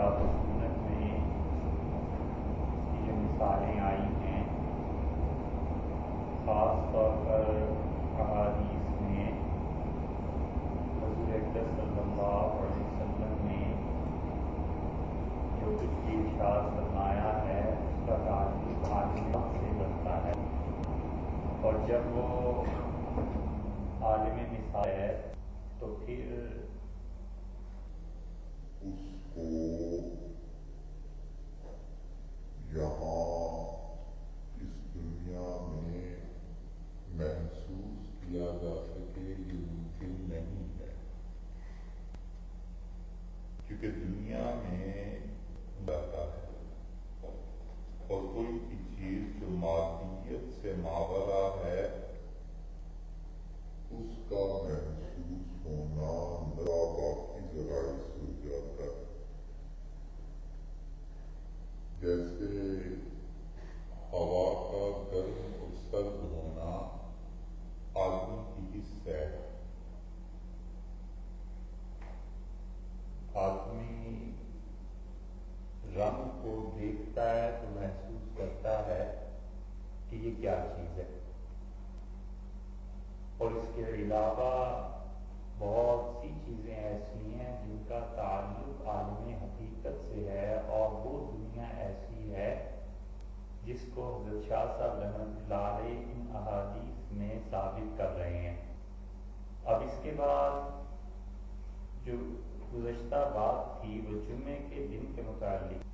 کتاب و سنت میں اس کی جو مثالیں آئی ہیں، خاص طور پر احادیث میں حضور اقدس صلی اللہ علیہ وسلم نے جو کچھ بھی ارشاد فرمایا ہے اس کا تعلق عالم سے بنتا ہے، اور جب وہ عالم مثال ہے تو پھر اس کو یہاں اس دنیا میں محسوس کیا جا سکے یہ ممکن نہیں ہے، کیونکہ دنیا میں جاتا ہے اور کوئی بھی چیز جو مادیت سے ماورا ہے اس کا محسوس ہونا باقی ذرائع سے ہو جاتا ہے۔ جیسے ہوا کا گرم اور سرد ہونا آدمی کی حس ہے، آدمی رنگ کو دیکھتا ہے تو محسوس کرتا ہے کہ یہ کیا چیز ہے، اور اس کے علاوہ بہت سی چیزیں ایسی ہیں جن کا تعلق عالم حقیقت سے ہے، اور وہ دنیا ایسی ہے جس کو حضرت شاہ صاحب رحمۃ اللہ علیہ ان احادیث میں ثابت کر رہے ہیں۔ اب اس کے بعد جو گزشتہ بات تھی وہ جمعے کے دن کے متعلق،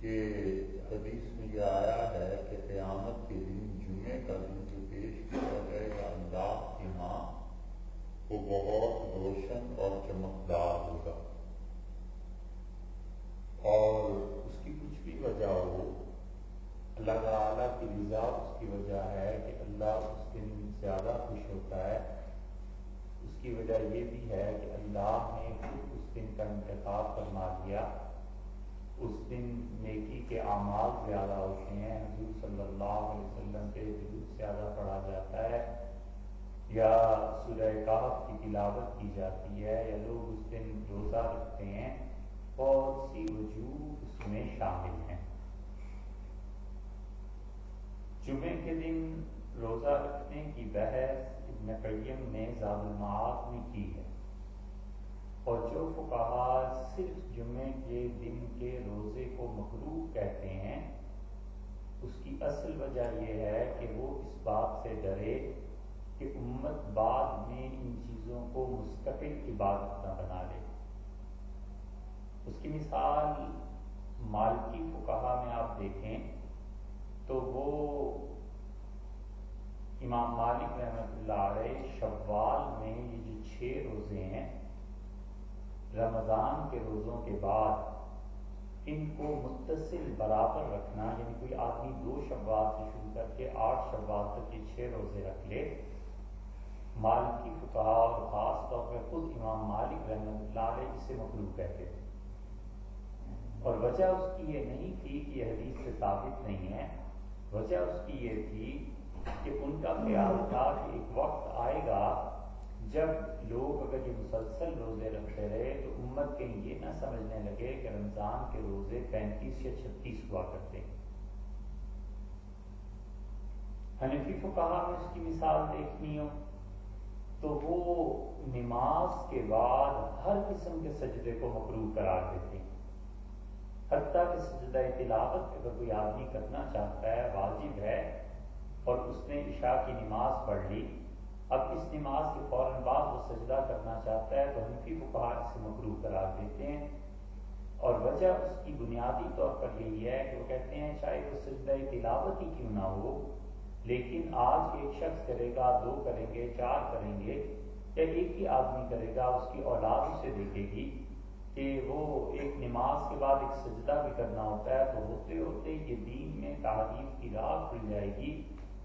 کہ حدیث میں یہ آیا ہے کہ قیامت کے دن جمعے کا دن جو پیش کیا جائے گا اللہ کے ہاں وہ بہت روشن اور چمکدار ہوگا، اور اس کی کچھ بھی وجہ ہو، اللہ تعالیٰ کی رضا اس کی وجہ ہے کہ اللہ اس دن زیادہ خوش ہوتا ہے، اس کی وجہ یہ بھی ہے کہ اللہ نے خود اس دن کا انتخاب فرما دیا، اس دن نیکی کے اعمال زیادہ ہوتے ہیں، حضور صلی اللہ علیہ وسلم کے درود زیادہ پڑھا جاتا ہے، یا سورہ کہف کی تلاوت کی جاتی ہے، یا لوگ اس دن روزہ رکھتے ہیں، بہت سی وجوہ اس میں شامل ہیں۔ جمعے کے دن روزہ رکھنے کی بحث ابن قیم نے زاد المعاد میں کی ہے، اور جو فقہاء صرف جمعے کے دن کے روزے کو مکروہ کہتے ہیں اس کی اصل وجہ یہ ہے کہ وہ اس بات سے ڈرے کہ امت بعد میں ان چیزوں کو مستقل عبادت نہ بنا لے۔ اس کی مثال مالکی فقہاء میں آپ دیکھیں تو وہ امام مالک رحمۃ اللہ علیہ شوال میں یہ جو 6 روزے ہیں رمضان کے روزوں کے بعد ان کو متصل برابر رکھنا، یعنی کوئی آدمی 2 شوال سے شروع کر کے 8 شوال تک یہ 6 روزے رکھ لے، مالکی فقہاء اور خاص طور پر خود امام مالک رحمۃ اللہ علیہ اسے مکروہ کہتے تھے، اور وجہ اس کی یہ نہیں تھی کہ یہ حدیث سے ثابت نہیں ہے، وجہ اس کی یہ تھی کہ ان کا خیال تھا کہ ایک وقت آئے گا جب لوگ اگر یہ مسلسل روزے رکھتے رہے تو امت کہیں یہ نہ سمجھنے لگے کہ رمضان کے روزے 35 یا 36 ہوا کرتے ہیں۔ حنفی فقہاء میں اس کی مثال دیکھنی ہو تو وہ نماز کے بعد ہر قسم کے سجدے کو مکروہ قرار دیتے ہیں، حتیٰ کہ سجدہ تلاوت اگر کوئی آدمی کرنا چاہتا ہے واجب ہے اور اس نے عشاء کی نماز پڑھ لی، اب اس نماز کے فوراً بعد وہ سجدہ کرنا چاہتا ہے تو حنفی فقہاء اسے مکروہ قرار دیتے ہیں، اور وجہ اس کی بنیادی طور پر یہی ہے کہ وہ کہتے ہیں چاہے وہ سجدہ تلاوت ہی کیوں نہ ہو، لیکن آج ایک شخص کرے گا، 2 کریں گے، 4 کریں گے، یا ایک ہی آدمی کرے گا، اس کی اولاد اسے دیکھے گی کہ وہ ایک نماز کے بعد ایک سجدہ بھی کرنا ہوتا ہے، تو ہوتے ہوتے یہ دین میں تعریف کی راہ کھل جائے گی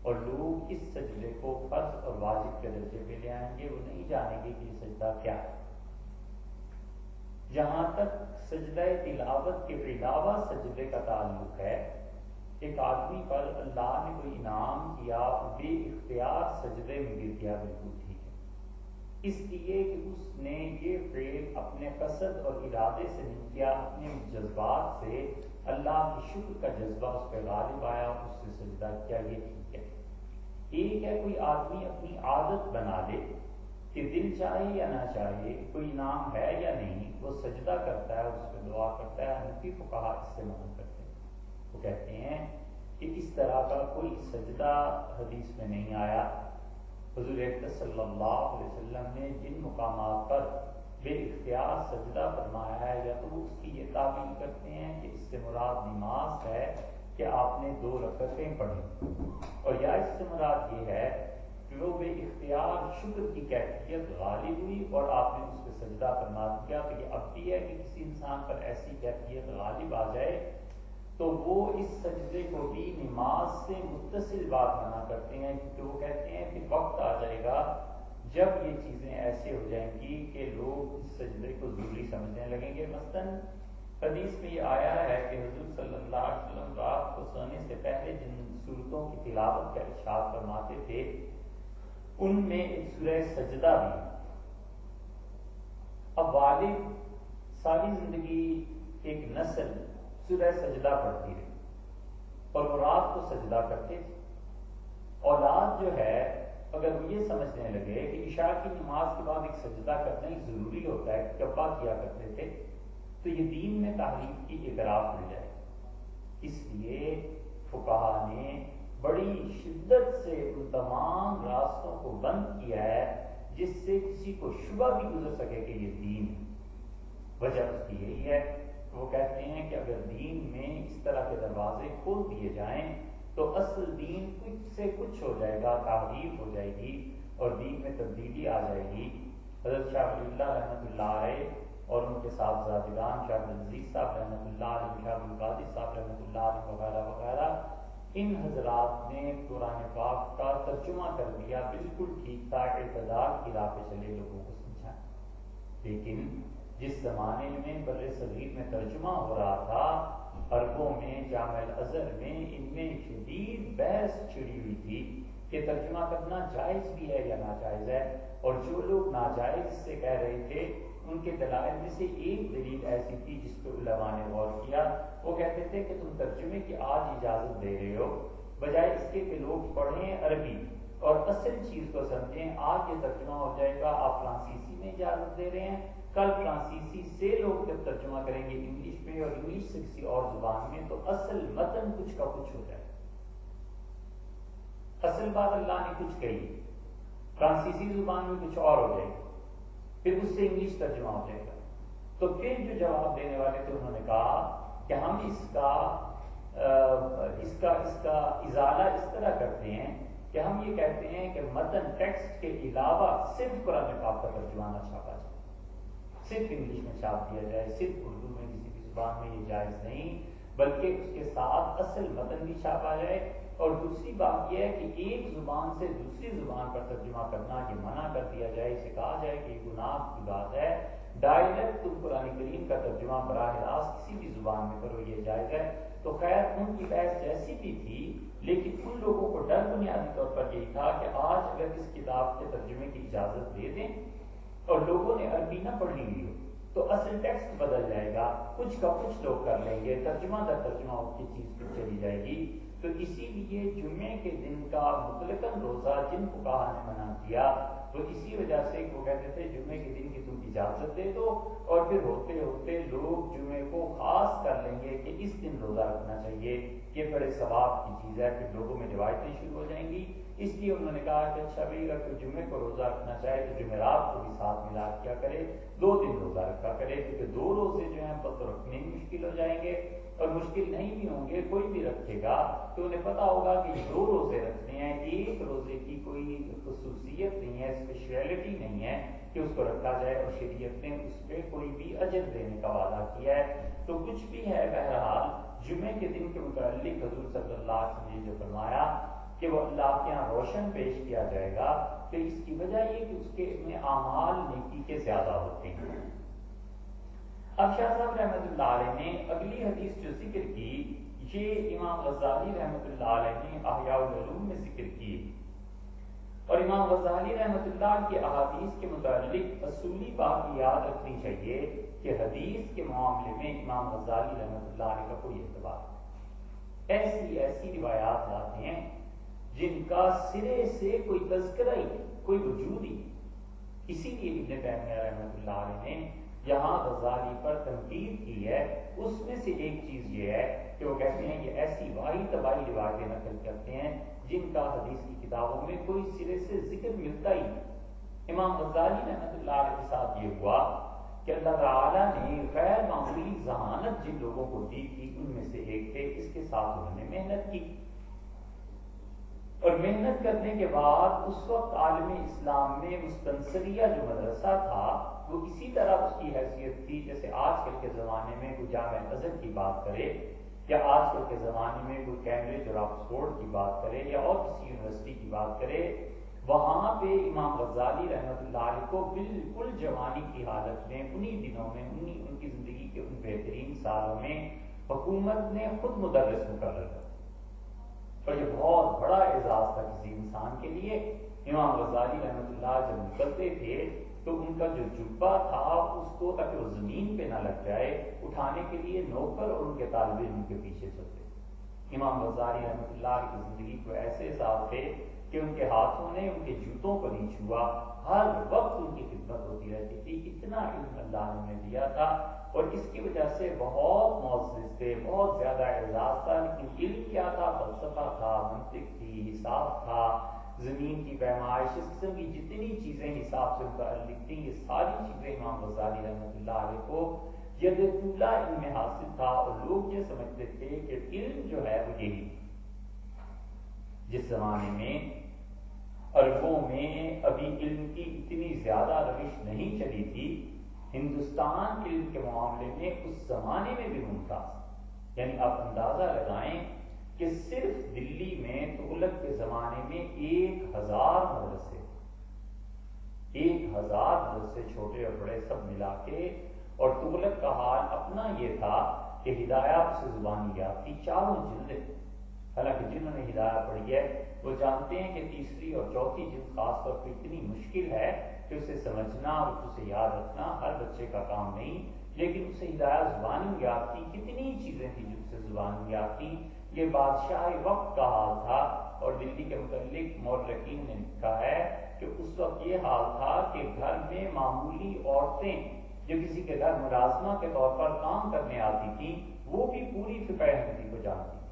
اور لوگ اس سجدے کو فرض اور واجب کے درجے پہ لے آئیں گے، وہ نہیں جانیں گے کہ یہ سجدہ کیا ہے۔ جہاں تک سجدہ تلاوت کے علاوہ سجدے کا تعلق ہے، ایک آدمی پر اللہ نے کوئی انعام کیا، بے اختیار سجدے میں گر گیا، بالکل ٹھیک ہے، اس لیے کہ اس نے یہ فعل اپنے قصد اور ارادے سے نہیں کیا، اپنے جذبات سے اللہ کی شکر کا جذبہ اس پہ غالب آیا اور اس سے سجدہ کیا، یہ ٹھیک ہے۔ ایک ہے کوئی آدمی اپنی عادت بنا لے کہ دل چاہے یا نہ چاہے، کوئی نام ہے یا نہیں، وہ سجدہ کرتا ہے، اس پہ دعا کرتا ہے۔ حنفی فقہا اس سے منع کرتے ہیں، وہ کہتے ہیں کہ اس طرح کا کوئی سجدہ حدیث میں نہیں آیا۔ حضور صلی اللہ علیہ وسلم نے جن مقامات پر بے اختیار سجدہ فرمایا ہے، یا تو وہ اس کی یہ تعبیر کرتے ہیں کہ اس سے مراد نماز ہے کہ آپ نے 2 رکعتیں پڑھی، اور یا اس سے مراد یہ ہے کہ وہ بے اختیار شکر کی کیفیت غالب ہوئی اور آپ نے اس پہ سجدہ فرما دیا۔ تو یہ اب بھی ہے کہ کسی انسان پر ایسی کیفیت غالب آ جائے تو وہ اس سجدے کو بھی نماز سے متصل بات بنا کرتے ہیں، کیونکہ وہ کہتے ہیں کہ وقت آ جائے گا جب یہ چیزیں ایسے ہو جائیں گی کہ لوگ اس سجدے کو ضروری سمجھنے لگیں گے۔ مثلاً حدیث میں یہ آیا ہے کہ حضور صلی اللہ علیہ وسلم رات کو سونے سے پہلے جن صورتوں کی تلاوت کا ارشاد فرماتے تھے ان میں ایک سورہ سجدہ بھی۔ اب والد ساری زندگی ایک نسل سورہ سجدہ پڑھتی رہی اور وہ رات کو سجدہ کرتے تھے۔ اولاد جو ہے اگر وہ یہ سمجھنے لگے کہ عشاء کی نماز کے بعد ایک سجدہ کرنا ہی ضروری ہوتا ہے، کہ ابا کیا کرتے تھے، تو یہ دین میں تحریف کی اعتراف مل جائے۔ اس لیے فقہا نے بڑی شدت سے ان تمام راستوں کو بند کیا ہے جس سے کسی کو شبہ بھی گزر سکے کہ یہ دین ہے۔ وجہ اس کی یہی ہے، وہ کہتے ہیں کہ اگر دین میں اس طرح کے دروازے کھول دیے جائیں تو اصل دین کچھ سے کچھ ہو جائے گا، تحریف ہو جائے گی اور دین میں تبدیلی آ جائے گی۔ حضرت شاہ ولی اللہ رحمۃ اللہ علیہ اور ان کے صاحبزادگان شاہ عبدالعزیز صاحب رحمۃ اللہ علیہ، شاہ عبدالقادر صاحب رحمۃ اللہ علیہ وغیرہ وغیرہ، ان حضرات نے قرآن پاک کا ترجمہ کر دیا، بالکل ٹھیک تھا، اعتدال کی راہ پہ چلے، لوگوں کو سمجھائیں۔ لیکن جس زمانے میں بر صغیر میں ترجمہ ہو رہا تھا، عربوں میں، جامع الازہر میں، ان میں شدید بحث چھڑی ہوئی تھی کہ ترجمہ کرنا جائز بھی ہے یا ناجائز ہے، اور جو لوگ ناجائز سے کہہ رہے تھے ان کے دلائل میں سے ایک دلیل ایسی تھی جس پہ علماء نے غور کیا۔ وہ کہتے تھے کہ تم ترجمے کی آج اجازت دے رہے ہو، بجائے اس کے کہ لوگ پڑھیں عربی اور اصل چیز کو سمجھیں، آج یہ ترجمہ ہو جائے گا، آپ فرانسیسی میں اجازت دے رہے ہیں، کل فرانسیسی سے لوگ جب ترجمہ کریں گے انگلش میں اور انگلش سے کسی اور زبان میں، تو اصل متن کچھ کا کچھ ہو جائے۔ اصل بات اللہ نے کچھ کہی، فرانسیسی زبان میں کچھ اور ہو جائے گا، پھر اس سے انگلش ترجمہ ہو جائے گا۔ تو پھر جو جواب دینے والے تھے انہوں نے کہا کہ ہم اس کا ازالہ اس طرح کرتے ہیں کہ ہم یہ کہتے ہیں کہ متن ٹیکسٹ کے علاوہ صرف قرآن پاک کا ترجمہ نہ چھاپا جائے، صرف انگلش میں چھاپ دیا جائے، صرف اردو میں، کسی بھی زبان میں یہ جائز نہیں، بلکہ اس کے ساتھ اصل متن بھی چھاپا جائے۔ اور دوسری بات یہ ہے کہ ایک زبان سے دوسری زبان پر ترجمہ کرنا یہ منع کر دیا جائے، اسے کہا جائے کہ یہ گناہ کی بات ہے، ڈائریکٹ تم قرآن کریم کا ترجمہ براہ راست کسی بھی زبان میں کرو، یہ جائز ہے۔ تو خیر ان کی بحث جیسی بھی تھی، لیکن ان لوگوں کو ڈر بنیادی طور پر یہی تھا کہ آج اگر اس کتاب کے ترجمے کی اجازت دے دیں اور لوگوں نے عربی نہ پڑھی ہوئی ہو تو اصل ٹیکسٹ بدل جائے گا، کچھ کا کچھ لوگ کر لیں گے، ترجمہ در ترجمہ کی چیز پھر چلی جائے گی۔ تو اسی لیے جمعے کے دن کا مطلقاً روزہ جن فقہا نے منع کیا، تو اسی وجہ سے وہ کہتے تھے جمعے کے دن کی تم اجازت دے دو، اور پھر ہوتے ہوتے لوگ جمعے کو خاص کر لیں گے کہ اس دن روزہ رکھنا چاہیے، یہ بڑے ثواب کی چیز ہے، پھر لوگوں میں روایتیں شروع ہو جائیں گی۔ اس لیے انہوں نے کہا کہ اچھا بھائی اگر کوئی جمعے کو روزہ رکھنا چاہے تو جمعرات کو بھی ساتھ ملا کیا کرے، 2 دن روزہ رکھا کرے، کیونکہ 2 روزے جو ہیں تو رکھنے ہی مشکل ہو جائیں گے، اور مشکل نہیں بھی ہوں گے، کوئی بھی رکھے گا تو انہیں پتا ہوگا کہ 2 روزے رکھنے ہیں، ایک روزے کی کوئی خصوصیت نہیں ہے، اسپیشلٹی نہیں ہے کہ اس کو رکھا جائے، اور شریعت نے اس پہ کوئی بھی اجر دینے کا وعدہ کیا ہے۔ تو کچھ بھی ہے، بہرحال جمعے کے دن کے متعلق حضور صلی اللہ علیہ وسلم نے جو فرمایا کہ وہ اللہ کے یہاں روشن پیش کیا جائے گا، تو اس کی وجہ یہ کہ اس کے میں اعمال نیکی کے زیادہ ہوتے ہیں۔ اب شاہ صاحب رحمۃ اللہ علیہ نے اگلی حدیث جو ذکر کی، یہ امام غزالی رحمۃ اللہ علیہ نے احیاء العلوم میں ذکر کی۔ اور امام غزالی رحمۃ اللہ کی احادیث کے متعلق اصولی بات یاد رکھنی چاہیے کہ حدیث کے معاملے میں امام غزالی رحمۃ اللہ علیہ کا کوئی اعتبار نہیں۔ ایسی روایات لاتے ہیں جن کا سرے سے کوئی تذکرہ ہی نہیں، کوئی وجود ہی نہیں۔ اسی لیے ابن تیمیہ رحمۃ اللہ علیہ نے جہاں غزالی پر تنقید کی ہے، اس میں سے ایک چیز یہ ہے کہ وہ کہتے ہیں یہ ایسی واہی تباہی روایتیں نقل کرتے ہیں جن کا حدیث کی کتابوں میں کوئی سرے سے ذکر ملتا ہی نہیں۔ امام غزالی رحمۃ اللہ علیہ کے ساتھ یہ ہوا کہ اللہ تعالیٰ نے غیر معمولی ذہانت جن لوگوں کو دی تھی ان میں سے ایک تھے، اس کے ساتھ انہوں نے محنت کی، اور محنت کرنے کے بعد اس وقت عالم اسلام میں مستنصریہ جو مدرسہ تھا وہ اسی طرح اس کی حیثیت تھی جیسے آج کل کے زمانے میں کوئی جامعہ ازہر کی بات کرے، یا آج کل کے زمانے میں کوئی کیمبرج اور آکسفورڈ کی بات کرے، یا اور کسی یونیورسٹی کی بات کرے۔ وہاں پہ امام غزالی رحمۃ اللہ علیہ کو بالکل جوانی کی حالت میں انہی دنوں میں ان کی زندگی کے ان بہترین سالوں میں حکومت نے خود مدرس مقرر کر، اور یہ بہت بڑا اعزاز تھا کسی انسان کے لیے۔ امام غزالی رحمۃ اللہ جب نکلتے تھے تو ان کا جو جبہ تھا اس کو تاکہ وہ زمین پہ نہ لگ جائے اٹھانے کے لیے نوکر اور ان کے طالب علم کے پیچھے چلتے۔ امام غزالی رحمۃ اللہ کی زندگی کو ایسے حساب تھے کہ ان کے ہاتھوں نے ان کے جوتوں کو نہیں چھوا، ہر وقت ان کی خدمت ہوتی رہتی تھی۔ اتنا علم اللہ نے انہیں دیا تھا اور اس کی وجہ سے بہت معزز تھے، بہت زیادہ اعزاز تھا۔ لیکن علم کیا تھا؟ فلسفہ تھا، منطق تھی، حساب تھا، زمین کی پیمائش، اس قسم کی جتنی چیزیں حساب سے متعلق تھیں، یہ ساری چیزیں امام غزالی رحمۃ اللہ علیہ کو ید طولہ علم میں حاصل تھا، اور لوگ یہ سمجھتے تھے کہ علم جو ہے وہ یہی۔ جس زمانے میں عربوں میں ابھی علم کی اتنی زیادہ روش نہیں چلی تھی، ہندوستان علم کے معاملے میں اس زمانے میں بھی ممتاز۔ یعنی آپ اندازہ لگائیں کہ صرف دلی میں تغلق کے زمانے میں 1000 مدرسے، 1000 مدرسے چھوٹے اور بڑے سب ملا کے، اور تغلق کا حال اپنا یہ تھا کہ ہدایات سے زبانی یاد تھی، 4 جلدیں۔ حالانکہ جنہوں نے ہدایت پڑھی ہے وہ جانتے ہیں کہ تیسری اور چوتھی جلد خاص طور پہ اتنی مشکل ہے کہ اسے سمجھنا اور اسے یاد رکھنا ہر بچے کا کام نہیں، لیکن اسے ہدایت زبانی یاد تھی۔ کتنی چیزیں تھیں جو اسے زبانی یاد تھی۔ یہ بادشاہ وقت کا حال تھا، اور دلی کے متعلق مورخین نے لکھا ہے کہ اس وقت یہ حال تھا کہ گھر میں معمولی عورتیں جو کسی کے گھر ملازمہ کے طور پر کام کرنے آتی تھیں وہ بھی پوری فقہ حنفی کو جانتی تھی۔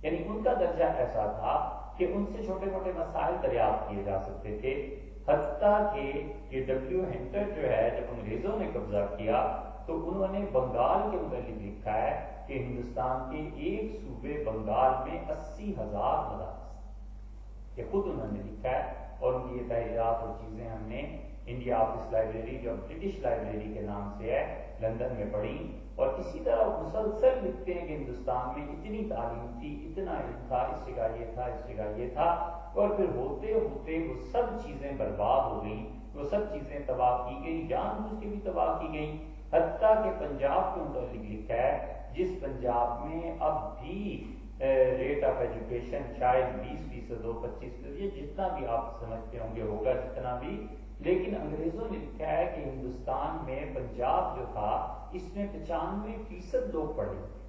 یعنی ان کا درجہ ایسا تھا کہ ان سے چھوٹے موٹے مسائل دریافت کیے جا سکتے تھے۔ حتیٰ کہ یہ ڈبلیو ہنٹر جو ہے جب انگریزوں نے قبضہ کیا تو انہوں نے بنگال کے متعلق لکھا ہے کہ ہندوستان کے ایک صوبے بنگال میں 80,000 مدارس، یہ خود انہوں نے لکھا ہے، اور ان کی یہ تحریرات اور چیزیں ہم نے انڈیا آفس لائبریری جو برٹش لائبریری کے نام سے ہے لندن میں پڑھی۔ اور اسی طرح مسلسل لکھتے ہیں کہ ہندوستان میں اتنی تعلیم تھی، اتنا علم تھا، اس جگہ یہ تھا، اس جگہ یہ تھا، اور پھر ہوتے ہوتے وہ سب چیزیں برباد ہو گئیں، وہ سب چیزیں تباہ کی گئی، جان بوجھ کے بھی تباہ کی گئیں۔ حتیٰ کہ پنجاب کے متعلق لکھا ہے جس پنجاب میں اب بھی ریٹ آف ایجوکیشن شاید 20% ہو، 25%، یہ جتنا بھی آپ سمجھتے ہوں گے ہوگا، جتنا بھی، لیکن انگریزوں نے لکھا ہے کہ ہندوستان میں پنجاب جو تھا اس میں 95% لوگ پڑھے تھے،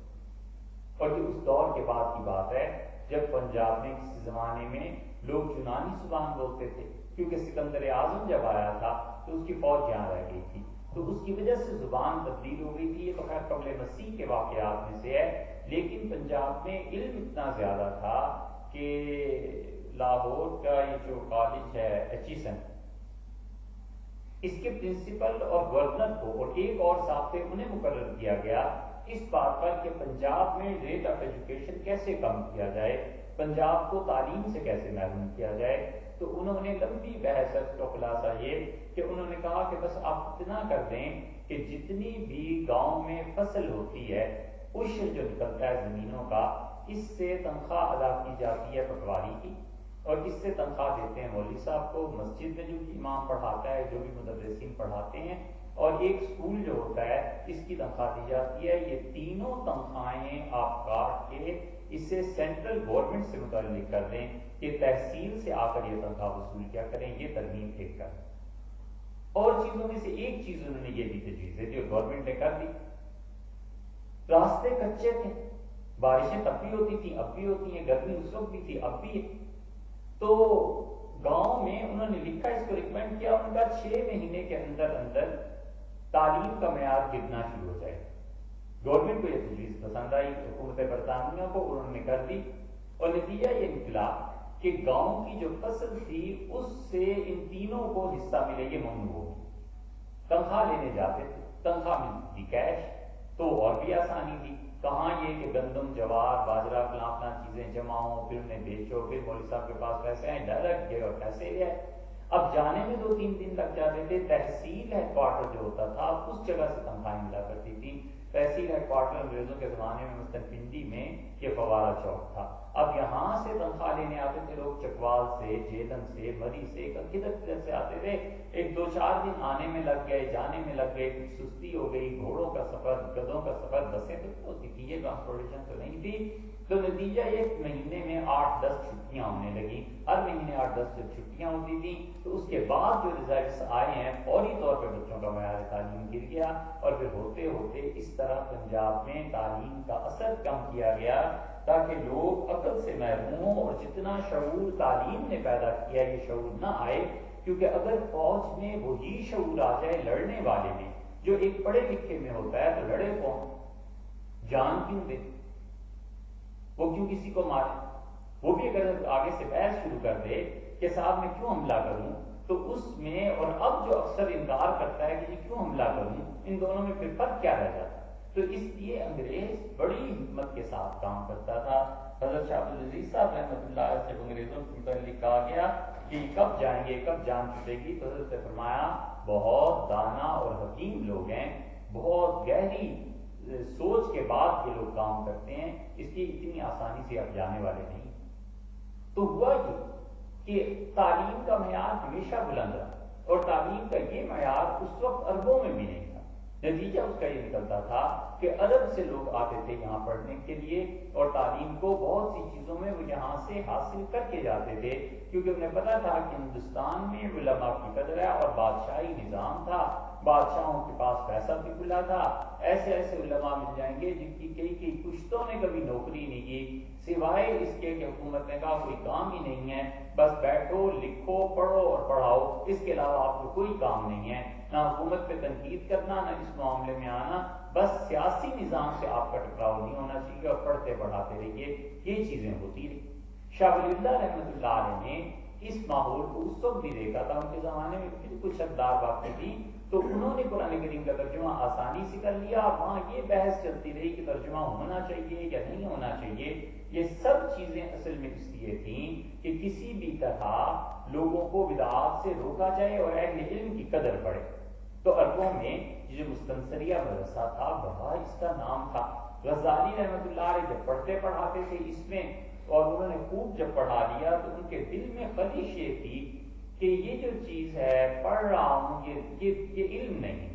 اور یہ اس دور کے بعد کی بات ہے جب پنجاب میں کسی زمانے میں لوگ یونانی زبان بولتے تھے، کیونکہ سکندر اعظم جب آیا تھا تو اس کی فوج یہاں رہ گئی تھی، تو اس کی وجہ سے زبان تبدیل ہو گئی تھی۔ یہ تو خیر قبل مسیح کے واقعات میں سے ہے، لیکن پنجاب میں علم اتنا زیادہ تھا کہ لاہور کا یہ جو کالج ہے ایچیسن، اس کے پرنسپل اور گورنر کو اور ایک اور صاحب تھے انہیں مقرر کیا گیا اس بات پر کہ پنجاب میں ریٹ آف ایجوکیشن کیسے کم کیا جائے، پنجاب کو تعلیم سے کیسے محروم کیا جائے۔ تو انہوں نے لمبی بحث کا خلاصہ یہ کہ انہوں نے کہا کہ بس آپ اتنا کر دیں کہ جتنی بھی گاؤں میں فصل ہوتی ہے عشر جو نکلتا ہے زمینوں کا، اس سے تنخواہ ادا کی جاتی ہے پٹواری کی، اور اس سے تنخواہ دیتے ہیں مولوی صاحب کو، مسجد میں جو امام پڑھاتا ہے، جو بھی مدرسین پڑھاتے ہیں، اور ایک اسکول جو ہوتا ہے اس کی تنخواہ دی جاتی ہے. یہ تینوں تنخواہیں آپ کاٹ کے اسے سینٹرل گورنمنٹ سے متعلق کر دیں کہ تحصیل سے آ کر یہ تنخواہ وصول کیا کریں. یہ ترمیم ایک کر. اور چیزوں میں سے ایک چیز انہوں نے یہ بھی تجویز ہے جو گورنمنٹ نے کر دی. راستے کچے تھے, بارشیں تب بھی ہوتی تھیں, اب بھی ہوتی ہیں, گرمی اس وقت بھی تھی, اب بھی ہے. تو گاؤں میں انہوں نے لکھا, اس کو ریکمینڈ کیا, ان کا 6 مہینے کے اندر اندر تعلیم کا معیار گرنا شروع ہو جائے. گورنمنٹ کو یہ تجویز پسند آئی, حکومت برطانیہ کو, انہوں نے کر دی. اور نتیجہ یہ نکلا کہ گاؤں کی جو فصل تھی اس سے ان تینوں کو حصہ ملے, یہ ممنوع ہو. تنخواہ لینے جاتے تھے, تنخواہ ملتی تھی کیش, تو اور بھی آسانی تھی. کہاں یہ کہ گندم, جوار, باجرہ, فلاں چیزیں جمع ہوں, پھر انہیں بیچو, پھر مولوی صاحب کے پاس پیسے ہیں, ڈائریکٹ گئے اور پیسے لے آئے. اب جانے میں 2-3 دن لگ جاتے تھے. تحصیل ہیڈ کوارٹر جو ہوتا تھا اس جگہ سے تنخواہیں ملا کرتی تھی. تحصیل ہیڈ کوارٹر انگریزوں کے زمانے میں مثلاً پنڈی میں یہ فوارہ چوک تھا. اب یہاں سے تنخواہ لینے آتے تھے لوگ, چکوال سے, جیلم سے, مری سے, کدھر سے آتے تھے. 1-2-4 دن آنے میں لگ گئے, جانے میں لگ گئے, کچھ سستی ہو گئی, گھوڑوں کا سفر, گدھوں کا سفر, بسیں تو ہوتی تھی, یہ ٹرانسپورٹیشن تو نہیں تھی. تو نتیجہ ایک مہینے میں 8-10 چھٹیاں ہونے لگی. ہر مہینے 8-10 جب چھٹیاں ہوتی تھیں تو اس کے بعد جو ریزلٹس آئے ہیں فوری طور پہ بچوں کا معیار تعلیم گر گیا. اور پھر ہوتے ہوتے اس طرح پنجاب میں تعلیم کا اثر کم کیا گیا تاکہ لوگ عقل سے محروم ہوں, اور جتنا شعور تعلیم نے پیدا کیا یہ شعور نہ آئے. کیونکہ اگر فوج میں وہی شعور آ جائے لڑنے والے میں جو ایک پڑھے لکھے میں ہوتا ہے, تو لڑے کون, جان کیوں دے, وہ کیوں کسی کو مارے. وہ بھی اگر آگے سے بحث شروع کر دے کہ صاحب میں کیوں حملہ کروں, تو اس میں, اور اب جو اکثر انکار کرتا ہے کہ جی کیوں حملہ کروں, ان دونوں میں پھر فرق کیا رہ جاتا ہے. تو اس لیے انگریز بڑی ہمت کے ساتھ کام کرتا تھا. حضرت شاہ عبدالعزیز صاحب رحمۃ اللہ علیہ جب انگریزوں کے متعلق کہا گیا کہ کب جائیں گے, کب جان چھٹے گی, تو حضرت نے فرمایا بہت دانا اور حکیم لوگ ہیں, بہت گہری سوچ کے بعد یہ لوگ کام کرتے ہیں, اس لیے اتنی آسانی سے اب جانے والے نہیں. تو ہوا یہ کہ تعلیم کا معیار ہمیشہ بلند رہا, اور تعلیم کا یہ معیار اس وقت اربوں میں بھی نہیں تھا. نتیجہ اس کا یہ نکلتا تھا کہ عرب سے لوگ آتے تھے یہاں پڑھنے کے لیے, اور تعلیم کو بہت سی چیزوں میں وہ یہاں سے حاصل کر کے جاتے تھے, کیونکہ انہیں پتا تھا کہ ہندوستان میں علماء کی قدر ہے اور بادشاہی نظام تھا, بادشاہوں کے پاس پیسہ بھی کھلا تھا. ایسے ایسے علماء مل جائیں گے جن کی کئی پشتوں نے کبھی نوکری نہیں کی, سوائے اس کے کہ حکومت نے کہا کوئی کام ہی نہیں ہے, بس بیٹھو, لکھو, پڑھو اور پڑھاؤ, اس کے علاوہ آپ کو کوئی کام نہیں ہے. نہ حکومت پہ تنقید کرنا, نہ اس معاملے میں آنا, بس سیاسی نظام سے آپ کا ٹکراؤ نہیں ہونا چاہیے, اور پڑھتے پڑھاتے رہیے. یہ چیزیں ہوتی رہی. شاہ ولی اللہ رحمۃ اللہ علیہ نے اس ماحول کو اس وقت بھی دیکھا تھا, ان کے زمانے میں پھر کچھ شدار باقی تھی, تو انہوں نے قرآن کریم کا ترجمہ آسانی سے کر لیا. وہاں یہ بحث چلتی رہی کہ ترجمہ ہونا چاہیے یا نہیں ہونا چاہیے. یہ سب چیزیں اصل میں اس لیے تھیں کہ کسی بھی طرح لوگوں کو بدعات سے روکا جائے اور اہل علم کی قدر بڑھے. تو عربوں میں جو مستنصریہ مدرسہ تھا بڑا اس کا نام تھا. غزالی رحمۃ اللہ علیہ جب پڑھتے پڑھاتے تھے اس میں, اور انہوں نے خوب جب پڑھا لیا تو ان کے دل میں خواہش یہ تھی کہ یہ جو چیز ہے پڑھ رہا ہوں یہ علم نہیں,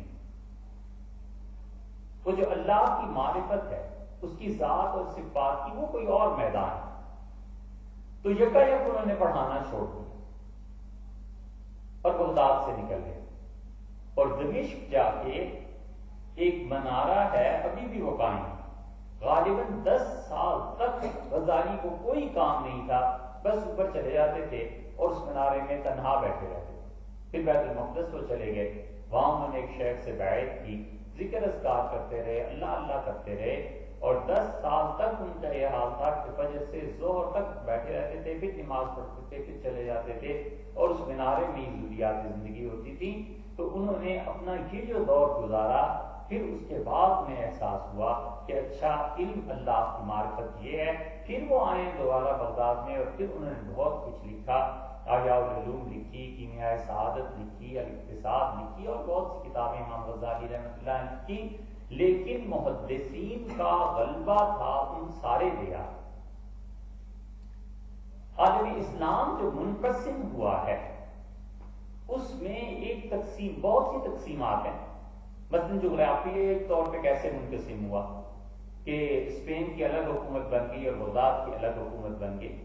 وہ جو اللہ کی معرفت ہے, اس کی ذات اور صفات کی, وہ کوئی اور میدان ہے. تو یکایک انہوں نے پڑھانا چھوڑ دیا اور بغداد سے نکل گئے, اور دمشق جا کے ایک منارہ ہے ابھی بھی وہ قائم, غالباً 10 سال تک غزالی کو کوئی کام نہیں تھا, بس اوپر چلے جاتے تھے اور اس منارے میں تنہا بیٹھے رہتے تھے. پھر بیت المقدس وہ چلے گئے, وہاں انہوں نے ایک شیخ سے بیعت کی, ذکر اذکار کرتے رہے, اللہ اللہ کرتے رہے, اور 10 سال تک ان کا یہ حال تھا کہ فجر سے ظہر تک بیٹھے رہتے تھے, پھر نماز پڑھتے تھے, پھر چلے جاتے تھے, اور اس منارے میں ہی ضروریات زندگی ہوتی تھی. تو انہوں نے اپنا یہ جو دور گزارا, پھر اس کے بعد میں احساس ہوا کہ اچھا علم اللہ کی معرفت یہ ہے. پھر وہ آئے دوبارہ بغداد میں, اور پھر انہوں نے بہت کچھ لکھا, احیاء العلوم لکھی, کیمیائے سعادت لکھی, الاقتصاد لکھی, اور بہت سی کتابیں امام غزالی رحمۃ اللہ نے لکھی. لیکن محدثین کا غلبہ تھا ان سارے دیا. عالم اسلام جو منقسم ہوا ہے اس میں ایک تقسیم, بہت سی تقسیمات ہیں, مثلا جغرافیائی طور پہ کیسے منقسم ہوا کہ اسپین کی الگ حکومت بن گئی اور بغداد کی الگ حکومت بن گئی.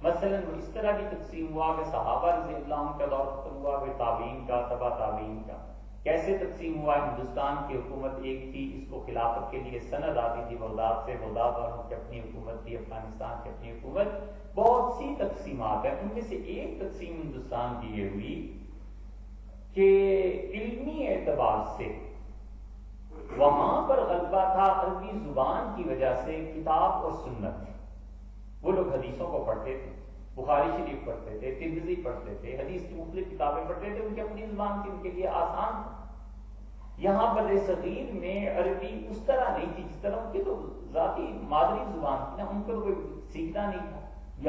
مثلا اس طرح بھی تقسیم ہوا کہ صحابہ رضی اللہ عنہ کا دور ختم ہوا، پھر تابعین کا، تبع تابعین کا. کیسے تقسیم ہوا؟ ہندوستان کی حکومت ایک تھی، اس کو خلافت کے لیے سند آتی تھی بغداد سے، بغداد والوں کی اپنی حکومت تھی، افغانستان کی اپنی حکومت. بہت سی تقسیمات ہیں. ان میں سے ایک تقسیم ہندوستان کی یہ ہوئی کہ علمی اعتبار سے وہاں پر غلبہ تھا عربی زبان کی وجہ سے کتاب اور سنت. وہ لوگ حدیثوں کو پڑھتے تھے، بخاری شریف پڑھتے تھے، ترمذی پڑھتے تھے، حدیث کی مختلف کتابیں پڑھتے تھے، ان کی اپنی زبان تھی، ان کے لیے آسان تھا. یہاں پر صغیر میں عربی اس طرح نہیں تھی جس طرح ان کی تو ذاتی مادری زبان تھی نا، ان کو تو کوئی سیکھنا نہیں تھا.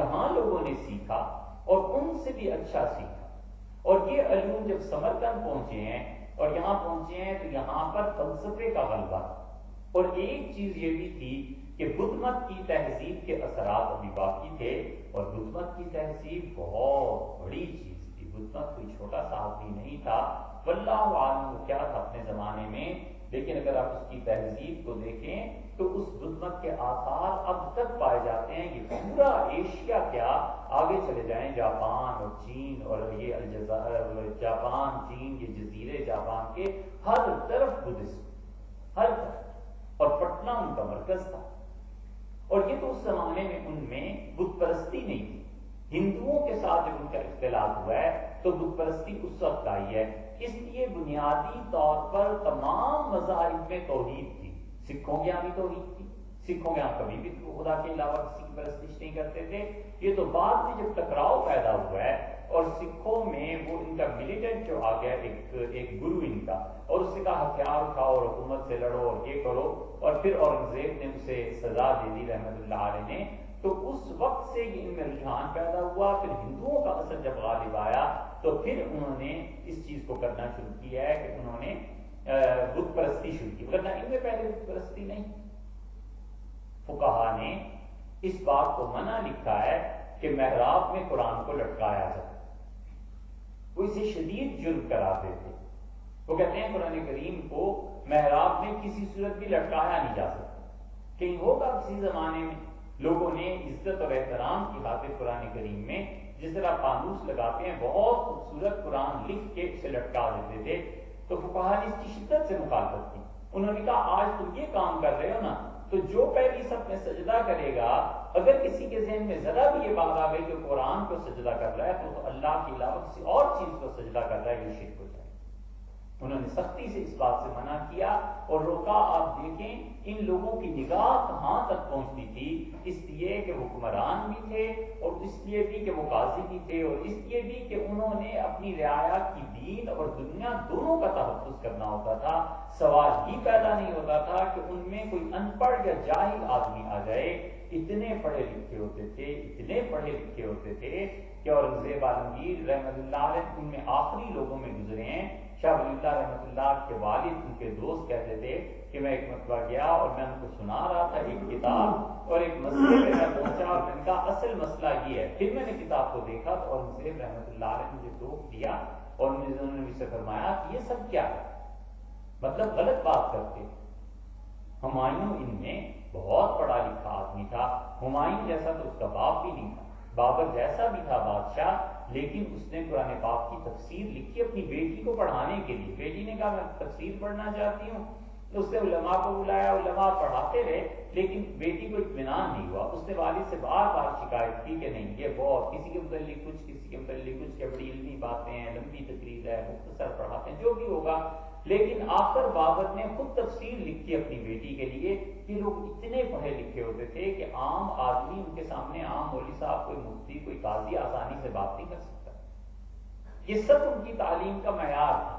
یہاں لوگوں نے سیکھا اور ان سے بھی اچھا سیکھا. اور یہ علوم جب سمرقند پہنچے ہیں اور یہاں پہنچے ہیں تو یہاں پر فلسفے کا غلبہ تھا. اور ایک چیز یہ بھی تھی کہ بدھ مت کی تہذیب کے اثرات ابھی باقی تھے، اور بدھ مت کی تہذیب بہت بڑی چیز تھی. بدھ مت کوئی چھوٹا سا آدمی نہیں تھا، واللہ عالم وہ کیا تھا اپنے زمانے میں. لیکن اگر آپ اس کی تہذیب کو دیکھیں تو اس بدھ مت کے آثار اب تک پائے جاتے ہیں. یہ پورا ایشیا کیا، آگے چلے جائیں جاپان اور چین اور یہ الجزائر، جاپان چین، یہ جزیرے جاپان کے ہر طرف بدھسم، ہر طرف. اور پٹنہ ان کا مرکز تھا. اور یہ تو اس زمانے میں ان میں بت پرستی نہیں تھی. ہندوؤں کے ساتھ جب ان کا اختلاط ہوا ہے تو بت پرستی اس وقت آئی ہے. اس لیے بنیادی طور پر تمام مذاہب میں توحید تھی. سکھوں کے یہاں بھی توحید تھی، سکھوں کے یہاں کبھی بھی خدا کے علاوہ کسی کی پرستش نہیں کرتے تھے. یہ تو بعد میں جب ٹکراؤ پیدا ہوا ہے اور سکھوں میں وہ ان کا ملیٹنٹ جو آ گیا ایک گرو ان کا، اور اس نے کہا ہتھیار اٹھاؤ اور حکومت سے لڑو اور یہ کرو، اور پھر اورنگزیب نے اسے سزا دے دی رحمت اللہ علیہ نے. تو اس وقت سے ان میں رجحان پیدا ہوا. پھر ہندوؤں کا اثر جب غالب آیا تو پھر انہوں نے اس چیز کو کرنا شروع کیا ہے کہ انہوں نے بت پرستی شروع کی، ورنہ ان میں پہلے بت پرستی نہیں. فقہا نے اس بات کو منع لکھا ہے کہ محراب میں قرآن کو لٹکایا جائے. وہ اسے شدید جرم قرار دیتے. وہ کہتے ہیں قرآن کریم کو محراب میں کسی صورت بھی لٹکایا نہیں جا سکتا. کہیں ہوگا کسی زمانے میں لوگوں نے عزت اور احترام کی خاطر قرآن کریم میں جس طرح فانوس لگاتے ہیں بہت خوبصورت قرآن لکھ کے اسے لٹکا دیتے تھے. تو فقہا نے اس کی شدت سے مخالفت کی. انہوں نے کہا آج تم یہ کام کر رہے ہو نا، تو جو پہلی صف میں سجدہ کرے گا، اگر کسی کے ذہن میں ذرا بھی یہ بات آ گئی کہ قرآن کو سجدہ کر رہا ہے تو اللہ کے علاوہ کسی اور چیز کو سجدہ کر رہا ہے، یہ شرک ہو جائے. انہوں نے سختی سے اس بات سے منع کیا اور روکا. آپ دیکھیں ان لوگوں کی نگاہ کہاں تک پہنچتی تھی، اس لیے کہ وہ حکمران بھی تھے اور اس لیے بھی کہ وہ قاضی بھی تھے اور اس لیے بھی کہ انہوں نے اپنی رعایا کی دین اور دنیا دونوں کا تحفظ کرنا ہوتا تھا. سوال ہی پیدا نہیں ہوتا تھا کہ ان میں کوئی ان پڑھ یا جاہل آدمی آ جائے. اتنے پڑھے لکھے ہوتے تھے، اتنے پڑھے لکھے ہوتے تھے کہ اورنگزیب عالمگیر رحمت اللہ علیہ ان میں آخری لوگوں میں گزرے ہیں. شاہ ولی اللہ رحمۃ اللہ کے والد ان کے دوست کہتے تھے کہ میں ایک مرتبہ گیا اور میں ان کو سنا رہا تھا ایک کتاب، اور ایک مسئلے پہ میں پہنچا اور میں نے کہا اصل مسئلہ یہ ہے. پھر میں نے کتاب کو دیکھا تو اورنگزیب رحمۃ اللہ علیہ نے مجھے ٹوک دیا اور انہوں نے مجھ سے فرمایا کہ یہ سب کیا ہے، مطلب غلط بات کرتے. ہمایوں ان میں بہت پڑھا لکھا آدمی تھا. ہمایوں جیسا تو اس کا باپ بھی نہیں تھا، بابر جیسا بھی تھا بادشاہ، لیکن اس نے قرآن پاک کی تفسیر لکھی اپنی بیٹی کو پڑھانے کے لیے. بیٹی نے کہا میں تفسیر پڑھنا چاہتی ہوں. اس نے علماء کو بلایا، علماء پڑھاتے رہے، لیکن بیٹی کو اطمینان نہیں ہوا. اس نے والد سے بار بار شکایت کی کہ نہیں یہ بہت کسی کے متعلق کچھ، کسی کے متعلق کچھ، کہ بڑی علمی باتیں ہیں، لمبی تقریر ہے، مختصر پڑھاتے ہیں، جو بھی ہوگا. لیکن آخر بابر نے خود تفسیر لکھی اپنی بیٹی کے لیے. یہ لوگ اتنے پڑھے لکھے ہوتے تھے کہ عام آدمی ان کے سامنے، عام مولوی صاحب، کوئی مفتی، کوئی قاضی آسانی سے بات نہیں کر سکتا. یہ سب ان کی تعلیم کا معیار تھا.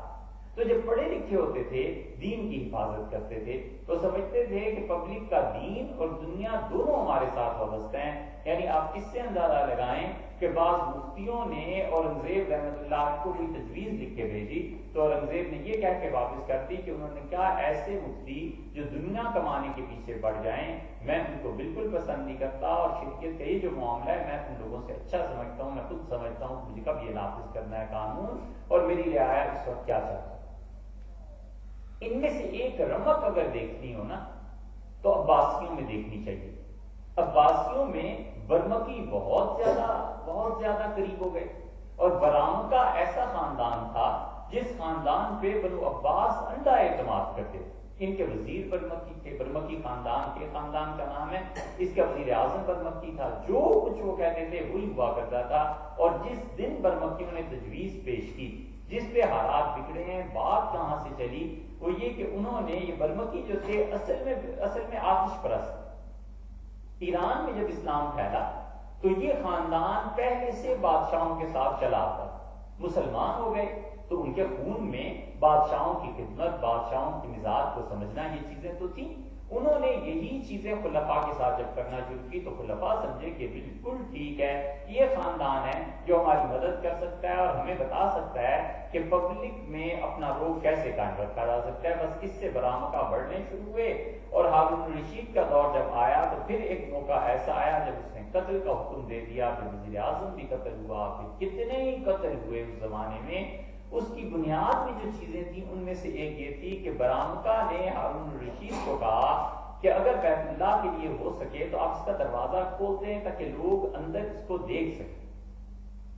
تو جب پڑھے لکھے ہوتے تھے، دین کی حفاظت کرتے تھے، تو سمجھتے تھے کہ پبلک کا دین اور دنیا دونوں ہمارے ساتھ وابستہ ہیں. یعنی آپ کس سے اندازہ لگائیں کہ بعض مفتیوں نے اورنگزیب رحمت اللہ کو کوئی تجویز لکھ کے بھیجی تو اورنگزیب نے یہ کہہ کے واپس کر دی کہ انہوں نے کہا ایسے مفتی جو دنیا کمانے کے پیچھے پڑ جائیں میں ان کو بالکل پسند نہیں کرتا، اور شرکت کا یہ جو معاملہ ہے میں ان لوگوں سے اچھا سمجھتا ہوں، میں خود سمجھتا ہوں مجھے کب یہ نافذ کرنا ہے قانون اور میری رعایا اس وقت کیا چاہتا ہے. ان میں سے ایک رمق اگر دیکھنی ہو نا تو عباسیوں میں دیکھنی چاہیے. عباسیوں میں برمکی بہت زیادہ قریب ہو گئے، اور برامکا ایسا خاندان تھا جس خاندان پہ بنو عباس انڈا اعتماد کرتے تھے. ان کے وزیر برمکی تھے، برمکی خاندان کا نام ہے، اس کا وزیر اعظم برمکی تھا. جو کچھ وہ کہتے تھے وہی ہوا کرتا تھا. اور جس دن برمکیوں نے تجویز پیش کی جس پہ حالات بگڑے ہیں، بات کہاں سے چلی، وہ یہ کہ انہوں نے یہ برمکی جو تھے اصل میں آتش پرست. ایران میں جب اسلام پھیلا تو یہ خاندان پہلے سے بادشاہوں کے ساتھ چلا آتا، مسلمان ہو گئے تو ان کے خون میں بادشاہوں کی خدمت، بادشاہوں کی مزاج کو سمجھنا، یہ چیزیں تو تھیں. انہوں نے یہی چیزیں خلفاء کے ساتھ جب کرنا شروع کی تو خلفاء سمجھے کہ بالکل ٹھیک ہے، یہ خاندان ہے جو ہماری مدد کر سکتا ہے اور ہمیں بتا سکتا ہے کہ پبلک میں اپنا روح کیسے قائم رکھا جا سکتا ہے. بس اس سے برآمدہ بڑھنے شروع ہوئے. اور ہارون الرشید کا دور جب آیا تو پھر ایک موقع ایسا آیا جب اس نے قتل کا حکم دے دیا، پھر وزیر اعظم بھی قتل ہوا، پھر کتنے ہی قتل ہوئے اس زمانے میں. اس کی بنیاد میں جو چیزیں تھیں ان میں سے ایک یہ تھی کہ برامکا نے ہارون الرشید کو کہا کہ اگر بیت اللہ کے لیے ہو سکے تو آپ اس کا دروازہ کھول دیں تاکہ لوگ اندر اس کو دیکھ سکیں.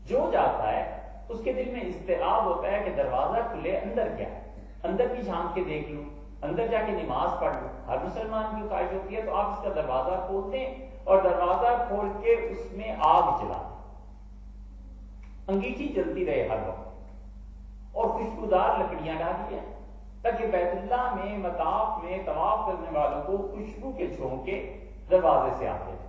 جو جاتا ہے اس کے دل میں اضطراب ہوتا ہے کہ دروازہ کھلے، اندر کیا ہے، اندر بھی جھانک کے دیکھ لوں، اندر جا کے نماز پڑھ لوں. ہر مسلمان کی خواہش ہوتی ہے تو آپ اس کا دروازہ کھول دیں اور دروازہ کھول کے اس میں آگ جلا دیں، انگیٹھی جلتی رہے ہر وقت، اور خوشبودار لکڑیاں ڈالی ہیں تاکہ بیت اللہ میں مطاف میں طواف کرنے والوں کو خوشبو کے جھونکے دروازے سے آتے ہیں.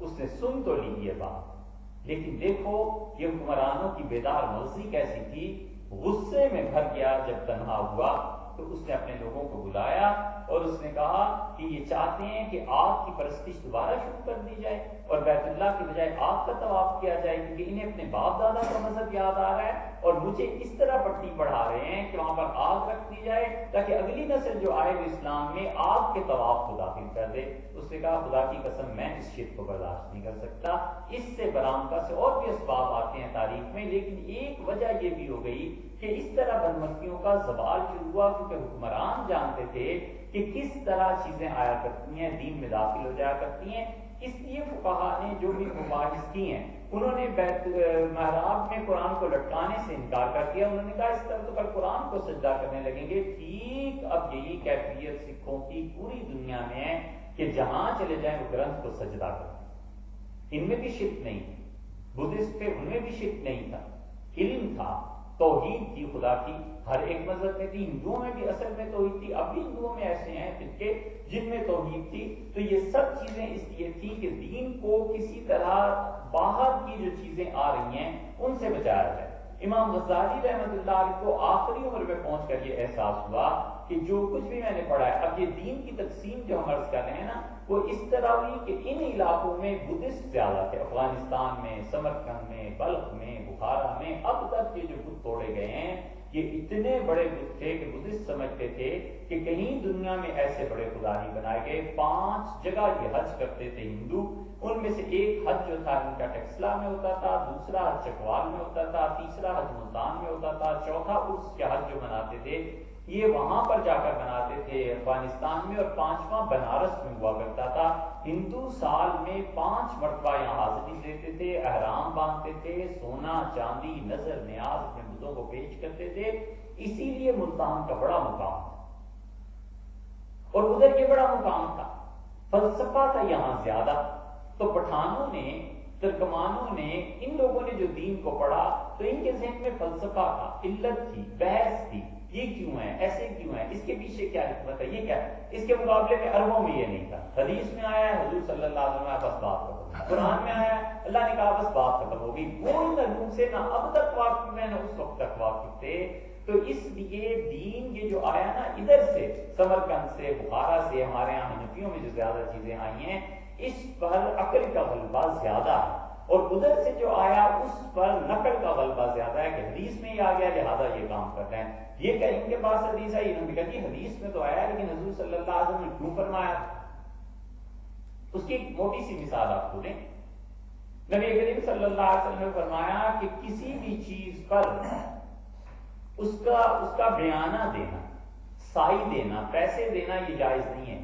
اس نے سن تو لی یہ بات، لیکن دیکھو یہ حکمرانوں کی بیدار مغزی کیسی تھی. غصے میں بھر گیا جب تنہا ہوا تو اس نے اپنے لوگوں کو بلایا اور اس نے کہا کہ یہ چاہتے ہیں کہ آگ کی پرستش دوبارہ شروع کر دی جائے اور بیت اللہ کی بجائے آگ کا طواف کیا جائے، کیونکہ انہیں اپنے باپ دادا کا مذہب یاد آ رہا ہے اور مجھے اس طرح پٹی پڑھا رہے ہیں کہ وہاں پر آگ رکھ دی جائے تاکہ اگلی نسل جو آئے وہ اسلام میں آگ کے طواف کو داخل کر دے. اس نے کہا خدا کی قسم میں اس شرک کو برداشت نہیں کر سکتا. اس سے برآمدہ سے اور بھی اسباب آتے ہیں تاریخ میں، لیکن ایک وجہ یہ بھی ہو گئی کہ اس طرح برمکیوں کا زوال شروع ہوا کیونکہ حکمران جانتے تھے کہ کس طرح چیزیں آیا کرتی ہیں، دین میں داخل ہو جایا کرتی ہیں. اس لیے فقہا نے جو بھی مباحث کی ہیں انہوں نے محراب میں قرآن کو لٹکانے سے انکار کر دیا. انہوں نے کہا اس طرح تو کل قرآن کو سجدہ کرنے لگیں گے. ٹھیک اب یہی کیفیت سکھوں کی پوری دنیا میں ہے کہ جہاں چلے جائیں وہ گرنتھ کو سجدہ کریں. ان میں بھی شرک نہیں، بدھسٹ پہ ان میں بھی شرک نہیں تھا، علم تھا، توحید تھی خدا کی. ہر ایک مذہب میں تھی، ہندوؤں میں بھی اصل میں توحید تھی. اب بھی ہندوؤں میں ایسے ہیں فرقے جن میں توحید تھی. تو یہ سب چیزیں اس لیے تھی کہ دین کو کسی طرح باہر کی جو چیزیں آ رہی ہیں ان سے بچایا جائے. امام غزالی رحمۃ اللہ علیہ کو آخری عمر میں پہنچ کر یہ احساس ہوا کہ جو کچھ بھی میں نے پڑھا ہے، اب یہ دین کی تقسیم جو ہم عرض کر رہے ہیں نا، وہ اس طرح ہوئی کہ ان علاقوں میں بدھسٹ زیادہ تھے، افغانستان میں، سمرقند میں، بلخ میں، بخارا میں. اب تک یہ جو بت توڑے گئے ہیں یہ اتنے بڑے بت تھے کہ بدھسٹ سمجھتے تھے کہ کہیں دنیا میں ایسے بڑے خدا نہیں بنائے گئے. 5 جگہ یہ حج کرتے تھے ہندو. ان میں سے ایک حج جو تھا ان کا ٹیکسلا میں ہوتا تھا، دوسرا حج چکوال میں ہوتا تھا، تیسرا حج ملتان میں ہوتا تھا، چوتھا عرس کے حج جو مناتے تھے یہ وہاں پر جا کر مناتے تھے افغانستان میں، اور 5واں بنارس میں ہوا کرتا تھا. ہندو سال میں 5 مرتبہ یہاں حاضری دیتے تھے، احرام باندھتے تھے، سونا چاندی نظر نیاز اپنے بتوں کو پیش کرتے تھے. اسی لیے ملتان کا بڑا مقام تھا اور ادھر یہ بڑا مقام تھا. فلسفہ تھا یہاں زیادہ. تو پٹھانوں نے، ترکمانوں نے، ان لوگوں نے جو دین کو پڑھا تو ان کے ذہن میں فلسفہ تھا، علت تھی، بحث تھی، یہ کیوں ہے، ایسے کیوں ہے، اس کے پیچھے کیا حکمت ہے، یہ کیا ہے. اس کے مقابلے میں عربوں میں یہ نہیں تھا. حدیث میں آیا ہے حضور صلی اللہ علیہ وسلم بس بات ختم، قرآن میں آیا ہے اللہ نے کہا بس بات ختم ہو گئی. وہ ان علوم سے نہ اب تک واقف ہیں نہ اس وقت تک واقف تھے. تو اس لیے دین یہ جو آیا نا ادھر سے، سمرقند سے، بخارا سے، ہمارے یہاں حنفیوں میں جو زیادہ چیزیں آئی ہیں اس پر عقل کا غلبہ زیادہ ہے، اور ادھر سے جو آیا اس پر نقل کا غلبہ زیادہ ہے کہ حدیث میں ہی آ گیا لہذا یہ کام کرتے ہیں. یہ کہ ان کے پاس حدیث ہے، انہوں نے کہا کہ حدیث میں تو آیا ہے لیکن حضور صلی اللہ علیہ وسلم نے کیوں فرمایا. اس کی ایک موٹی سی مثال آپ کو دیں. نبی کریم صلی اللہ علیہ وسلم نے فرمایا کہ کسی بھی چیز پر اس کا بیانہ دینا سائی دینا، پیسے دینا یہ جائز نہیں ہے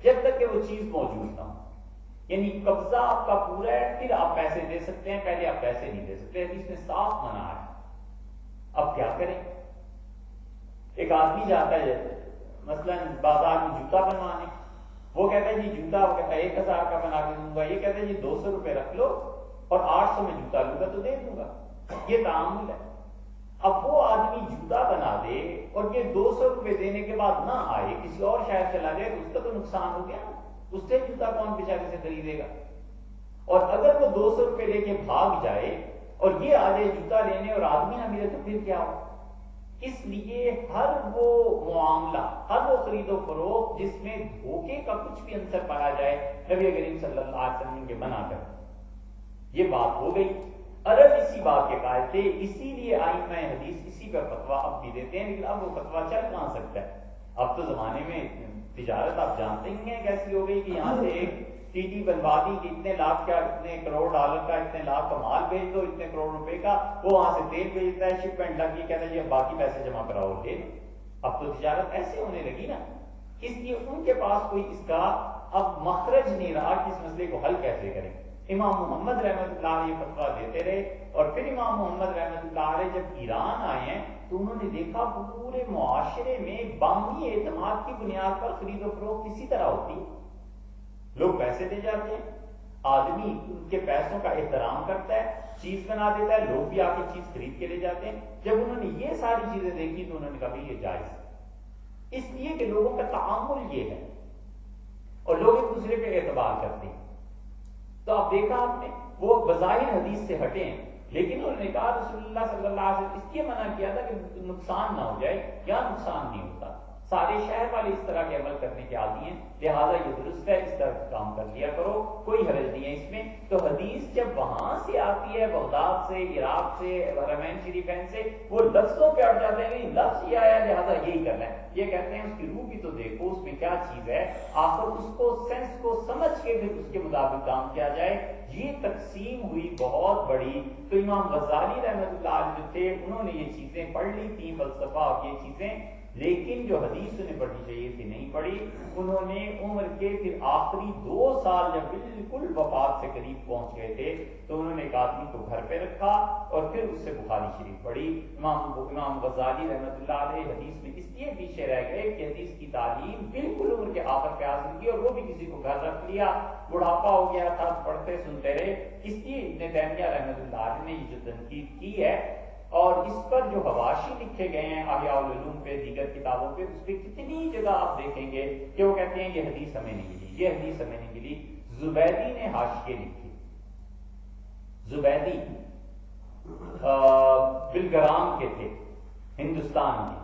جب تک کہ وہ چیز موجود نہ ہو. یعنی قبضہ آپ کا پورا ہے پھر آپ پیسے دے سکتے ہیں، پہلے آپ پیسے نہیں دے سکتے. حدیث میں صاف منع ہے. اب کیا کریں؟ ایک آدمی جاتا ہے مثلا بازار میں جوتا بنوانے، وہ کہتا ہے جی جوتا، وہ کہتا ہے 1000 کا بنا کے دوں گا، یہ کہتا ہے جی 200 روپے رکھ لو اور 800 میں جوتا لوں گا تو دے دوں گا. یہ تعامل ہے. اب وہ آدمی جوتا بنا دے اور یہ 200 روپے دینے کے بعد نہ آئے، کسی اور شہر چلا جائے تو اس کا تو نقصان ہو گیا نا. اس سے جوتا کون بیچارے سے خریدے گا؟ اور اگر وہ 200 روپے لے کے بھاگ جائے اور یہ آ جائے جوتا لینے اور آدمی نہ ملے تو پھر کیا ہو؟ اس لیے ہر وہ معاملہ، ہر وہ خرید و فروخت جس میں دھوکے کا کچھ بھی عنصر پایا جائے، نبی کریم صلی اللہ علیہ وسلم کے منع کر. یہ بات ہو گئی. عرب اسی بات کے قائل تھے، اسی لیے ائمہ حدیث اسی پر فتویٰ اب بھی دیتے ہیں. لیکن اب وہ فتویٰ چل کہاں سکتا ہے؟ اب تو زمانے میں تجارت آپ جانتے ہی ہیں کیسی ہو گئی کہ یہاں سے ایک ٹی ٹی بنوا دی کہ اتنے لاکھ کا، اتنے کروڑ ڈالر کا، اتنے لاکھ کا مال بھیج دو، اتنے کروڑ روپے کا، وہ وہاں سے تیل بھیجتا ہے، شپمنٹ لگ گئی، کہتا ہے یہ باقی پیسے جمع کراؤ لے لو. اب تو تجارت ایسے ہونے لگی نا. اس لیے ان کے پاس کوئی اس کا اب مخرج نہیں رہا کہ اس مسئلے کو حل کیسے کریں. امام محمد رحمۃ اللہ علیہ فتویٰ دیتے رہے اور پھر امام محمد رحمۃ اللہ علیہ جب ایران آئے ہیں تو انہوں نے دیکھا پورے معاشرے میں باہمی اعتماد کی بنیاد پر خرید و فروخت اسی طرح ہوتی ہے. لوگ پیسے دے جاتے ہیں، آدمی ان کے پیسوں کا احترام کرتا ہے، چیز بنا دیتا ہے، لوگ بھی آ کے چیز خرید کے لے جاتے ہیں. جب انہوں نے یہ ساری چیزیں دیکھی تو انہوں نے کہا یہ جائز ہے، اس لیے کہ لوگوں کا تعامل یہ ہے اور لوگ ایک دوسرے پہ اعتبار کرتے ہیں. تو آپ دیکھا آپ نے وہ بظاہر حدیث سے ہٹے ہیں لیکن انہوں نے کہا رسول اللہ صلی اللہ علیہ وسلم اس لیے منع کیا تھا کہ نقصان نہ ہو جائے. کیا نقصان نہیں ہوتا؟ سارے شہر والے اس طرح کے عمل کرنے کے عادی ہیں، لہٰذا یہ درست ہے، اس طرح کام کر لیا کرو، کوئی حرج نہیں ہے اس میں. تو حدیث جب وہاں سے آتی ہے، بغداد سے، عراق سے، حرمین شریفین سے، وہ لفظوں پہ اڑ جاتے ہیں نہیں لفظ یہ آیا لہٰذا یہی کرنا ہے. یہ کہتے ہیں اس کی روح بھی تو دیکھو اس میں کیا چیز ہے، آخر اس کو سینس کو سمجھ کے پھر اس کے مطابق کام کیا جائے. یہ تقسیم ہوئی بہت بڑی. تو امام غزالی رحمۃ اللہ علیہ جو تھے انہوں نے یہ چیزیں پڑھ لی تھیں، فلسفہ اور یہ چیزیں، لیکن جو حدیث انہیں پڑھنی چاہیے تھی نہیں پڑھی. انہوں نے عمر کے پھر آخری 2 سال جب بالکل وفات سے قریب پہنچ گئے تھے تو انہوں نے ایک آدمی کو گھر پہ رکھا اور پھر اس سے بخاری شریف پڑھی. امام غزالی رحمۃ اللہ علیہ حدیث میں اس لیے پیچھے رہ گئے کہ حدیث کی تعلیم بالکل عمر کے آخر پہ حاصل کی اور وہ بھی کسی کو گھر رکھ لیا، بڑھاپا ہو گیا تھا، پڑھتے سنتے رہے. اس لیے ابن تیمیہ رحمۃ اللہ علیہ نے یہ جو تنقید کی ہے اور اس پر جو حواشی لکھے گئے ہیں احیاء العلوم پہ، دیگر کتابوں پہ، اس پہ کتنی جگہ آپ دیکھیں گے کہ وہ کہتے ہیں یہ حدیث ہمیں نہیں ملی، یہ حدیث ہمیں نہیں ملی. زبیدی نے حاشیے لکھی. زبیدی بلگرام کے تھے، ہندوستان میں،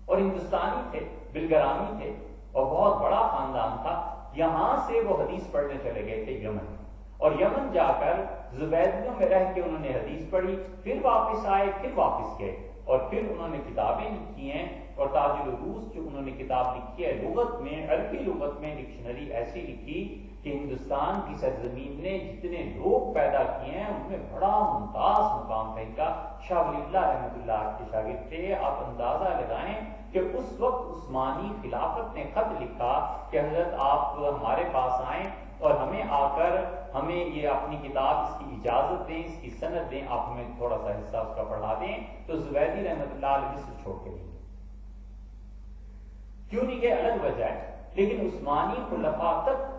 اور ہندوستانی تھے، بلگرامی تھے اور بہت بڑا خاندان تھا. یہاں سے وہ حدیث پڑھنے چلے گئے تھے یمن، اور یمن جا کر زبیدیوں میں رہ کے انہوں نے حدیث پڑھی، پھر واپس آئے، پھر واپس گئے اور پھر انہوں نے کتابیں لکھی ہیں. اور تاج العروض جو انہوں نے کتاب لکھی ہے لغت میں، عربی لغت میں ڈکشنری ایسی لکھی کہ ہندوستان کی سرزمین نے جتنے لوگ پیدا کیے ہیں ان میں بڑا ممتاز مقام ہے ان کا. شاہ ولی اللہ رحمۃ اللہ کے شاگرد تھے. آپ اندازہ لگائیں کہ اس وقت عثمانی خلافت نے خط لکھا کہ حضرت آپ ہمارے پاس آئیں اور ہمیں آ کر ہمیں یہ اپنی کتاب اس کی اجازت دیں، اس کی سند دیں، آپ ہمیں تھوڑا سا حصہ اس کا پڑھا دیں. تو زبیدی رحمۃ اللہ علیہ مصر چھوڑ کے نہیں، کیوں نہیں گئے الگ وجہ ہے، لیکن عثمانی خلفاء تک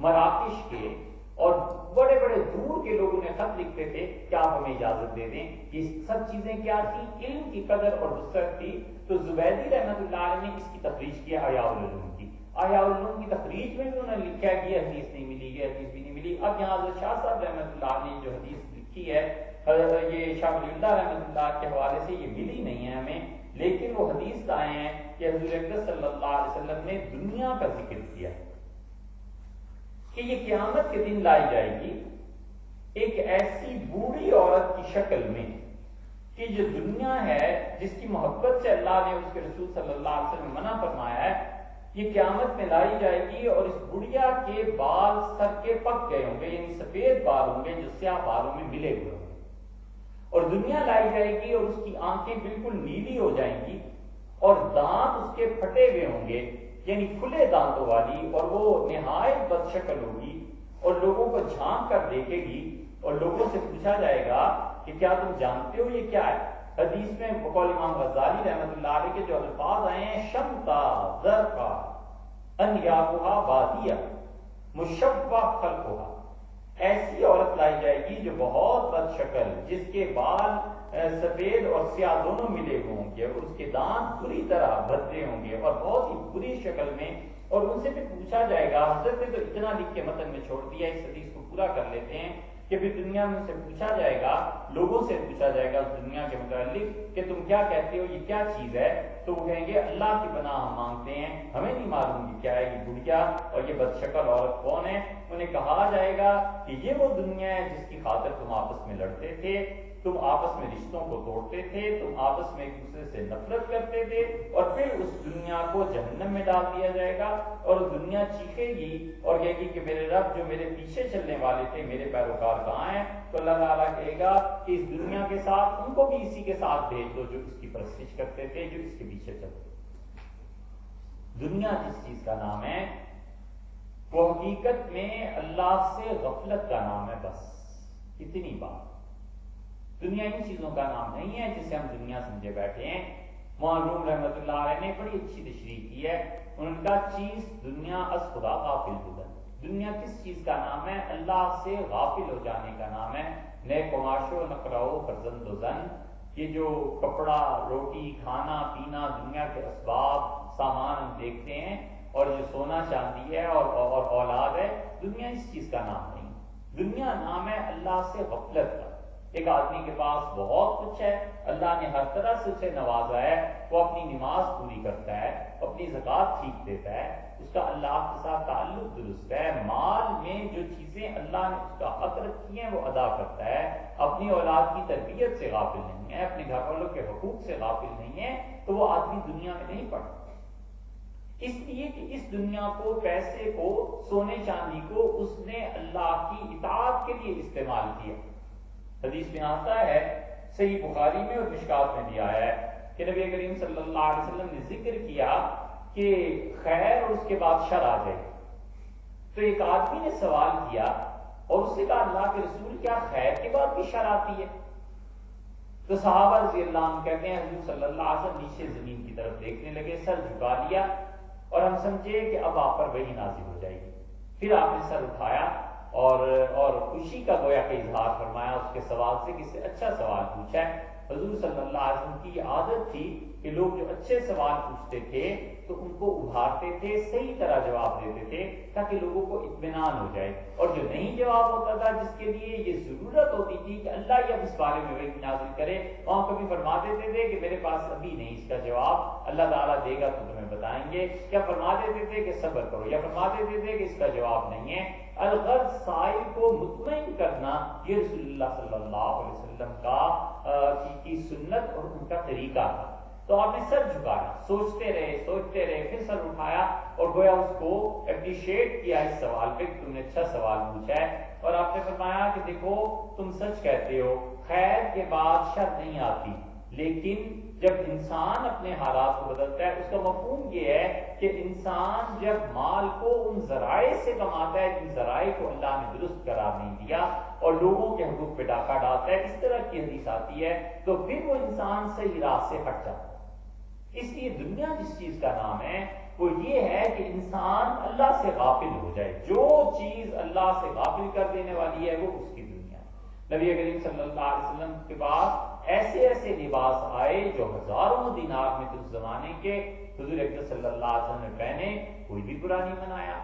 مراکش کے اور بڑے بڑے دور کے لوگوں نے خط لکھتے تھے کہ آپ ہمیں اجازت دے دیں. یہ سب چیزیں کیا تھی؟ علم کی قدر اور وسعت تھی. تو زبیدی رحمۃ اللہ علیہ نے اس کی تخریج کی احیاء العلوم کی. احیاء العلوم کی تخریج میں بھی انہوں نے لکھا ہے کہ یہ حدیث نہیں ملی، یہ حدیث بھی نہیں ملی. اب یہاں حضرت شاہ صاحب رحمۃ اللہ نے جو حدیث لکھی ہے، یہ شاہ ولی اللہ رحمۃ اللہ کے حوالے سے یہ ملی نہیں ہے ہمیں، لیکن وہ حدیث لائے ہیں کہ حضور اکرم صلی اللہ علیہ وسلم نے دنیا کا ذکر کیا کہ یہ قیامت کے دن لائی جائے گی ایک ایسی بوڑھی عورت کی شکل میں کہ جو دنیا ہے جس کی محبت سے اللہ نے اس کے رسول صلی اللہ علیہ وسلم منع فرمایا ہے، یہ قیامت میں لائی جائے گی اور اس بڑھیا کے بال سر کے پک گئے ہوں گے، یعنی سفید بال ہوں گے جو سیاہ بالوں میں ملے ہوئے ہوں گے، اور دنیا لائی جائے گی اور اس کی آنکھیں بالکل نیلی ہو جائیں گی اور دانت اس کے پھٹے ہوئے ہوں گے، یعنی کھلے دانتوں والی، اور وہ نہایت بد شکل ہوگی اور لوگوں کو جھانک کر دیکھے گی، اور لوگوں سے پوچھا جائے گا کہ کیا تم جانتے ہو یہ کیا ہے؟ حدیث میں بقول امام غزالی رحمۃ اللہ علیہ کے جو الفاظ آئے ہیں، شمتا زرقا انیابھا بادیہ مشبہ خلقھا، ایسی عورت لائی جائے گی جو بہت بد شکل، جس کے بال سفید اور سیاہ دونوں ملے ہوئے ہوں گے، اور اس کے دانت بری طرح بھدے ہوں گے اور بہت ہی بری شکل میں، اور ان سے بھی پوچھا جائے گا، حضرت نے تو اتنا لکھ کے متن میں چھوڑ دیا، اس حدیث کو پورا کر لیتے ہیں کہ پھر دنیا میں سے پوچھا جائے گا، لوگوں سے پوچھا جائے گا اس دنیا کے متعلق کہ تم کیا کہتے ہو، یہ کیا چیز ہے؟ تو وہ کہیں گے اللہ کی پناہ ہم مانگتے ہیں، ہمیں نہیں معلوم یہ کیا ہے، یہ بڑھیا اور یہ بد شکل عورت کون ہے؟ انہیں کہا جائے گا کہ یہ وہ دنیا ہے جس کی خاطر تم آپس میں لڑتے تھے، تم آپس میں رشتوں کو توڑتے تھے، تم آپس میں ایک دوسرے سے نفرت کرتے تھے، اور پھر اس دنیا کو جہنم میں ڈال دیا جائے گا، اور دنیا چیخے گی اور کہے گی کہ میرے رب جو میرے پیچھے چلنے والے تھے، میرے پیروکار کہاں ہیں؟ تو اللہ تعالیٰ کہے گا کہ اس دنیا کے ساتھ ان کو بھی اسی کے ساتھ بھیج دو جو اس کی پرستش کرتے تھے، جو اس کے پیچھے چلتے تھے۔ دنیا جس چیز کا نام ہے وہ حقیقت میں اللہ سے غفلت کا نام ہے، بس اتنی بات۔ دنیا ان چیزوں کا نام نہیں ہے جسے ہم دنیا سمجھے بیٹھے ہیں۔ معلوم رحمت اللہ علیہ نے بڑی اچھی تشریح کی ہے، ان کا چیز دنیا از خدا غافل بدن، دنیا کس چیز کا نام ہے؟ اللہ سے غافل ہو جانے کا نام ہے۔ نئے کماشو نقرو فرزند و زن، یہ جو کپڑا، روٹی، کھانا پینا، دنیا کے اسباب سامان ہم دیکھتے ہیں، اور جو سونا چاندی ہے اور اولاد ہے، دنیا اس چیز کا نام نہیں۔ دنیا نام ہے اللہ سے غفلت کا۔ ایک آدمی کے پاس بہت کچھ ہے، اللہ نے ہر طرح سے اسے نوازا ہے، وہ اپنی نماز پوری کرتا ہے، اپنی زکوٰۃ ٹھیک دیتا ہے، اس کا اللہ کے ساتھ تعلق درست ہے، مال میں جو چیزیں اللہ نے اس کا حق رکھی ہیں وہ ادا کرتا ہے، اپنی اولاد کی تربیت سے غافل نہیں ہے، اپنے گھر والوں کے حقوق سے غافل نہیں ہے، تو وہ آدمی دنیا میں نہیں پڑتا۔ اس لیے کہ اس دنیا کو، پیسے کو، سونے چاندی کو اس نے اللہ کی اطاعت کے لیے استعمال کیا۔ حدیث میں آتا ہے، صحیح بخاری میں اور مشکات میں بھی آیا ہے کہ نبی کریم صلی اللہ علیہ وسلم نے ذکر کیا کہ خیر اور اس کے بعد شر آ جائے۔ تو ایک آدمی نے سوال کیا اور اس نے کہا اللہ کے رسول، کیا خیر کے بعد بھی شر آتی ہے؟ تو صحابہ رضی اللہ عنہ کہتے ہیں حضور صلی اللہ علیہ وسلم نیچے زمین کی طرف دیکھنے لگے، سر جھکا لیا، اور ہم سمجھے کہ اب آپ پر وحی نازل ہو جائے گی۔ پھر آپ نے سر اٹھایا اور خوشی کا گویا کہ اظہار فرمایا اس کے سوال سے، کس سے اچھا سوال پوچھا ہے۔ حضور صلی اللہ علیہ وسلم کی یہ عادت تھی کہ لوگ جو اچھے سوال پوچھتے تھے تو ان کو ابھارتے تھے، صحیح طرح جواب دیتے تھے تاکہ لوگوں کو اطمینان ہو جائے، اور جو نہیں جواب ہوتا تھا، جس کے لیے یہ ضرورت ہوتی تھی کہ اللہ یہ اب اس بارے میں وحی نازل کرے، وہاں کبھی فرما دیتے تھے کہ میرے پاس ابھی نہیں اس کا جواب، اللہ تعالیٰ دے گا تو تمہیں بتائیں گے، یا فرما دیتے تھے کہ صبر کرو، یا فرما دیتے تھے کہ اس کا جواب نہیں ہے۔ الغرض سائل کو مطمئن کرنا یہ رسول اللہ صلی اللہ علیہ وسلم کی سنت اور ان کا طریقہ تھا۔ تو آپ نے سر جھکایا، سوچتے رہے، پھر سر اٹھایا اور گویا اس کو اپریشیٹ کیا اس سوال پہ کہ تم نے اچھا سوال پوچھا ہے، اور آپ نے فرمایا کہ دیکھو تم سچ کہتے ہو، خیر کے بعد شر نہیں آتی، لیکن جب انسان اپنے حالات کو بدلتا ہے، اس کا مفہوم یہ ہے کہ انسان جب مال کو ان ذرائع سے کماتا ہے جن ذرائع کو اللہ نے درست قرار نہیں دیا، اور لوگوں کے حقوق پہ ڈاکہ ڈالتا ہے، اس طرح کی حدیث آتی ہے، تو پھر وہ انسان صحیح راہ سے ہٹ جاتا ہے۔ اس لیے دنیا جس چیز کا نام ہے وہ یہ ہے کہ انسان اللہ سے غافل ہو جائے، جو چیز اللہ سے غافل کر دینے والی ہے وہ اس کی دنیا ہے۔ نبی کریم صلی اللہ علیہ وسلم کے پاس ایسے لباس آئے جو ہزاروں دینار میں تھے اس زمانے کے، حضور اکرم صلی اللہ علیہ وسلم نے پہنے، کوئی بھی برا نہیں منایا،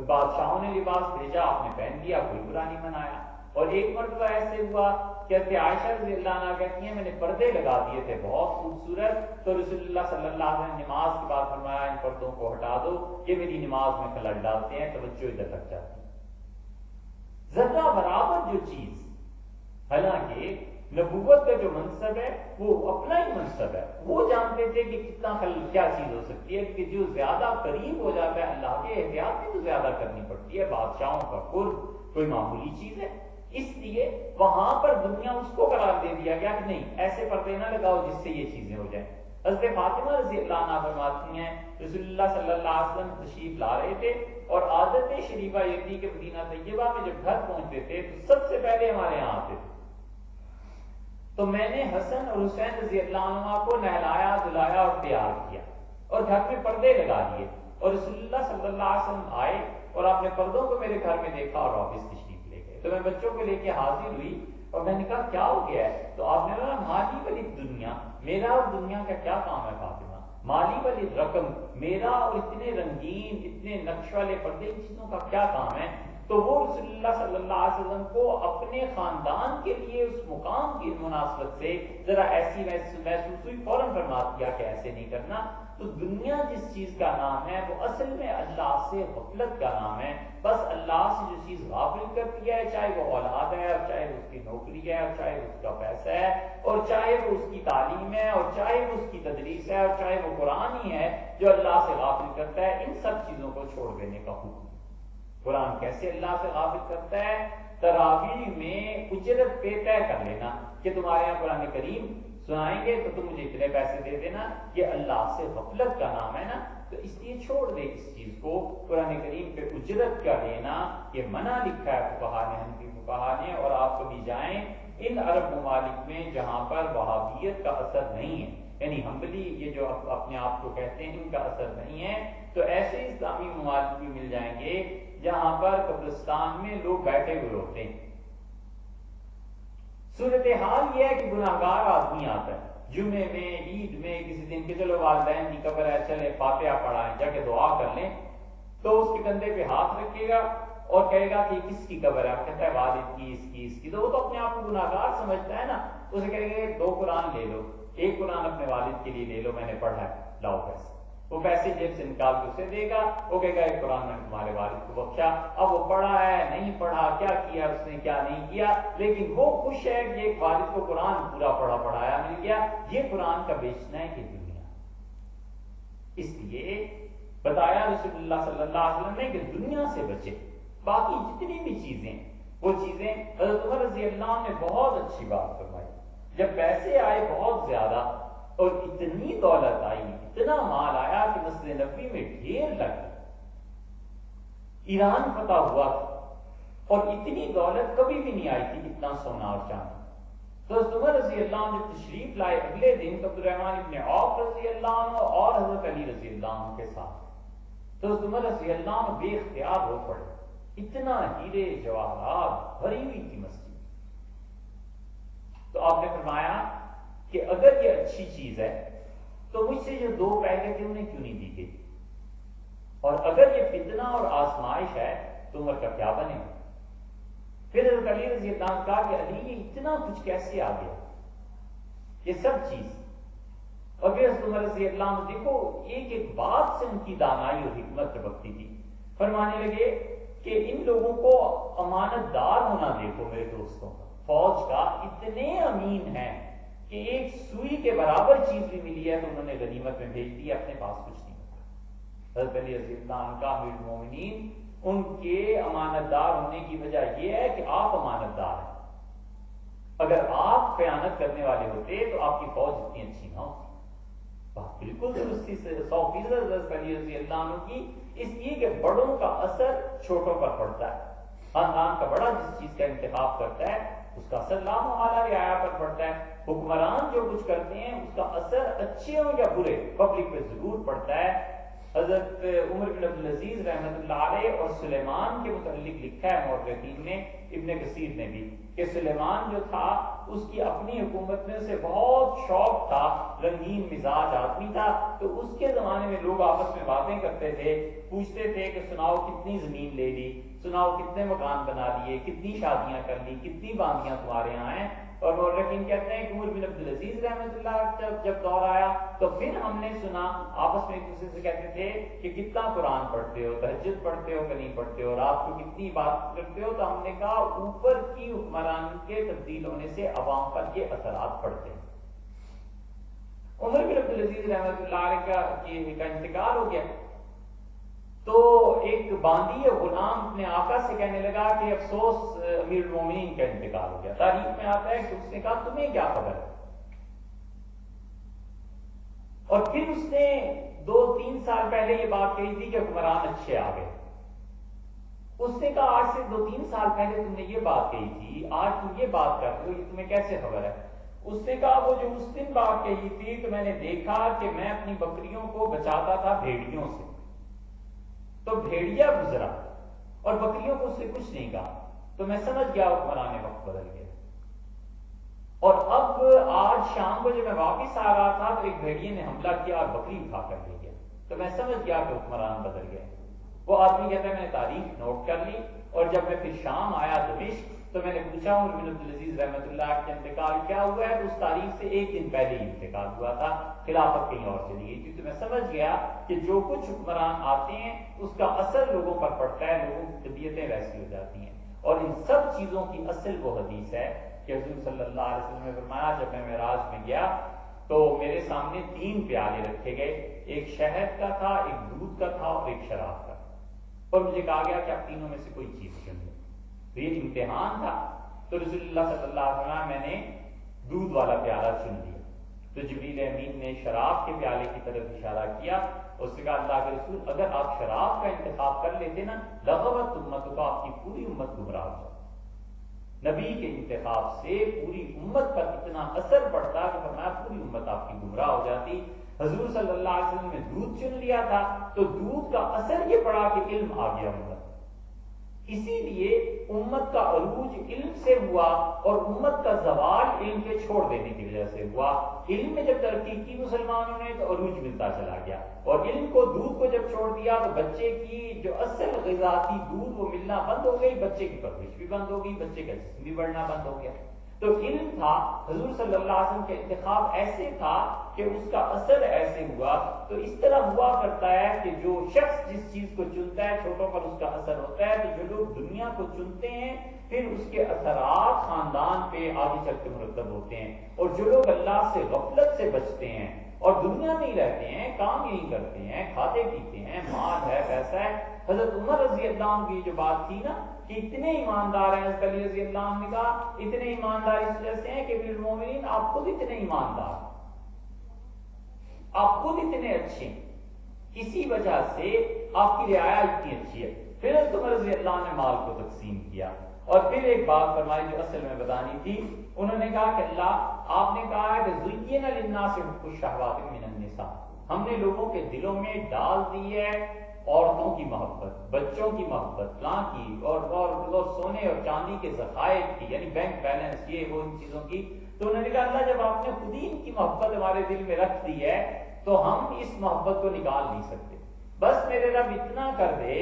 بادشاہوں نے لباس بھیجا، آپ نے پہن لیا، کوئی برا نہیں منایا۔ اور ایک مرتبہ ایسے ہوا کہ عائشہ رضی اللہ عنہا کہتی ہیں میں نے پردے لگا دیے تھے بہت خوبصورت، تو رسول اللہ صلی اللہ علیہ وسلم نے نماز کے بعد فرمایا ان پردوں کو ہٹا دو، یہ میری نماز میں خلل ڈالتے ہیں، توجہ ادھر تک جاتی ہے۔ ذرہ برابر جو چیز، حالانکہ نبوت کا جو منصب ہے وہ اپنا ہی منصب ہے، وہ جانتے تھے کہ کتنا کیا چیز ہو سکتی ہے، کہ جو زیادہ قریب ہو جاتا ہے اللہ کے، احتیاط بھی تو زیادہ کرنی پڑتی ہے، بادشاہوں کا قرب کوئی معمولی چیز ہے، اس لیے وہاں پر دنیا اس کو قرار دے دیا گیا کہ نہیں ایسے پردے نہ لگاؤ جس سے یہ چیزیں ہو جائیں۔ حضرت فاطمہ رضی اللہ عنہ فرماتی ہیں رسول اللہ صلی اللہ علیہ وسلم تشریف لا رہے تھے اور عادت شریفہ یہ تھی کہ مدینہ طیبہ میں جب گھر پہنچتے تھے تو سب سے پہلے ہمارے یہاں آتے تھے. تو میں نے حسن اور حسین رضی اللہ عنہ کو نہلایا دلایا اور تیار کیا اور گھر میں پردے لگا دیے اور رسول اللہ صلی اللہ علیہ وسلم آئے اور آپ نے پردوں کو میرے گھر میں دیکھا اور واپس تشریف لے گئے. تو میں بچوں کو لے کے حاضر ہوئی اور میں نے کہا کیا ہو گیا ہے؟ تو آپ نے کہا مالی والی دنیا، میرا اور دنیا کا کیا کام ہے فاطمہ؟ مالی والی رقم، میرا اور اتنے رنگین اتنے نقش والے پردے، ان چیزوں کا کیا کام ہے؟ تو وہ رسول اللہ صلی اللہ علیہ وسلم کو اپنے خاندان کے لیے اس مقام کی مناسبت سے ذرا ایسی محسوس ہوئی، فوراً فرما دیا کہ ایسے نہیں کرنا. تو دنیا جس چیز کا نام ہے وہ اصل میں اللہ سے غفلت کا نام ہے. بس اللہ سے جو چیز غافل کرتی ہے، چاہے وہ اولاد ہے اور چاہے وہ اس کی نوکری ہے اور چاہے وہ اس کا پیسہ ہے اور چاہے وہ اس کی تعلیم ہے اور چاہے وہ اس کی تدریس ہے اور چاہے وہ قرآن ہی ہے، جو اللہ سے غافل کرتا ہے، ان سب چیزوں کو چھوڑ دینے کا حکم. قرآن کیسے اللہ سے غافل کرتا ہے؟ تراویح میں اجرت پہ طے کر لینا کہ تمہارے یہاں قرآن کریم سنائیں گے تو تم مجھے اتنے پیسے دے دینا. یہ اللہ سے غفلت کا نام ہے نا، تو اس لیے چھوڑ دے اس چیز کو. قرآن کریم پہ اجرت کا لینا یہ منع لکھا ہے فقہا نے، حنفی فقہا نے. اور آپ کبھی جائیں ان عرب ممالک میں جہاں پر وہابیت کا اثر نہیں ہے، یعنی حنبلی یہ جو اپنے آپ کو کہتے ہیں ان کا اثر نہیں ہے، تو ایسے اسلامی ممالک بھی مل جائیں گے جہاں پر قبرستان میں لوگ بیٹھے ہوئے ہوتے ہیں. صورتحال یہ ہے کہ گناہگار آدمی آتا ہے جمعے میں، عید میں، کسی دن کہ چلو والدین کی قبر ہے چلے فاتحہ پڑھائیں، جا کے دعا کر لیں، تو اس کے کندھے پہ ہاتھ رکھے گا اور کہے گا کہ کس کی قبر ہے؟ آپ کہتا ہے والد کی، اس کی. تو وہ تو اپنے آپ کو گناہگار سمجھتا ہے نا. اسے کہیں گے 2 قرآن لے لو، 1 قرآن اپنے والد کے لیے لے لو، میں نے پڑھا ہے، لاؤ پیسے. وہ پیسے جیب سے نکال کے اسے دے گا، وہ کہے گا 1 قرآن میں تمہارے والد کو بخشا. اب وہ پڑھا ہے نہیں پڑھا، کیا کیا اس نے کیا نہیں کیا، لیکن وہ خوش ہے کہ ایک والد کو قرآن پورا پڑھایا مل گیا. یہ قرآن کا بیچنا ہے کہ دنیا. اس لیے بتایا رسول اللہ صلی اللہ علیہ وسلم نے کہ دنیا سے بچے. باقی جتنی بھی چیزیں وہ چیزیں، حضرت عمر رضی اللہ عنہ نے بہت اچھی بات فرمائی. جب پیسے آئے بہت زیادہ اور اتنی دولت آئی، اتنا مال آیا کہ مسجد نبوی میں ڈھیر لگ گئی. ایران فتح ہوا اور اتنی دولت کبھی بھی نہیں آئی تھی، اتنا سونا اور چاندی. تو حضرت عمر رضی اللہ عنہ جب تشریف لائے اگلے دن عبد الرحمن ابن عوف رضی اللہ عنہ اور حضرت علی رضی اللہ عنہ کے ساتھ، تو حضرت عمر رضی اللہ عنہ بے اختیار ہو پڑے. اتنا ہیرے جواہرات بھری ہوئی تھی مسجد. تو آپ نے فرمایا کہ اگر یہ اچھی چیز ہے تو مجھ سے جو 2 پہلے تھے انہیں کیوں نہیں دی گئی، اور اگر یہ فتنہ اور آزمائش ہے تو عمر کا کیا بنے گا؟ پھر حضرت علی رضی اللہ عنہ کہا کہ علی یہ اتنا کچھ کیسے آ گیا، یہ سب چیز. اور پھر حضرت عمر رضی اللہ عنہ دیکھو ایک بات سے ان کی دانائی اور حکمت چمکتی تھی. فرمانے لگے کہ ان لوگوں کو امانت دار ہونا دیکھو میرے دوستوں کا، فوج کا اتنے امین ہیں کہ ایک سوئی کے برابر چیز بھی ملی ہے تو انہوں نے غنیمت میں بھیج دی، اپنے پاس کچھ نہیں ہوتا. حضرت علی رضی اللہ عنہ کا امیر المومنین، ان کے امانت دار ہونے کی وجہ یہ ہے کہ آپ امانت دار ہیں. اگر آپ خیانت کرنے والے ہوتے تو آپ کی فوج اتنی اچھی نہ ہوتی. بات بالکل درستی سے 100% حضرت علی رضی اللہ عنہ کی، اس لیے کہ بڑوں کا اثر چھوٹوں پر پڑتا ہے. خاندان کا بڑا جس چیز کا انتخاب کرتا ہے اس کا اثر لامحالہ رعایا پر پڑتا ہے. حکمران جو کچھ کرتے ہیں اس کا اثر اچھے ہوں یا برے پبلک پہ ضرور پڑتا ہے. حضرت عمر بن عبدالعزیز رحمۃ اللہ علیہ اور سلیمان کے متعلق لکھا ہے مورخین نے، ابن کثیر نے بھی، کہ سلیمان جو تھا اس کی اپنی حکومت میں اسے بہت شوق تھا، رنگین مزاج آدمی تھا. تو اس کے زمانے میں لوگ آپس میں باتیں کرتے تھے، پوچھتے تھے کہ سناؤ کتنی زمین لے لی، سناؤ کتنے مکان بنا لیے، کتنی شادیاں کر لی، کتنی باندیاں تمہارے یہاں ہیں. اور مورخین کہتے ہیں کہ عمر بن عبدالعزیز رحمۃ اللہ جب دور آیا تو پھر ہم نے سنا آپس میں ایک دوسرے سے کہتے تھے کہ کتنا قرآن پڑھتے ہو، تہجد پڑھتے ہو کہ نہیں پڑھتے ہو، رات کو کتنی بات کرتے ہو. تو ہم نے کہا اوپر کی حکمرانی کے تبدیل ہونے سے عوام پر یہ اثرات پڑتے ہیں. عمر بن عبدالعزیز رحمۃ اللہ علیہ کا انتقال ہو گیا تو ایک باندی غلام اپنے آقا سے کہنے لگا کہ افسوس امیر المومنین کا انتقال ہو گیا. تاریخ میں آتا ہے کہ اس نے کہا تمہیں کیا خبر ہے؟ اور پھر اس نے 2-3 سال پہلے یہ بات کہی تھی کہ حکمران اچھے آ گئے. اس نے کہا آج سے 2-3 سال پہلے تم نے یہ بات کہی تھی، آج تم یہ بات کرتے ہو، یہ تمہیں کیسے خبر ہے؟ اس نے کہا وہ جو اس دن بات کہی تھی تو میں نے دیکھا کہ میں اپنی بکریوں کو بچاتا تھا بھیڑیوں سے، تو بھیڑیا گزرا اور بکریوں کو اس نے کچھ نہیں کہا، تو میں سمجھ گیا حکمران وقت بدل گیا. اور اب آج شام کو جب میں واپس آ رہا تھا تو ایک بھیڑیے نے حملہ کیا اور بکری اٹھا کر لے گیا، تو میں سمجھ گیا کہ حکمران بدل گیا. وہ آدمی کہتا ہے میں نے تاریخ نوٹ کر لی، اور جب میں پھر شام آیا دمشق تو میں نے پوچھا عمر بن عبدالعزیز رحمۃ اللہ کا انتقال کیا ہوا ہے، تو اس تاریخ سے 1 دن پہلے ہی انتقال ہوا تھا، خلافت کہیں اور چلی گئی تھی. تو میں سمجھ گیا کہ جو کچھ حکمران آتے ہیں اس کا اثر لوگوں پر پڑتا ہے، لوگوں کی طبیعتیں ویسی ہو جاتی ہیں. اور ان سب چیزوں کی اصل وہ حدیث ہے کہ حضور صلی اللہ علیہ وسلم نے فرمایا جب میں معراج میں گیا تو میرے سامنے 3 پیالے رکھے گئے، ایک شہد کا تھا، ایک دودھ کا تھا اور ایک شراب کا، اور مجھے کہا گیا کہ آپ تینوں میں سے کوئی چیز چن لیں. تو یہ امتحان تھا. تو رسول اللہ صلی اللہ علیہ وسلم میں نے دودھ والا پیالہ چن لیا. تو جبریل امین نے شراب کے پیالے کی طرف اشارہ کیا، اس نے کہا اللہ کے رسول اگر آپ شراب کا انتخاب کر لیتے نا لغوت امت کو، آپ کی پوری امت گمراہ ہو جاتی. نبی کے انتخاب سے پوری امت پر اتنا اثر پڑتا کہ فرمایا پوری امت آپ کی گمراہ ہو جاتی. حضور صلی اللہ علیہ وسلم نے دودھ چن لیا تھا تو دودھ کا اثر یہ پڑا کہ علم آ گیا امت. اسی لیے امت کا عروج علم سے ہوا اور امت کا زوال علم کے چھوڑ دینے کی وجہ سے ہوا. علم میں جب ترقی کی مسلمانوں نے تو عروج ملتا چلا گیا، اور علم کو دودھ کو جب چھوڑ دیا تو بچے کی جو اصل غذا تھی دودھ وہ ملنا بند ہو گئی، بچے کی پرورش بھی بند ہو گئی، بچے کا جسم بھی بڑھنا بند ہو گیا. تو علم تھا حضور صلی اللہ علیہ وسلم کے انتخاب ایسے تھا کہ اس کا اثر ایسے ہوا. تو اس طرح ہوا کرتا ہے کہ جو شخص جس چیز کو چنتا ہے چھوٹوں پر اس کا اثر ہوتا ہے. تو جو لوگ دنیا کو چنتے ہیں پھر اس کے اثرات خاندان پہ آگے چل کے مرتب ہوتے ہیں، اور جو لوگ اللہ سے غفلت سے بچتے ہیں اور دنیا میں ہی رہتے ہیں، کام یہی کرتے ہیں، کھاتے پیتے ہیں، مال ہے، پیسہ ہے. حضرت عمر رضی اللہ عنہ کی جو بات تھی نا کہ اتنے ایماندار ہیں، حضرت علی رضی اللہ عنہ نے کہا اتنے ایماندار اس وجہ سے ہیں کہ امیر المومنین آپ خود اتنے ایماندار، آپ خود اتنے اچھے، اسی وجہ سے آپ کی رعایا اتنی اچھی ہے. پھر حضرت عمر رضی اللہ عنہ نے مال کو تقسیم کیا، اور پھر ایک بات فرمائی جو اصل میں بتانی تھی. انہوں نے کہا کہ اللہ آپ نے کہا ہے کہ زین للناس حب الشہوات من النساء، ہم نے لوگوں کے دلوں میں ڈال دی ہے عورتوں کی محبت، بچوں کی محبت، فلاں کی اور سونے اور چاندی کے ذخائر کی، یعنی بینک بیلنس، یہ وہ ان چیزوں کی. تو انہوں نے کہا اللہ جب آپ نے خود ہی ان کی محبت ہمارے دل میں رکھ دی ہے تو ہم اس محبت کو نکال نہیں سکتے. بس میرے رب اتنا کر دے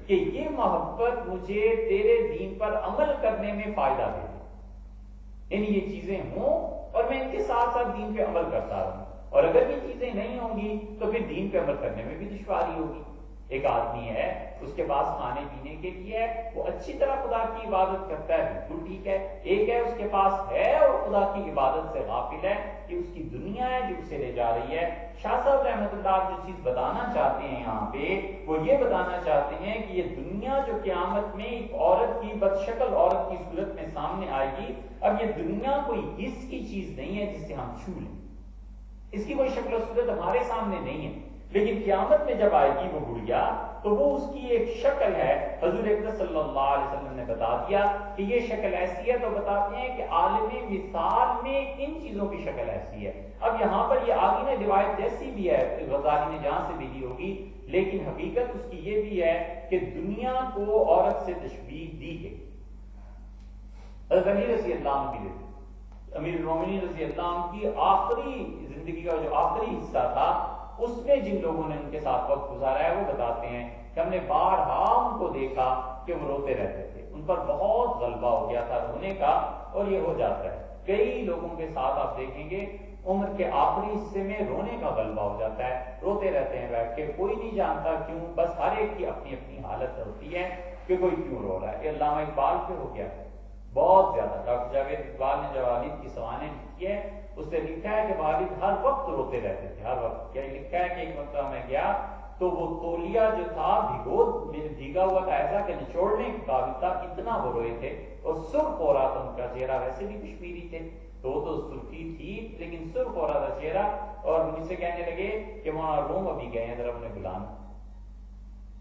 کہ یہ محبت مجھے تیرے دین پر عمل کرنے میں فائدہ دے دے، یعنی یہ چیزیں ہوں اور میں ان کے ساتھ ساتھ دین پہ عمل کرتا رہوں. اور اگر یہ چیزیں نہیں ہوں گی تو پھر دین پہ عمل کرنے میں بھی دشواری ہوگی. ایک آدمی ہے اس کے پاس کھانے پینے کے لیے ہے، وہ اچھی طرح خدا کی عبادت کرتا ہے، بالکل ٹھیک ہے. ایک ہے اس کے پاس ہے اور خدا کی عبادت سے غافل ہے، کہ اس کی دنیا ہے جو اسے لے جا رہی ہے. شاہ صاحب رحمۃ اللہ جو چیز بتانا چاہتے ہیں یہاں پہ وہ یہ بتانا چاہتے ہیں کہ یہ دنیا جو قیامت میں ایک عورت کی بدشکل عورت کی صورت میں سامنے آئے گی. اب یہ دنیا کوئی حص کی چیز نہیں ہے جس سے ہم چھو لیں، اس کی کوئی شکل و صورت ہمارے سامنے نہیں ہے، لیکن قیامت میں جب آئے گی وہ گڑیا تو وہ اس کی ایک شکل ہے. حضور اقدس صلی اللہ علیہ وسلم نے بتا دیا کہ یہ شکل ایسی ہے، تو بتاتے ہیں کہ عالم مثال میں ان چیزوں کی شکل ایسی ہے. اب یہاں پر یہ آگے نے روایت جیسی بھی ہے غزالی نے جہاں سے بھی لی ہوگی، لیکن حقیقت اس کی یہ بھی ہے کہ دنیا کو عورت سے تشبیہ دی گئی. حضرت علی رضی اللہ عنہ کی امیر المومنین رضی اللہ عنہ کی آخری زندگی کا جو آخری حصہ تھا اس میں جن لوگوں نے ان کے ساتھ وقت گزارا ہے وہ بتاتے ہیں کہ ہم نے بارہا ان کو دیکھا کہ وہ روتے رہتے تھے، ان پر بہت غلبہ ہو گیا تھا رونے کا، اور یہ ہو جاتا ہے کئی لوگوں کے ساتھ. آپ دیکھیں گے عمر کے آخری حصے میں رونے کا غلبہ ہو جاتا ہے، روتے رہتے ہیں بیٹھ کے، کوئی نہیں جانتا کیوں، بس ہر ایک کی اپنی اپنی حالت ہوتی ہے کہ کوئی کیوں رو رہا ہے. علامہ اقبال پہ ہو گیا بہت زیادہ. ڈاکٹر جاوید اقبال نے جو والد کی سوانح لکھی ہے اس نے لکھا ہے کہ والد ہر وقت روتے رہتے تھے، ہر وقت. کیا لکھا ہے کہ ایک مرتبہ میں گیا تو وہ تولیہ جو تھا بھیگا ہوا تھا، ایسا کہ نچوڑنے کے قابل تھا، اتنا وہ روئے تھے، اور سرخ ہو رہا تھا ان کا چہرہ، ویسے بھی کشمیری تھے. تو سرخی تھی لیکن سرخ ہو رہا تھا چہرہ، اور مجھ سے کہنے لگے کہ مولانا روم ابھی گئے ہیں، ذرا انہیں بلانا۔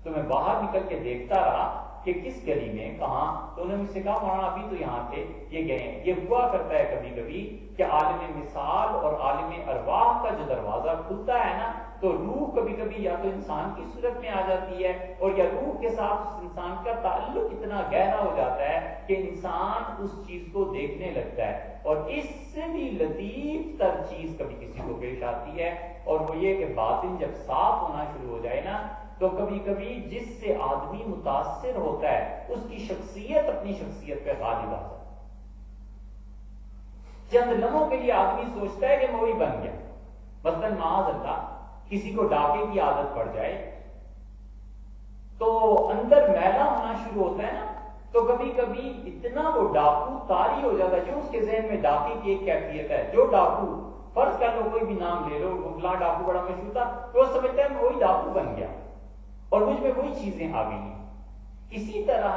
تو میں باہر نکل کے دیکھتا رہا کہ کس گلی میں کہاں، تو انہوں نے مجھ سے کہا مولانا ابھی تو یہاں تھے، یہ گئے ہیں۔ یہ ہوا کرتا ہے کبھی کبھی کہ عالم مثال اور عالم ارواح کا جو دروازہ کھلتا ہے نا، تو روح کبھی کبھی یا تو انسان کی صورت میں آ جاتی ہے، اور یا روح کے ساتھ اس انسان کا تعلق اتنا گہرا ہو جاتا ہے کہ انسان اس چیز کو دیکھنے لگتا ہے۔ اور اس سے بھی لطیف تر چیز کبھی کسی کو پیش آتی ہے، اور وہ یہ کہ باطن جب صاف ہونا شروع ہو جائے نا، تو کبھی کبھی جس سے آدمی متاثر ہوتا ہے اس کی شخصیت اپنی شخصیت پہ غالب آ جاتی ہے۔ چند لمحوں کے لیے آدمی سوچتا ہے کہ میں وہی بن گیا۔ مثلاً معاذ اللہ کسی کو ڈاکے کی عادت پڑ جائے تو اندر میلا ہونا شروع ہوتا ہے نا، تو کبھی کبھی اتنا وہ ڈاکو طاری ہو جاتا ہے، جو اس کے ذہن میں ڈاکے کی ایک کیفیت ہے، جو ڈاکو فرض کر لو کوئی بھی نام لے لو، فلاں ڈاکو بڑا مشہور تھا، تو وہ سمجھتا ہے میں وہی ڈاکو بن گیا اور مجھ میں وہی چیزیں آ گئی ہیں۔ اسی طرح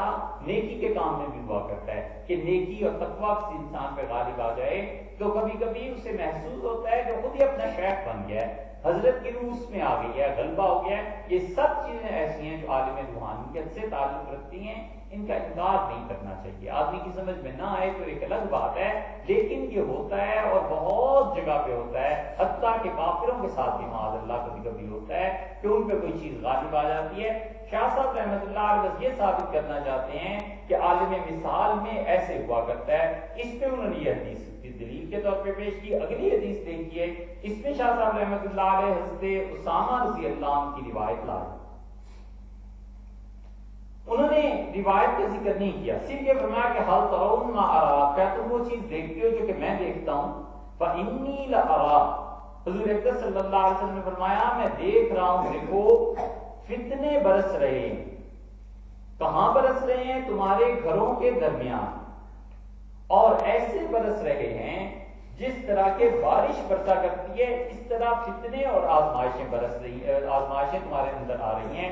نیکی کے کام میں بھی ہوا کرتا ہے کہ نیکی اور تقویٰ کسی انسان پہ غالب آ جائے تو کبھی کبھی اسے محسوس ہوتا ہے کہ خود ہی اپنا شیخ بن گیا ہے، حضرت کی روح اس میں آ گئی ہے، غلبہ ہو گیا ہے۔ یہ سب چیزیں ایسی ہیں جو عالم روحانیت سے تعلق رکھتی ہیں، ان کا انکار نہیں کرنا چاہیے۔ آدمی کی سمجھ میں نہ آئے تو ایک الگ بات ہے، لیکن یہ ہوتا ہے اور بہت جگہ پہ ہوتا ہے، حتیٰ کہ کافروں کے ساتھ بھی معاذ اللہ کبھی کبھی ہوتا ہے کہ ان پہ کوئی چیز غالب آ جاتی ہے۔ شاہ صاحب رحمۃ اللہ علیہ بس یہ ثابت کرنا چاہتے ہیں کہ عالم مثال میں ایسے ہوا کرتا ہے۔ اس پہ انہوں نے یہ حدیث دلیل کے طور پہ پیش کی۔ اگلی حدیث دیکھیے، اس میں شاہ صاحب رحمۃ اللہ علیہ حضرت اسامہ رضی اللہ عنہ کی روایت لائے۔ انہوں نے روایت کا ذکر نہیں کیا، صرف یہ فرمایا کہ حل ترون ما ارا، کیا تم وہ چیز دیکھتے ہو جو کہ میں دیکھتا ہوں؟ فانی لارا، حضور اکرم صلی اللہ علیہ وسلم نے فرمایا میں دیکھ رہا ہوں، دیکھو فتنے برس رہے ہیں۔ کہاں برس رہے ہیں؟ تمہارے گھروں کے درمیان، اور ایسے برس رہے ہیں جس طرح کے بارش برسا کرتی ہے، اس طرح فتنے اور آزمائشیں برس رہی ہیں، آزمائشیں تمہارے اندر آ رہی ہیں۔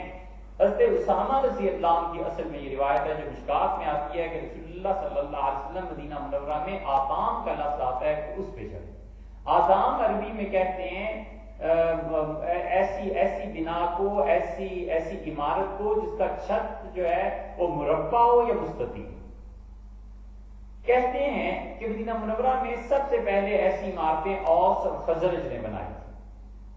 حضرت اسامہ رضی اللہ عنہ کی اصل میں یہ روایت ہے جو مشکات میں آتی ہے کہ رسول اللہ صلی اللہ علیہ وسلم مدینہ منورہ میں آتام کا لفظ آتا ہے کہ اس پہ چڑھے۔ آتام عربی میں کہتے ہیں ایسی بنا کو، ایسی عمارت کو جس کا چھت جو ہے وہ مربع ہو یا مستطیل۔ کہتے ہیں کہ مدینہ منورہ میں سب سے پہلے ایسی عمارتیں اوس اور خزرج نے بنائی تھی،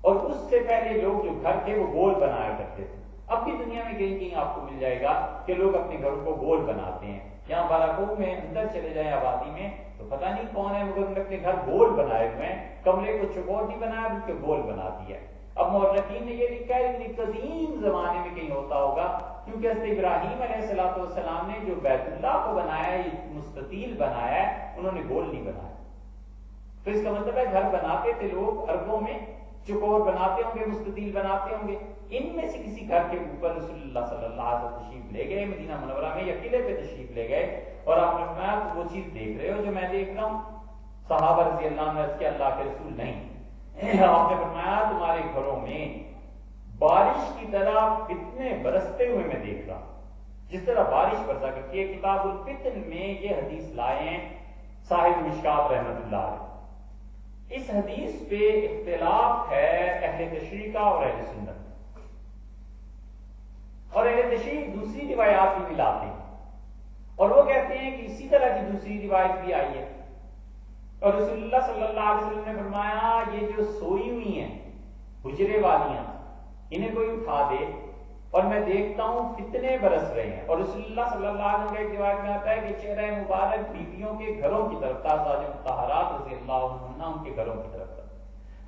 اور اس سے پہلے لوگ جو گھر تھے وہ گول بنایا کرتے تھے۔ اب بھی دنیا میں کہیں کہیں آپ کو مل جائے گا کہ لوگ اپنے گھروں کو گول بناتے ہیں۔ یہاں بالاکوٹ میں اندر چلے جائیں آبادی میں تو پتہ نہیں کون ہے مگر انہوں نے اپنے گھر گول بنائے ہوئے ہیں، کمرے کو چوکور نہیں بنایا بلکہ گول بنا دیا ہے۔ اب مورخین نے یہ لکھا ہے کہ قدیم زمانے میں کہیں ہوتا ہوگا، کیونکہ حضرت ابراہیم علیہ السلام نے جو بیت اللہ کو بنایا ہے، مستطیل بنایا ہے، انہوں نے گول نہیں بنایا۔ تو اس کا مطلب ہے گھر بناتے تھے لوگ عربوں میں، چوکور بناتے ہوں گے، مستطیل بناتے ہوں گے۔ ان میں سے کسی گھر کے اوپر رسول اللہ صلی اللہ علیہ وسلم تشریف لے گئے، مدینہ منورہ میں یا قلعے پہ تشریف لے گئے، اور آپ نے فرمایا وہ چیز دیکھ رہے ہو جو میں دیکھ رہا ہوں؟ صحابہ رضی اللہ عنہ کے اللہ کے رسول نہیں۔ آپ نے فرمایا تمہارے گھروں میں بارش کی طرح فتنے برستے ہوئے میں دیکھ رہا ہوں، جس طرح بارش برسا کرتی ہے۔ کتاب الفتن میں یہ حدیث لائے ہیں صاحب مشکات رحمۃ اللہ علیہ۔ اس حدیث پہ اختلاف ہے اہل تشریح کا اور اہل سنت، اور اہل تشریح دوسری روایات بھی ملاتے ہیں، اور وہ کہتے ہیں کہ اسی طرح کی دوسری روایت بھی آئی ہے، اور رسول اللہ صلی اللہ علیہ وسلم نے فرمایا یہ جو سوئی ہوئی ہیں حجرے والیاں، انہیں کوئی اٹھا دے اور میں دیکھتا ہوں فتنے برس رہے ہیں۔ اور رسول اللہ صلی اللہ علیہ وسلم کا ایک روایت میں آتا ہے کہ چہرہ مبارک بیویوں کے گھروں کی طرف تھا، ازواج مطہرات رضی اللہ عنہن ان کے گھروں کی طرف تھا۔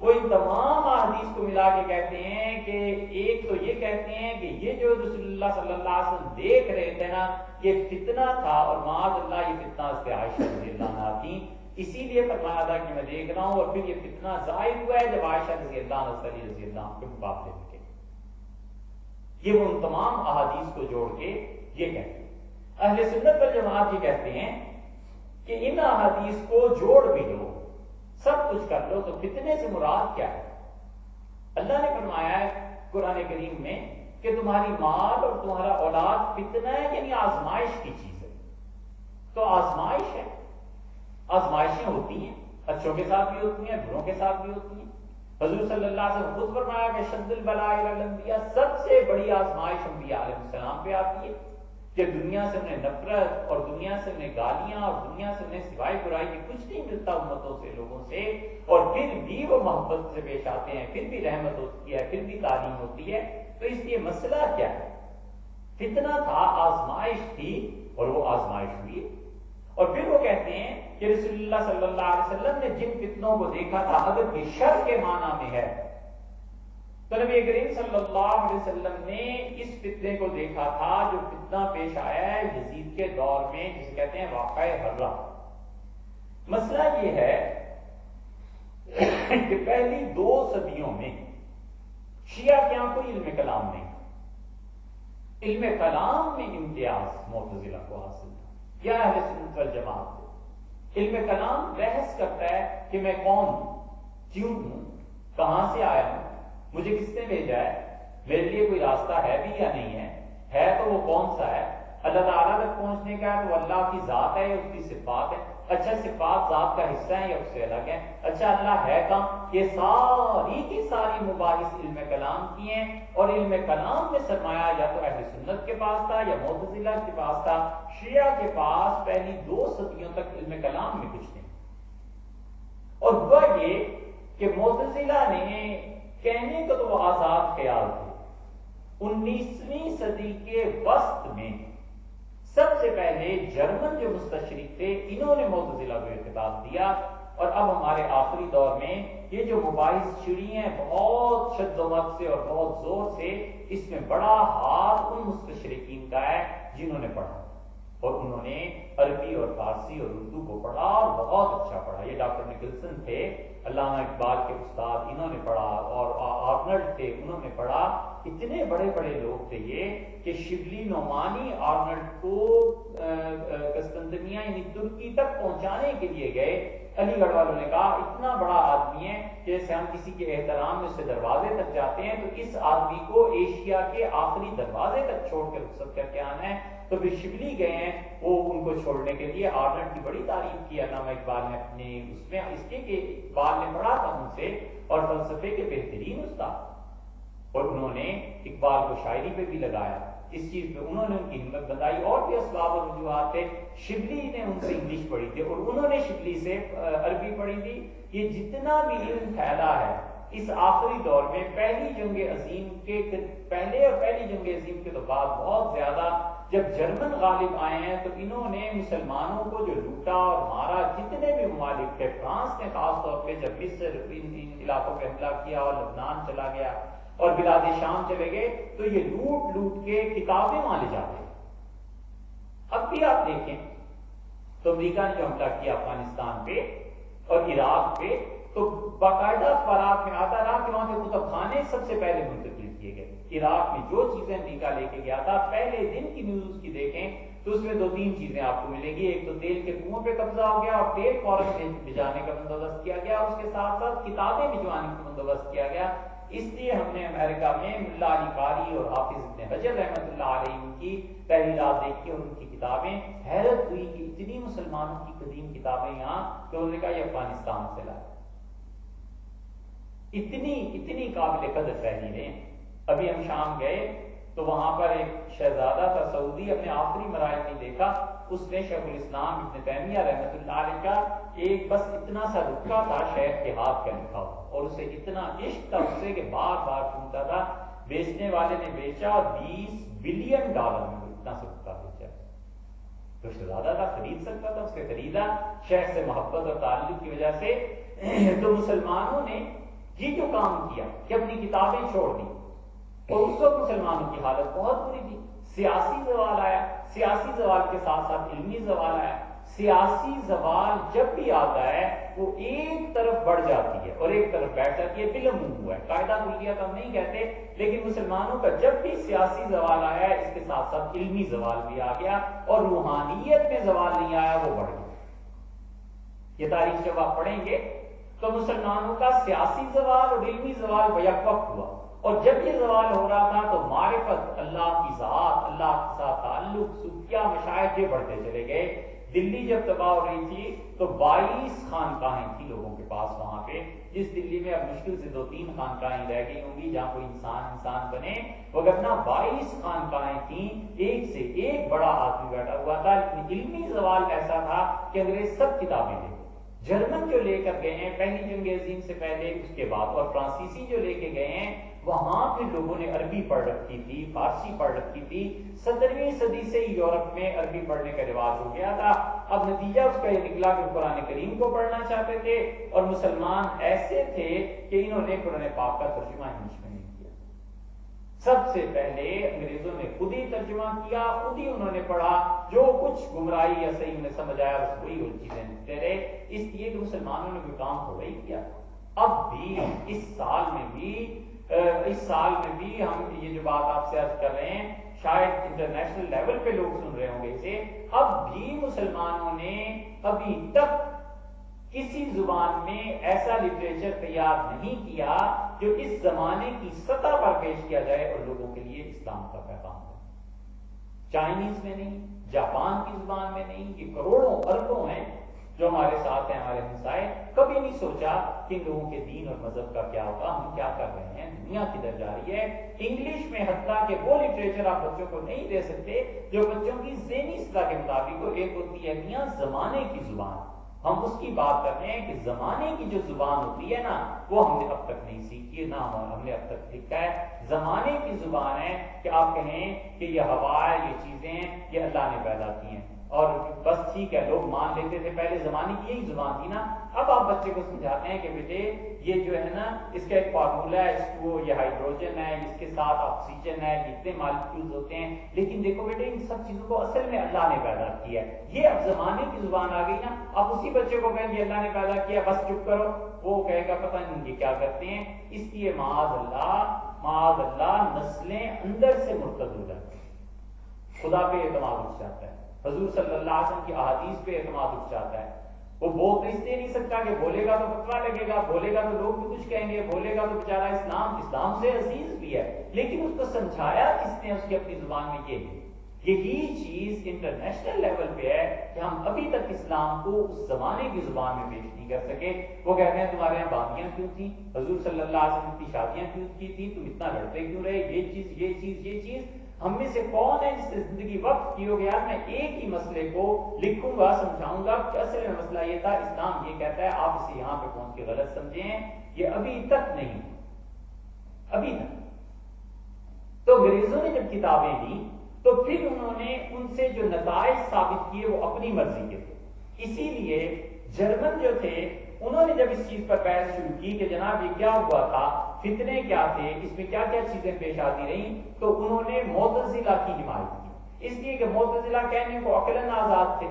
وہ ان تمام احادیث کو ملا کے کہتے ہیں کہ ایک تو یہ کہتے ہیں کہ یہ جو رسول اللہ صلی اللہ علیہ وسلم دیکھ رہے تھے نا یہ فتنہ تھا، اور معاذ اللہ یہ فتنہ اس کے عائشہ رضی اللہ عنہا تھی، اسی لیے فرمایا تھا کہ میں دیکھ رہا ہوں۔ اور پھر یہ فتنہ ظاہر ہوا ہے جب عائشہ رضی اللہ عنہ علی رضی اللہ عنہ کے مقابلے میں۔ یہ وہ ان تمام احادیث کو جوڑ کے یہ کہتے ہیں۔ اہل سنت والجماعت یہ کہتے ہیں کہ ان احادیث کو جوڑ بھی لو، سب کچھ کر لو تو فتنے سے مراد کیا ہے؟ اللہ نے فرمایا ہے قرآن کریم میں کہ تمہاری مال اور تمہارا اولاد فتنہ ہے، یعنی آزمائش کی چیز ہے۔ تو آزمائش ہے، آزمائشیں ہوتی ہیں، اچھوں کے ساتھ بھی ہوتی ہیں، بروں کے ساتھ بھی ہوتی ہیں۔ حضور صلی اللہ علیہ وسلم خود فرمایا کہ شد البلاء علی الانبیاء، سب سے بڑی آزمائش انبیاء علیہ السلام پہ آتی ہے کہ دنیا سے انہیں نفرت اور دنیا سے انہیں گالیاں اور دنیا سے انہیں سوائے برائی کے کچھ نہیں ملتا امتوں سے، لوگوں سے، اور پھر بھی وہ محبت سے پیش آتے ہیں، پھر بھی رحمت ہوتی ہے، پھر بھی تعلیم ہوتی ہے۔ تو اس لیے مسئلہ کیا ہے؟ فتنہ تھا، آزمائش تھی، اور وہ آزمائش ہوئی۔ اور پھر وہ کہتے ہیں کہ رسول اللہ صلی اللہ علیہ وسلم نے جن فتنوں کو دیکھا تھا، اگر یہ شر کے معنی میں ہے تو نبی کریم صلی اللہ علیہ وسلم نے اس فتنے کو دیکھا تھا جو فتنہ پیش آیا ہے یزید کے دور میں، جسے کہتے ہیں واقعہ حرہ۔ مسئلہ یہ ہے کہ پہلی 2 صدیوں میں شیعہ کے یہاں کوئی علم کلام نہیں، علم کلام میں امتیاز معتزلہ کو حاصل تھا یا اہل سنت والجماعت کو۔ علم کلام بحث کرتا ہے کہ میں کون ہوں، کیوں ہوں، کہاں سے آیا ہوں، مجھے کس نے بھیجا ہے، میرے لیے کوئی راستہ ہے بھی یا نہیں ہے تو وہ کون سا ہے، اللہ تعالیٰ تک پہنچنے کا ہے تو اللہ کی ذات ہے یا اس کی صفات ہے، اچھا صفات ذات کا حصہ ہے یا اس سے الگ ہے، اچھا اللہ ہے کہاں، یہ ساری کی ساری مباحث علم کلام کی ہیں۔ اور علم کلام میں سرمایہ یا تو اہل سنت کے پاس تھا یا معتزلہ کے پاس تھا، شیعہ کے پاس پہلی 2 صدیوں تک علم کلام میں کچھ نہیں۔ اور ہوا یہ کہ معتزلہ نے کہنے کو تو وہ آزاد خیال تھے، 19ویں صدی کے وسط میں سب سے پہلے جرمن جو مستشرق تھے انہوں نے معتزلہ کو خطاب دیا۔ اور اب ہمارے آخری دور میں یہ جو مباحث چھڑی ہیں بہت شد و مت سے اور بہت زور سے، اس میں بڑا ہاتھ ان مستشرقین کا ہے جنہوں نے پڑھا اور انہوں نے عربی اور فارسی اور اردو کو پڑھا اور بہت اچھا پڑھا۔ یہ ڈاکٹر نکلسن تھے، علامہ اقبال کے استاد، انہوں نے پڑھا، اور آرنلڈ تھے، انہوں نے پڑھا۔ اتنے بڑے بڑے لوگ تھے یہ کہ شبلی نعمانی آرنلڈ کو قسطنطنیہ یعنی ترکی تک پہنچانے کے لیے گئے۔ علی گڑھ والوں نے کہا اتنا بڑا آدمی ہے کہ جیسے ہم کسی کے احترام میں اسے دروازے تک جاتے ہیں تو اس آدمی کو ایشیا کے آخری دروازے تک چھوڑ کے رخصت کر کے آنا ہے۔ تو پھر شبلی گئے ہیں وہ ان کو چھوڑنے کے لیے۔ آرنلڈ کی بڑی تعریف کی علامہ اقبال نے اپنے اس میں، اس کے کہ اقبال نے پڑھا تھا ان سے اور فلسفے کے بہترین استاد، اور انہوں نے اقبال کو شاعری پہ بھی لگایا، اس چیز پہ انہوں نے ان کی ہمت بتائی، اور بھی اسباب اور وجوہات تھے۔ شبلی نے ان سے انگلش پڑھی تھی اور انہوں نے شبلی سے عربی پڑھی تھی۔ یہ جتنا بھی علم پھیلا ہے اس آخری دور میں، پہلی جنگ عظیم کے پہلے اور پہلی جنگ عظیم کے تو بعد بہت زیادہ، جب جرمن غالب آئے ہیں تو انہوں نے مسلمانوں کو جو لوٹا اور مارا، جتنے بھی ممالک تھے، فرانس نے خاص طور پہ جب مصر ان علاقوں پہ حملہ کیا اور لبنان چلا گیا اور بلاد شام چلے گئے، تو یہ لوٹ لوٹ کے کتابیں وہاں لے جاتے ہیں۔ اب بھی آپ دیکھیں تو امریکہ نے جو حملہ کیا افغانستان پہ اور عراق پہ، تو باقاعدہ اخبارات میں آتا رہا کہ وہاں کے کتب خانے سب سے پہلے منتقل کیے گئے۔ عراق میں جو چیزیں امریکہ لے کے گیا تھا، پہلے دن کی نیوز کی دیکھیں تو اس میں 2-3 چیزیں آپ کو ملیں گی۔ ایک تو تیل کے کنووں پہ قبضہ ہو گیا اور تیل فوراً بھجانے کا بندوبست کیا گیا، اور اس کے ساتھ ساتھ کتابیں بھجوانے کا بندوبست کیا گیا۔ اس لیے ہم نے امریکہ میں ملا علی قاری اور حافظ ابن حجر رحمۃ اللہ علیہ کی تحریرات دیکھی اور ان کی کتابیں، حیرت ہوئی کہ اتنی مسلمانوں کی قدیم کتابیں یہاں، تو انہوں نے کہا یہ افغانستان سے لائے۔ اتنی قابل قدر تحریریں۔ ابھی ہم شام گئے تو وہاں پر ایک شہزادہ تھا سعودی، اپنے آخری مراحل میں دیکھا، اس نے شیخ الاسلام ابن تیمیہ رحمۃ اللہ علیہ کا ایک بس اتنا سا رکا تھا شیخ کے ہاتھ کا لکھا ہوا، اور اسے اتنا عشق تھا اس سے کہ بار بار سنتا تھا۔ بیچنے والے نے بیچا اور $20 بلین میں اتنا سا رکا بیچا، تو شہزادہ تھا، خرید سکتا تھا، اس نے خریدا شیخ سے محبت اور تعلق کی وجہ سے۔ تو مسلمانوں نے یہ جو کام کیا کہ اپنی کتابیں چھوڑ دی، اور اس وقت مسلمانوں کی حالت بہت بری تھی۔ سیاسی زوال آیا، سیاسی زوال کے ساتھ ساتھ علمی زوال آیا۔ سیاسی زوال جب بھی آتا ہے وہ ایک طرف بڑھ جاتی ہے اور ایک طرف بیٹھ جاتی ہے، بالعموم ہوا ہے، قاعدہ کلیت ہم نہیں کہتے، لیکن مسلمانوں کا جب بھی سیاسی زوال آیا ہے اس کے ساتھ ساتھ علمی زوال بھی آ گیا، اور روحانیت میں زوال نہیں آیا، وہ بڑھ گیا۔ یہ تاریخ جب آپ پڑھیں گے تو مسلمانوں کا سیاسی زوال اور علمی زوال بیک وقت ہوا، اور جب یہ زوال ہو رہا تھا تو معرفت، اللہ کی ذات، اللہ کے ساتھ تعلق، صوفیہ مشائخ یہ بڑھتے چلے گئے۔ دلی جب تباہ ہو رہی تھی تو 22 خانقاہیں تھی لوگوں کے پاس وہاں پہ، جس دلی میں اب مشکل سے 2-3 خانقاہیں رہ گئی ہوں گی جہاں کوئی انسان بنے، وگرنہ 22 خانقاہیں تھیں، ایک سے ایک بڑا آدمی بیٹھا ہوا تھا۔ علمی زوال ایسا تھا کہ انگریز سب کتابیں لے، جرمن جو لے کر گئے ہیں پہلی جنگ عظیم سے پہلے اس کے بعد، اور فرانسیسی جو لے کے گئے ہیں، وہاں پہ لوگوں نے عربی پڑھ رکھی تھی، فارسی پڑھ رکھی تھی۔ 17ویں صدی سے یورپ میں عربی پڑھنے کا رواج ہو گیا تھا۔ اب نتیجہ اس کا یہ نکلا کہ قرآن کریم کو پڑھنا چاہتے تھے، اور مسلمان ایسے تھے کہ انہوں نے قرآن پاک کا ترجمہ انگلش میں نہیں کیا۔ سب سے پہلے انگریزوں نے خود ہی ترجمہ کیا، خود ہی انہوں نے پڑھا، جو کچھ گمراہی یا صحیح انہیں سمجھ آیا بس وہی وہ چیزیں لکھتے رہے، اس لیے کہ مسلمانوں نے کوئی کام تھوڑا ہی کیا۔ اب بھی اس سال میں بھی ہم یہ جو بات آپ سے عرض کر رہے ہیں، شاید انٹرنیشنل لیول پہ لوگ سن رہے ہوں گے اسے، اب بھی مسلمانوں نے ابھی تک کسی زبان میں ایسا لٹریچر تیار نہیں کیا جو اس زمانے کی سطح پر پیش کیا جائے اور لوگوں کے لیے اسلام کا پیغام ہے۔ چائنیز میں نہیں، جاپان کی زبان میں نہیں، یہ کروڑوں اربوں ہیں جو ہمارے ساتھ ہیں، ہمارے ہمسائے، کبھی نہیں سوچا کہ ان لوگوں کے دین اور مذہب کا کیا ہوگا، ہم کیا کر رہے ہیں، دنیا کدھر جا رہی ہے۔ انگلش میں حتیٰ کہ وہ لٹریچر آپ بچوں کو نہیں دے سکتے جو بچوں کی ذہنی سطح کے مطابق ہو۔ ایک ہوتی ہے میاں زمانے کی زبان، ہم اس کی بات کر رہے ہیں کہ زمانے کی جو زبان ہوتی ہے نا، وہ ہم نے اب تک نہیں سیکھی، نہ ہم نے اب تک سیکھا ہے۔ زمانے کی زبان ہے کہ آپ کہیں کہ یہ ہوا ہے، یہ چیزیں ہیں، یہ اللہ نے پیدا کی ہیں، اور بس ٹھیک ہے، لوگ مان لیتے تھے، پہلے زمانے کی یہی زبان تھی نا۔ اب آپ بچے کو سمجھاتے ہیں کہ بیٹے یہ جو ہے نا، اس کا ایک فارمولا ہے، یہ ہائیڈروجن ہے، اس کے ساتھ آکسیجن ہے، اتنے مالیکیولز ہوتے ہیں، لیکن دیکھو بیٹے ان سب چیزوں کو اصل میں اللہ نے پیدا کیا ہے۔ یہ اب زمانے کی زبان آ گئی نا، اب اسی بچے کو کہیں گے اللہ نے پیدا کیا، بس چپ کرو، وہ کہے گا پتہ نہیں یہ کیا کرتے ہیں۔ اس لیے معاذ اللہ نسلیں اندر سے مرتد ہو جاتی ہیں، خدا پہ اعتماد اٹھ جاتا ہے، حضور صلی اللہ علیہ وسلم کی احادیث پہ اعتماد اٹھ جاتا ہے۔ وہ بول تو اس لیے نہیں سکتا کہ بولے گا تو فتویٰ لگے گا، بولے گا تو لوگ بھی کچھ کہیں گے، بولے گا تو بیچارہ اسلام سے عزیز بھی ہے، لیکن اس کو سمجھایا کس نے، اس کی اپنی زبان میں یہی چیز انٹرنیشنل لیول پہ ہے کہ ہم ابھی تک اسلام کو اس زمانے کی زبان میں پیش نہیں کر سکے۔ وہ کہتے ہیں تمہارے یہاں بابیاں کیوں تھیں، حضور صلی اللہ علیہ وسلم کی شادیاں کیوں کی تھیں، تم اتنا لڑتے کیوں رہے، یہ چیز ہم میں سے کون ہے جس نے زندگی وقت کی ہو گیا میں ایک ہی مسئلے کو لکھوں گا، سمجھاؤں گا کہ اصل میں مسئلہ یہ تھا، اسلام یہ کہتا ہے، آپ اسے یہاں پہ پہنچ کے غلط سمجھیں، یہ ابھی تک نہیں، ابھی تک۔ تو انگریزوں نے جب کتابیں لی تو پھر انہوں نے ان سے جو نتائج ثابت کیے وہ اپنی مرضی کے تھے، اسی لیے جرمن جو تھے انہوں نے جب اس چیز پر بحث شروع کی کہ جناب یہ کیا ہوا تھا، فتنے کیا تھے، اس میں کیا کیا چیزیں پیش آتی رہیں، تو انہوں نے معتزلہ کی حمایت کی، اس لیے کہ معتزلہ کہنے کو عقلاً آزاد تھے۔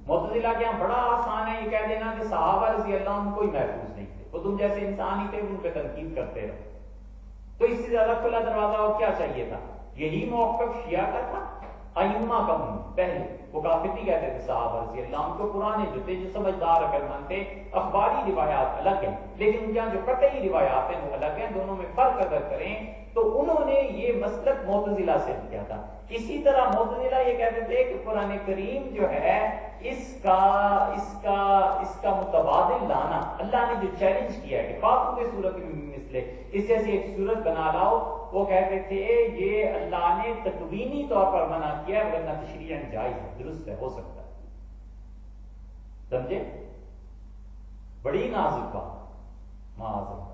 معتزلہ کے یہاں بڑا آسان ہے یہ کہہ دینا کہ صحابہ رضی اللہ عنہ کوئی محفوظ نہیں تھے، وہ تم جیسے انسان ہی تھے، ان پہ تنقید کرتے رہو، تو اس سے زیادہ کھلا دروازہ اور کیا چاہیے تھا۔ یہی موقف شیعہ کا تھا، ائمہ کا پہلے وہ کافر نہیں کہتے تھے صحابہ رضی اللہ عنہ کو، پرانے جو تھے جو سمجھدار عقلمند تھے، اخباری روایات الگ ہیں لیکن ان کے جو قطعی روایات ہیں وہ الگ ہیں، دونوں میں فرق اگر کریں تو انہوں نے یہ مسلک معتزلہ سے کیا تھا۔ اسی طرح معتزلہ یہ کہتے تھے کہ قرآن کریم جو ہے اس کا متبادل لانا، اللہ نے جو چیلنج کیا ہے کہ فاتو کے صورت میں مثلے اس جیسی ایک صورت بنا لاؤ، وہ کہتے تھے یہ اللہ نے تکوینی طور پر منع کیا ہے ورنہ تشریعاً جائز ہے، درست ہے، ہو سکتا ہے، سمجھے؟ بڑی نازک بات، معاذ اللہ۔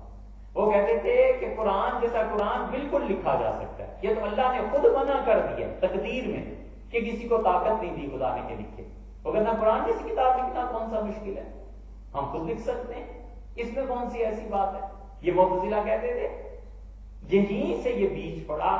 وہ کہتے تھے کہ قرآن جیسا قرآن بالکل لکھا جا سکتا ہے، یہ تو اللہ نے خود منع کر دیا تقدیر میں کہ کسی کو طاقت نہیں دی خدا نے کہ لکھے، وگرنہ قرآن جیسی کتاب لکھنا کون سا مشکل ہے، ہم خود لکھ سکتے ہیں، اس میں کون سی ایسی بات ہے۔ یہ معتزلہ کہتے تھے، یہیں سے یہ بیج پڑا،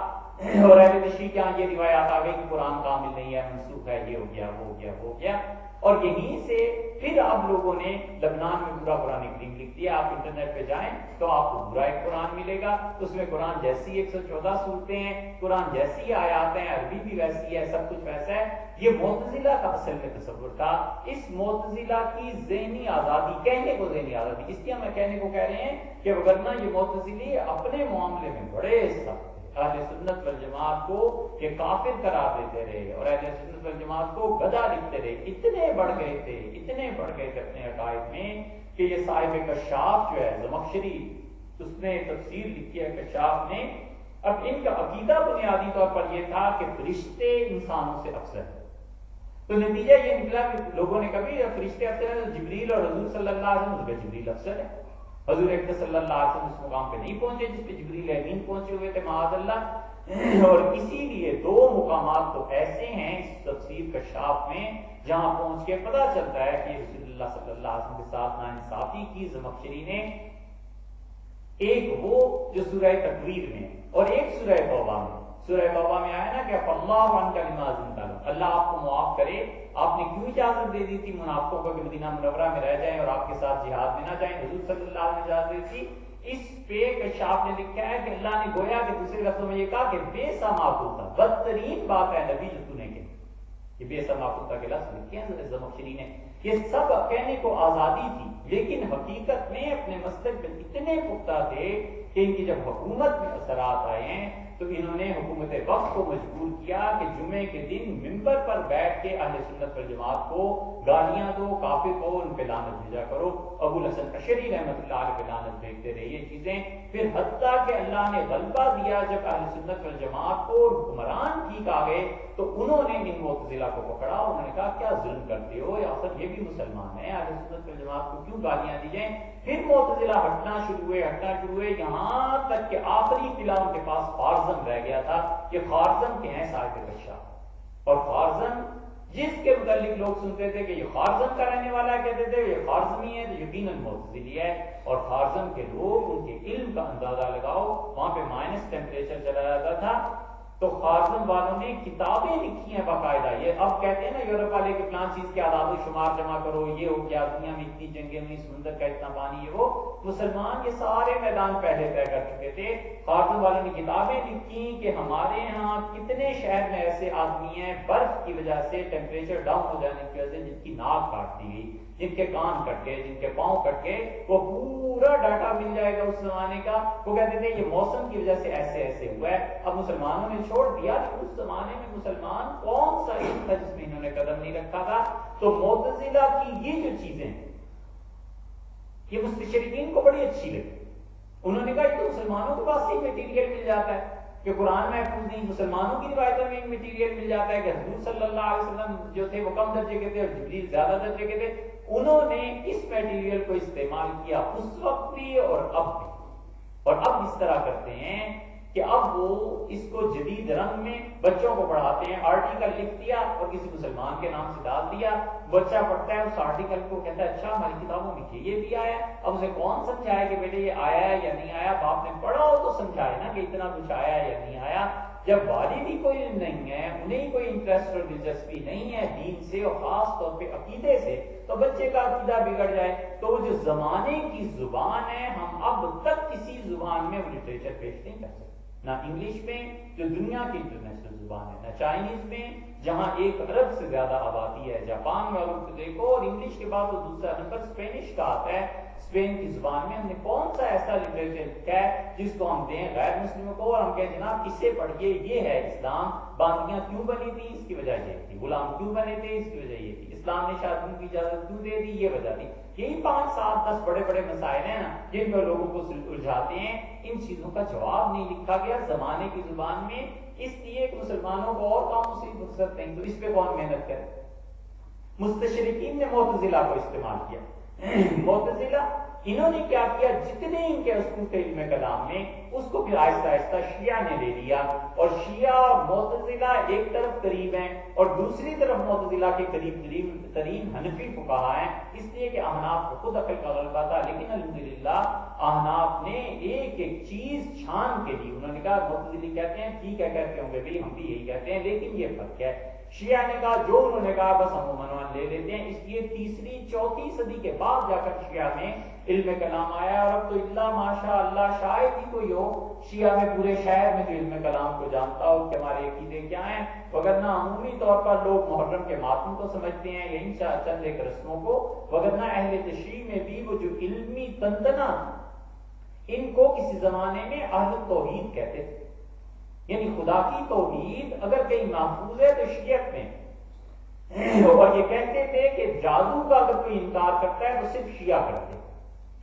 اور اہل تشریع کے یہاں یہ روایات آ گئی کہ قرآن کامل نہیں ہے، منسوخ ہے، یہ ہو گیا وہ ہو گیا وہ ہو گیا، اور یہیں سے پھر اب لوگوں نے لبنان میں پورا قرآن کریم لکھ دیا۔ آپ انٹرنیٹ پہ جائیں تو آپ کو پورا ایک قرآن ملے گا، اس میں قرآن جیسی 114 صورتیں ہیں، قرآن جیسی آیات ہیں، عربی بھی ویسی ہے، سب کچھ ویسا ہے۔ یہ معتزلہ کا اصل میں تصور تھا۔ اس معتزلہ کی ذہنی آزادی، کہنے کو ذہنی آزادی، اس لیے میں کہنے کو کہہ رہے ہیں کہ وگرنہ یہ معتزلی اپنے معاملے میں بڑے سخت تھے، اہل سنت والجماعت کو یہ کافر قرار دیتے رہے اور اہل سنت والجماعت کو گدھا لکھتے رہے. اتنے بڑھ گئے تھے اپنے عقائد میں کہ یہ صاحب کشاف جو ہے زمخشری، اس نے تفسیر لکھی ہے کشاف نے. اب ان کا عقیدہ بنیادی طور پر یہ تھا کہ فرشتے انسانوں سے افضل ہیں. تو نتیجہ یہ نکلا کہ لوگوں نے کبھی فرشتے افضل ہیں، جبریل اور حضور صلی اللہ علیہ وسلم، اس پہ جبریل افضل ہے. حضور اکرم صلی اللہ علیہ وسلم اس مقام پہ نہیں پہنچے جس پہ جبریل امین پہنچے ہوئے تھے معاذ اللہ. اور اسی لیے دو مقامات تو ایسے ہیں اس تفسیر کشاف میں جہاں پہنچ کے پتہ چلتا ہے کہ رسول اللہ صلی اللہ علیہ وسلم کے ساتھ ناانصافی کی زمخشری نے. ایک وہ جو سورہ تکویر میں اور ایک سورہ توبہ میں. سورہ توبہ میں آیا نا کہ اللہ عنک لما اذنت لهم، اللہ آپ کو معاف کرے، آپ نے کیوں اجازت دے دی تھی منافقوں کو کہ مدینہ منورہ میں رہ جائیں اور آپ کے ساتھ جہاد میں نہ جائیں. حضور صلی اللہ علیہ وسلم نے اجازت دی تھی. اس پہ کشاف نے لکھا ہے کہ اللہ نے گویا کہ دوسرے لفظوں میں یہ کہا کہ بے سما کتا، بدترین بات ہے نبی جو تو نے کی. یہ بے سما کتا کے لفظ لکھے ہیں زمخشری نے. یہ سب کہنے کو آزادی تھی، لیکن حقیقت میں اپنے مسلک میں اتنے پختہ تھے کہ ان کی جب حکومت میں اثرات آئے ہیں تو انہوں نے حکومت وقت کو مجبور کیا کہ جمعے کے دن منبر پر بیٹھ کے اہل سنت والجماعت کو گالیاں دو، کافر کو ان پہ لعنت بھیجا کرو. ابو الحسن اشعری رحمۃ اللہ علیہ پہ لعنت بھیجتے رہے یہ چیزیں. پھر حتیٰ کہ اللہ نے غلبہ دیا جب اہل سنت والجماعت کو حکمران ٹھیک آ گئے تو انہوں نے ان معتزلہ کو پکڑا. انہوں نے کہا کیا ظلم کرتے ہو، یا اصل یہ بھی مسلمان ہیں، اہل سنت والجماعت کو کیوں گالیاں دی جائیں. پھر معتزلہ ہٹنا شروع ہوئے یہاں تک کہ آخری قلعہ ان کے پاس خارزم رہ گیا تھا. یہ خارزم کے ہیں صاحب کشاف، اور خارزم جس کے متعلق لوگ سنتے تھے کہ یہ خارزم کا رہنے والا ہے، کہتے تھے یہ خارزمی ہے تو یقیناً معتزلی ہے. اور خارزم کے لوگ ان کے علم کا اندازہ لگاؤ، وہاں پہ مائنس ٹیمپریچر چلا جاتا تھا. تو خارزم والوں نے کتابیں لکھی ہیں باقاعدہ. یہ اب کہتے ہیں نا یورپ والے کہ فلان چیز کے اعداد و شمار جمع کرو، یہ ہو گیا، دنیا میں اتنی جنگیں ہوئی، سمندر کا اتنا پانی، یہ وہ. مسلمان یہ سارے میدان پہلے طے کر چکے تھے. خارزم والوں نے کتابیں لکھی کہ ہمارے ہاں کتنے شہر میں ایسے آدمی ہیں برف کی وجہ سے، ٹیمپریچر ڈاؤن ہو جانے کی وجہ سے، جن کی ناک کاٹ دی گئی، جن کے کان کٹ گئے، جن کے پاؤں کٹ گئے. وہ پورا ڈاٹا مل جائے گا اس زمانے کا. وہ کہتے تھے یہ موسم کی وجہ سے ایسے ایسے ہوا ہے. اب مسلمانوں نے چھوڑ دیا کہ اس زمانے میں مسلمان کون سا علم تھا جس میں انہوں نے قدم نہیں رکھا تھا. تو معتزلہ کی یہ جو چیزیں یہ مستشرقین کو بڑی اچھی لگی. انہوں نے کہا یہ تو مسلمانوں کے پاس ہی میٹیریل مل جاتا ہے کہ قرآن محفوظ نہیں، مسلمانوں کی روایتوں میں ایک میٹیریل مل جاتا ہے کہ حضور صلی اللہ علیہ وسلم جو تھے وہ کم درجے کے تھے اور جبریل زیادہ درجے کے تھے. انہوں نے اس میٹیریل کو استعمال کیا اس وقت بھی اور اب بھی. اور اب اس طرح کرتے ہیں کہ اب وہ اس کو جدید رنگ میں بچوں کو پڑھاتے ہیں. آرٹیکل لکھ دیا اور کسی مسلمان کے نام سے ڈال دیا، بچہ پڑھتا ہے اس آرٹیکل کو، کہتا ہے اچھا ہماری کتابوں میں یہ بھی آیا. اب اسے کون سمجھائے کہ بیٹے یہ آیا ہے یا نہیں آیا؟ باپ نے پڑھا ہو تو سمجھائے نا کہ اتنا کچھ آیا ہے یا نہیں آیا. جب والد ہی کوئی نہیں ہے، انہیں کوئی انٹرسٹ اور دلچسپی نہیں ہے دین سے اور خاص طور پہ عقیدے سے، تو بچے کا عقیدہ بگڑ جائے. تو وہ جو زمانے کی زبان ہے، ہم اب تک کسی زبان میں وہ لٹریچر پیش نہیں کر سکتے. نہ انگلش میں جو دنیا کی انٹرنیشنل زبان ہے، نہ چائنیز میں جہاں 1 ارب سے زیادہ آبادی ہے، جاپان میں اور دیکھو، اور انگلش کے بعد تو دوسرا نمبر اسپینش کا آتا ہے. اسپین کی زبان میں ہم نے کون سا ایسا لٹریچر لکھا ہے جس کو ہم دیں غیر مسلموں کو اور ہم کہیں جناب اسے پڑھیے، یہ ہے اسلام. باندیاں کیوں بنی تھی؟ اس کی وجہ یہ تھی. غلام کیوں بنے تھے؟ اس کی وجہ یہ تھی. اسلام نے شادیوں کی اجازت کیوں دے دی؟ یہ وجہ تھی. یہی 5 7 10 بڑے بڑے مسائل ہیں نا جن میں لوگوں کو الجھاتے ہیں. ان چیزوں کا جواب نہیں لکھا گیا زمانے کی زبان میں، اس لیے کہ مسلمانوں کو اور کاموں سے فرصت نہیں، تو اس پہ کون محنت کرے. مستشرقین نے معتزلہ کو استعمال کیا. معتزلہ انہوں نے کیا کیا، جتنے ان کے اصول تھے علم کلام میں، اس کو پھر آہستہ آہستہ شیعہ نے لے لیا. اور شیعہ معتزلہ ایک طرف قریب ہیں اور دوسری طرف معتزلہ کے قریب ترین حنفی فقہا ہیں، اس لیے کہ احناف کو خود عقل کا غلبہ تھا. لیکن الحمدللہ احناف نے ایک ایک چیز چھان کے دی. انہوں نے کہا معتزلی کہتے ہیں ٹھیک ہے کہتے ہوں گے بھائی، ہم بھی یہی کہتے ہیں، لیکن یہ فرق ہے. شیعہ نے کہا جو انہوں نے کہا بس ہم منوان لے لیتے ہیں. اس لیے 3 4 صدی کے بعد جا کر شیعہ میں علم کلام آیا. اور اب تو اللہ ماشاء اللہ شاید ہی کوئی ہو شیعہ میں پورے شہر میں جو علم کلام کو جانتا ہو کہ ہمارے عقیدے کیا ہیں، وگرنہ عمومی طور پر لوگ محرم کے ماتم کو سمجھتے ہیں یا ان چند ایک رسموں کو، وگرنہ اہل تشریع میں بھی وہ جو علمی تنتنا ان کو کسی زمانے میں اہل توحید کہتے تھے. یعنی خدا کی توحید اگر کہیں محفوظ ہے تو شیعت میں، اور یہ کہتے تھے کہ جادو کا اگر کوئی انکار کرتا ہے تو صرف شیعہ کرتے ہیں،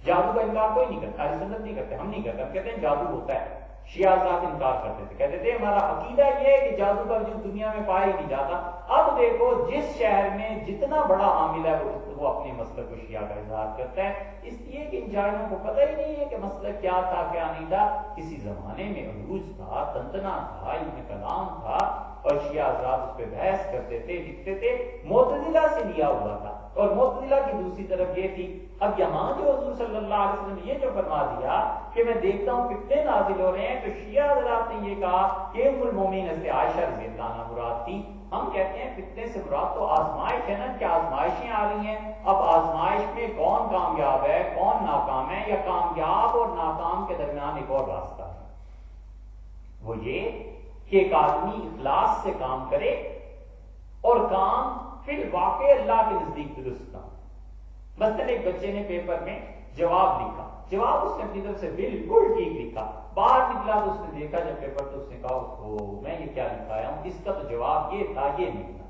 جادو کا انکار کوئی نہیں کرتا، اہل سنت نہیں کرتے، ہم نہیں کرتے، ہم کہتے ہیں جادو ہوتا ہے۔ شیعہ حضرات انکار کرتے تھے، کہتے تھے ہمارا عقیدہ یہ ہے کہ جادو کا وجود دنیا میں پایا ہی نہیں جاتا۔ اب دیکھو جس شہر میں جتنا بڑا عامل ہے وہ اپنے مسلک کو شیعہ کا اظہار کرتا ہے، اس لیے کہ ان جاہلوں کو پتہ ہی نہیں ہے کہ مسلک کیا تھا کیا نہیں تھا۔ کسی زمانے میں عروج تھا، تنتنا تھا، علم کلام تھا، اور شیعہ حضرات اس پہ بحث کرتے تھے، لکھتے تھے، معتزلہ سے لیا ہوا تھا، اور معتزلہ کی دوسری طرف یہ تھی۔ اب یہاں جو حضور صلی اللہ علیہ وسلم نے یہ جو فرما دیا کہ میں دیکھتا ہوں فتنے نازل ہو رہے ہیں، تو شیعہ حضرات نے یہ کہا کہ ام المومنین حضرت عائشہ رضی اللہ عنہا مراد تھی۔ ہم کہتے ہیں فتنے سے مراد تو آزمائش ہے نا، کہ آزمائشیں آ رہی ہیں، اب آزمائش میں کون کامیاب ہے کون ناکام ہے، یا کامیاب اور ناکام کے درمیان ایک اور راستہ ہے، وہ یہ کہ ایک آدمی اخلاص سے کام کرے اور کام پھر واقع اللہ کے نزدیک درست کام۔ مثلا ایک بچے نے پیپر میں جواب لکھا، جواب اس نے اپنی طرف سے بالکل ٹھیک لکھا، باہر نکلا تو اس نے دیکھا جب پیپر تو اس نے کہا میں یہ کیا لکھایا ہوں، اس کا تو جواب یہ تھا، یہ نہیں تھا۔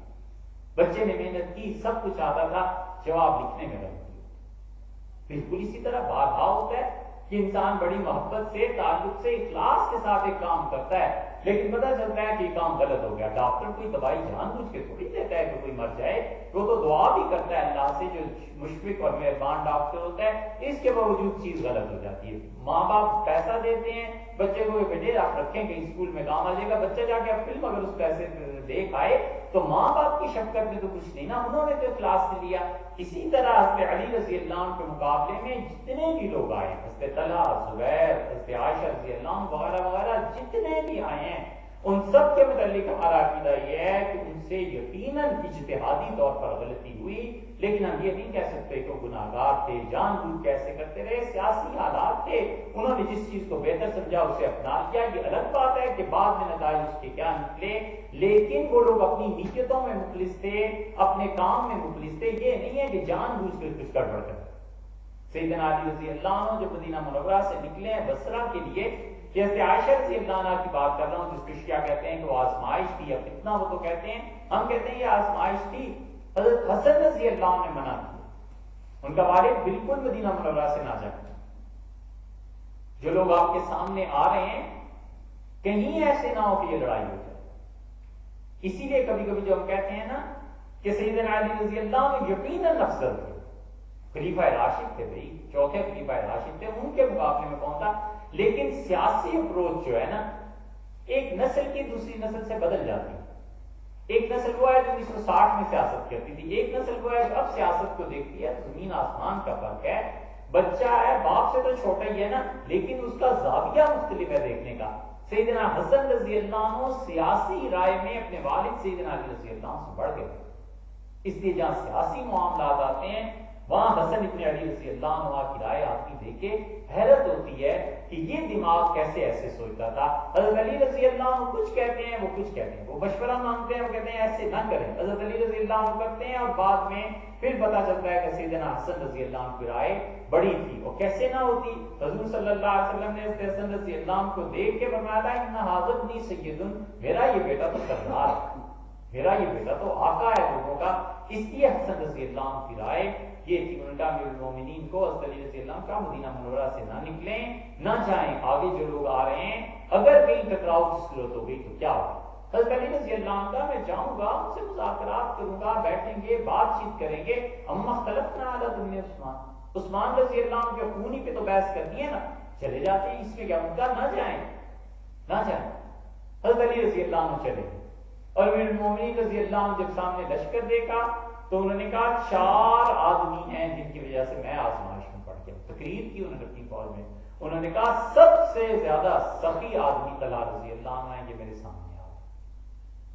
بچے نے محنت کی، سب کچھ آتا تھا، جواب لکھنے میں غلطی۔ بالکل اسی طرح بارہا ہوتا ہے کہ انسان بڑی محبت سے، تعلق سے، اخلاص کے ساتھ ایک کام کرتا ہے، لیکن پتہ چلتا ہے کہ یہ کام غلط ہو گیا۔ ڈاکٹر کوئی دوائی جان بوجھ کے تھوڑی دیتا ہے کہ کوئی مر جائے، وہ تو دعا بھی کرتا ہے اللہ سے، جو مشفق اور مہربان ڈاکٹر ہوتا ہے، اس کے باوجود چیز غلط ہو جاتی ہے۔ ماں باپ پیسہ دیتے ہیں بچے کو، بیٹے آپ رکھیں کہ اسکول میں کام آ جائے گا، بچہ جا کے اب فلم اگر اس پیسے دیکھ آئے تو ماں باپ کی شفقت میں تو کچھ نہیں نا، انہوں نے تو اخلاص سے لیا۔ اسی طرح حضرت علی رضی اللہ عنہ کے مقابلے میں جتنے بھی لوگ آئے، حضرت طلحہ، زبیر، حضرت عائشہ رضی اللہ عنہ وغیرہ وغیرہ جتنے بھی آئے ہیں، ان سب کے متعلق ہمارا عقیدہ یہ ہے کہ ان سے یقیناً اجتہادی طور پر غلطی ہوئی، لیکن ہم یہ نہیں کہہ سکتے کہ وہ گناہگار تھے، جان بوجھ کیسے کرتے رہے، سیاسی حالات تھے، انہوں نے جس چیز کو بہتر سمجھا اسے اپنا لیا۔ یہ الگ بات ہے کہ بعد میں نتائج اس کے کیا نکلے، لیکن وہ لوگ اپنی نیتوں میں مخلص تھے، اپنے کام میں مخلص تھے۔ یہ نہیں ہے کہ جان بوجھ کر کچھ گڑبڑ کر۔ سیدنا علی رضی اللہ عنہ جو مدینہ منورہ سے نکلے ہیں بصرہ کے لیے، جیسے عائشہ رضی اللہ عنہ کی بات کر رہا ہوں، جس کو شیعہ کہتے ہیں کہ وہ آزمائش تھی یا فتنہ، وہ تو کہتے ہیں، ہم کہتے ہیں یہ آزمائش تھی۔ حضرت حسن رضی اللہ عنہ نے منع کیا، ان کا والد بالکل مدینہ منورہ سے نہ جائے۔ جو لوگ آپ کے سامنے آ رہے ہیں کہیں ایسے نہ ہو کہ یہ لڑائی ہو جائے۔ اسی لیے کبھی کبھی جو ہم کہتے ہیں نا کہ سیدنا علی رضی اللہ عنہ یقیناً افضل تھے، خلیفہ راشد تھے، بھائی چوتھے خلیفہ راشد تھے، ان کے مقابلے میں کون تھا؟ لیکن سیاسی اپروچ جو ہے نا، ایک نسل کی دوسری نسل سے بدل جاتی ہے۔ ایک نسل وہ ہے جو 1960 میں سیاست کرتی تھی، ایک نسل وہ ہے جو اب سیاست کو دیکھتی ہے۔ زمین آسمان کا فرق ہے۔ بچہ ہے باپ سے تو چھوٹا ہی ہے نا، لیکن اس کا زاویہ مختلف ہے دیکھنے کا۔ سیدنا حسن رضی اللہ عنہ سیاسی رائے میں اپنے والد سیدنا علی رضی اللہ عنہ سے بڑھ گئے، اس لیے جہاں سیاسی معاملات آتے ہیں وہاں حسن ابن علی رضی اللہ عنہ کی رائے آتی دیکھ کے حیرت ہوتی ہے کہ یہ دماغ کیسے ایسے سوچتا تھا۔ حضرت علی رضی اللہ عنہ کچھ کہتے ہیں، وہ کچھ کہتے ہیں، وہ مشورہ مانگتے ہیں، وہ کہتے ہیں ایسے نہ کریں، حضرت علی رضی اللہ عنہ کرتے ہیں، اور بعد میں پھر پتہ چلتا ہے کہ سیدنا حسن رضی اللہ عنہ کی رائے بڑی تھی، اور کیسے نہ ہوتی۔ حضور صلی اللہ علیہ وسلم نے حضرت حسن رضی اللہ عنہ کو دیکھ کے فرمایا ان ھذا ابنی سید، میرا یہ بیٹا تو سردار ہے، میرا یہ بیٹا تو آقا ہے لوگوں کا۔ اس لیے حسن رضی اللہ عنہ کی رائے یہ تھی، انہوں نے کہا امیر المومنین کو حضرت علی رضی اللہ عنہ کا مدینہ منورہ سے نہ نکلیں، نہ جائیں، آگے جو لوگ آ رہے ہیں اگر کہیں ٹکراؤ کی صورت ہو گئی تو کیا ہوگا۔ حضرت علی رضی اللہ عنہ کا میں جاؤں گا، ان سے مذاکرات کروں گا، بیٹھیں گے، بات چیت کریں گے۔ اما اختلفنا علی دم عثمان رضی اللہ عنہ کے خونی پہ تو بحث کرتی ہے نا، چلے جاتے ہیں، اس میں کیا مدعا، نہ جائیں نہ جائیں۔ حضرت علی رضی اللہ عنہ چلے گئے، اور امیر المومنین رضی اللہ عنہ جب سامنے لشکر دیکھا تو انہوں نے کہا 4 آدمی ہیں جن کی وجہ سے میں آزمائش میں پڑ گیا۔ تقریر کی انہوں نے اپنی فوج میں، انہوں نے کہا سب سے زیادہ سخی آدمی طلحہ رضی اللہ عنہ ہیں، یہ میرے سامنے آ،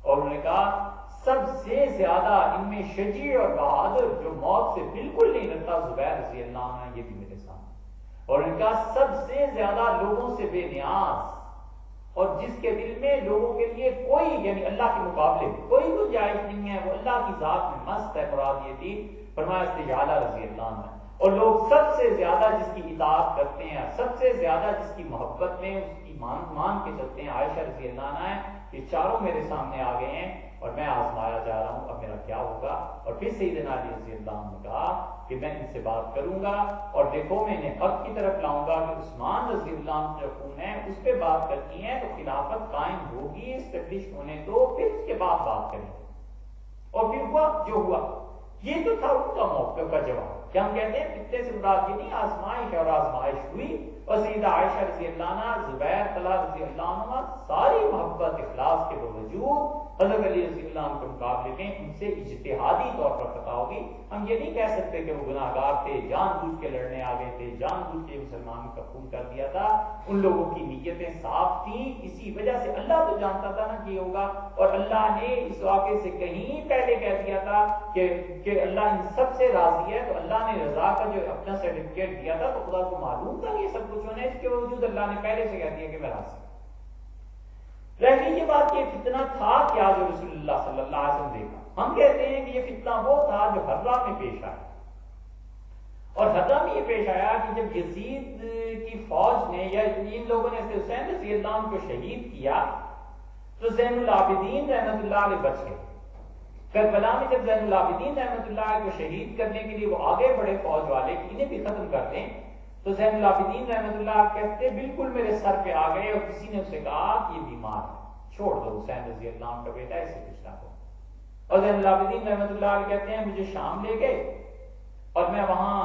اور انہوں نے کہا سب سے زیادہ ان میں شجیع اور بہادر جو موت سے بالکل نہیں ڈرتا زبیر رضی اللہ عنہ ہیں، یہ بھی میرے سامنے، اور انہوں نے کہا سب سے زیادہ لوگوں سے بے نیاز اور جس کے دل میں لوگوں کے لیے کوئی، یعنی اللہ کے مقابلے میں کوئی گنجائش نہیں ہے، وہ اللہ کی ذات میں مست ہے، مراد یہ تھی۔ فرمایا استجالہ رضی اللہ عنہ، اور لوگ سب سے زیادہ جس کی اطاعت کرتے ہیں، سب سے زیادہ جس کی محبت میں، اس کی مان کے چلتے ہیں عائشہ رضی اللہ عنہا ہے، یہ چاروں میرے سامنے آ گئے ہیں اور میں آزمایا جا رہا ہوں، اب میرا کیا ہوگا؟ اور پھر سیدنا علی رضی اللہ عنہ نے کہا کہ میں ان سے بات کروں گا اور دیکھو میں انہیں حق کی طرف لاؤں گا کہ عثمان رضی اللہ عنہ جو خون ہے اس پہ بات کرتی ہیں تو خلافت قائم ہوگی، اسٹیبلش ہونے دو، پھر اس کے بعد بات کریں۔ اور پھر ہوا جو ہوا۔ یہ تو تھا ان کا موقع کا جواب کہ ہم کہتے ہیں فتنے سے مراد یہ نہیں، آزمائش اور آزمائش ہوئی، اور سیدہ عائشہ رضی اللہ عنہ، زبیر طلحہ رضی اللہ عنہ ساری محبت اخلاص کے باوجود حضرت علی رضی اللہ عنہ کے مقابلے میں ان سے اجتہادی طور پر خطا ہوگی۔ ہم یہ نہیں کہہ سکتے کہ وہ گناہ گار تھے، جان بوجھ کے لڑنے آ گئے تھے، جان بوجھ کے مسلمانوں کا خون کر دیا تھا، ان لوگوں کی نیتیں صاف تھیں، اسی وجہ سے اللہ تو جانتا تھا نا کہ ہوگا، اور اللہ نے اس واقعے سے کہیں پہلے کہہ دیا تھا کہ اللہ ان سب سے راضی ہے، تو اللہ نے رضا کا جو اپنا سرٹیفکیٹ دیا تھا تو خدا کو معلوم تھا یہ سب کچھ ہونا ہے، اس کے باوجود اللہ نے پہلے سے کہہ دیا کہ میں راضی ہوں۔ رہ گئی یہ بات کہ فتنہ تھا کیا جو رسول اللہ صلی اللہ علیہ وسلم دیکھا؟ ہم کہتے ہیں کہ یہ فتنہ وہ تھا جو حرہ میں پیش آیا، اور حرہ میں یہ پیش آیا کہ جب یزید کی فوج نے یا ان لوگوں نے حسین رضی اللہ عنہ کو شہید کیا تو زین العابدین رحمۃ اللہ علیہ بچ گئے۔ کربلا میں جب زین العابدین رحمۃ اللہ علیہ کو شہید کرنے کے لیے وہ آگے بڑے فوج والے کہ انہیں بھی ختم کر دیں، تو زین العابدین رحمۃ اللہ علیہ کہتے بالکل میرے سر پہ آ گئے، اور کسی نے اسے کہا کہ یہ بیمار ہے، چھوڑ دو، حسین رضی اللہ عنہ کا بیٹا اسے کچھ نہ ہو۔ اور زین العابدین رحمۃ اللہ علیہ کہتے ہیں مجھے شام لے گئے اور میں وہاں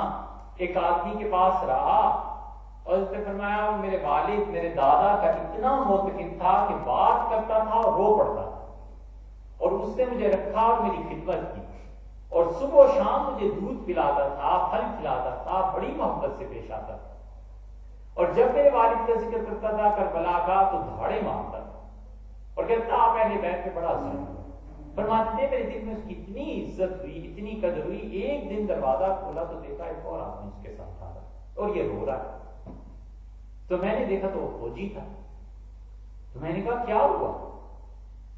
ایک آدمی کے پاس رہا، اور اس نے فرمایا میرے والد میرے دادا کا اتنا معتقد تھا کہ بات کرتا تھا اور رو پڑتا تھا، اور اس نے مجھے رکھا اور میری خدمت کی، اور صبح و شام مجھے دودھ پلاتا تھا، پھل کھلاتا تھا، بڑی محبت سے پیش آتا تھا، اور جب میرے والد کا ذکر کرتا تھا کربلا کا تو دھاڑے مارتا تھا اور کہتا آپ اہل بیت پہ بڑا ظلم ہوا۔ فرماتے تھے میرے دل میں اس کی اتنی عزت ہوئی، اتنی قدر ہوئی، ایک دن دروازہ کھولا تو دیکھا ایک اور آدمی اس کے ساتھ آ رہا اور یہ رو رہا ہے، تو میں نے دیکھا تو وہ فوجی تھا، تو میں نے کہا کیا ہوا؟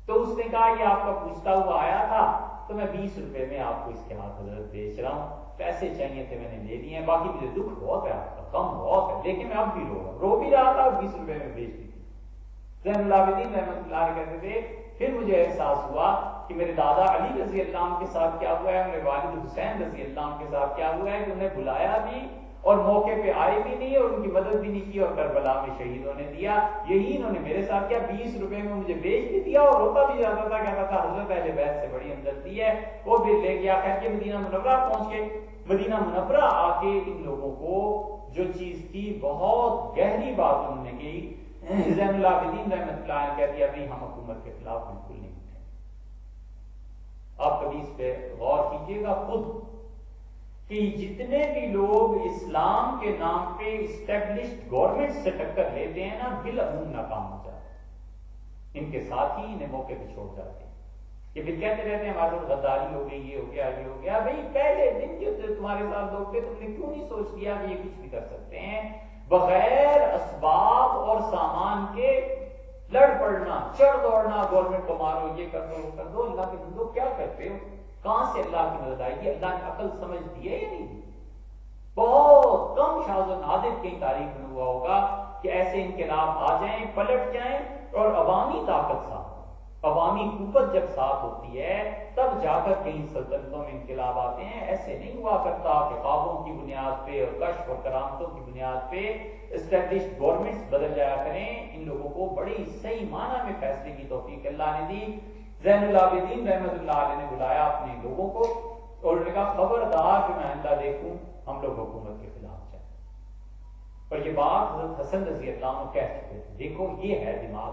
تو اس نے کہا یہ آپ کا پوچھتا ہوا آیا تھا، تو میں 20 روپے میں آپ کو اس کے ہاتھ حضرت بیچ رہا ہوں، پیسے چاہیے تھے میں نے لے لیے ہیں، باقی مجھے دکھ بہت ہے آپ کا، غم بہت ہے، لیکن میں اب بھی رو بھی رہا تھا اور 20 روپے میں بیچ دی تھی۔ زین العابدین رحمۃ اللہ علیہ کہتے تھے پھر مجھے احساس ہوا کہ میرے دادا علی رضی اللہ عنہ کے ساتھ کیا ہوا ہے، میرے والد حسین رضی اللہ عنہ کے ساتھ کیا ہوا ہے کہ انہیں بلایا بھی اور موقع پہ آئے بھی نہیں اور ان کی مدد بھی نہیں کی اور کربلا میں شہید ہونے دیا، یہی انہوں نے میرے ساتھ کیا، 20 روپے میں مجھے بیچ بھی دیا اور روتا بھی جاتا تھا، کہتا تھا حضرت اہل بیت سے بڑی ہمدردی ہے، وہ بھی لے گیا۔ خیر کے مدینہ منورہ پہنچ گئے، مدینہ منورہ آ کے ان لوگوں کو جو چیز تھی بہت گہری بات انہوں نے کی، زین العابدین رحمۃ اللہ علیہ کہہ دیا بھائی ہم حکومت کے خلاف بالکل نہیں اٹھے۔ آپ کبھی اس پہ غور کیجئے گا خود کہ جتنے بھی لوگ اسلام کے نام پہ اسٹیبلشڈ گورنمنٹ سے ٹکر لیتے ہیں نا بالعموم ناکام ہو جاتے ہیں، ان کے ساتھ ہی انہیں موقع پہ چھوڑ جاتے ہیں، یہ پھر کہتے رہتے ہیں ہمارے ساتھ غداری ہو گئی، یہ ہو گیا یہ ہو گیا۔ بھائی پہلے دن جو تمہارے ساتھ لوگ تھے تم نے کیوں نہیں سوچ لیا کہ یہ کچھ بھی کر سکتے ہیں؟ بغیر اسباب اور سامان کے لڑ پڑنا، چڑھ دوڑنا، گورنمنٹ کو مارو، یہ کر دو وہ کر دو، اللہ کے بندو کیا کرتے ہو؟ کہاں سے اللہ کی مدد آئے گی؟ اللہ نے عقل سمجھ دی ہے یا نہیں دی؟ بہت کم شاذ و نادر کی تاریخ میں ہوا ہوگا کہ ایسے انقلاب آ جائیں، پلٹ جائیں، اور عوامی طاقت ساتھ، عوامی قوت جب ساتھ ہوتی ہے تب جا کر کئی سلطنتوں میں انقلاب آتے ہیں۔ ایسے نہیں ہوا کرتا کہ خوابوں کی بنیاد پہ اور کشف اور کرامتوں کی بنیاد پہ اسٹیبلشڈ گورنمنٹس بدل جایا کریں۔ ان لوگوں کو بڑی صحیح معنی میں فیصلے کی توفیق اللہ نے دی۔ زین العابدین رحمۃ اللہ علیہ نے بلایا اپنے لوگوں کو اور انہوں نے کہا خبردار کہ میں آئندہ دیکھوں ہم لوگ حکومت کے خلاف جائیں، اور یہ بات حضرت حسن رضی اللہ عنہ کہہ چکے تھے۔ دیکھو یہ ہے دماغ،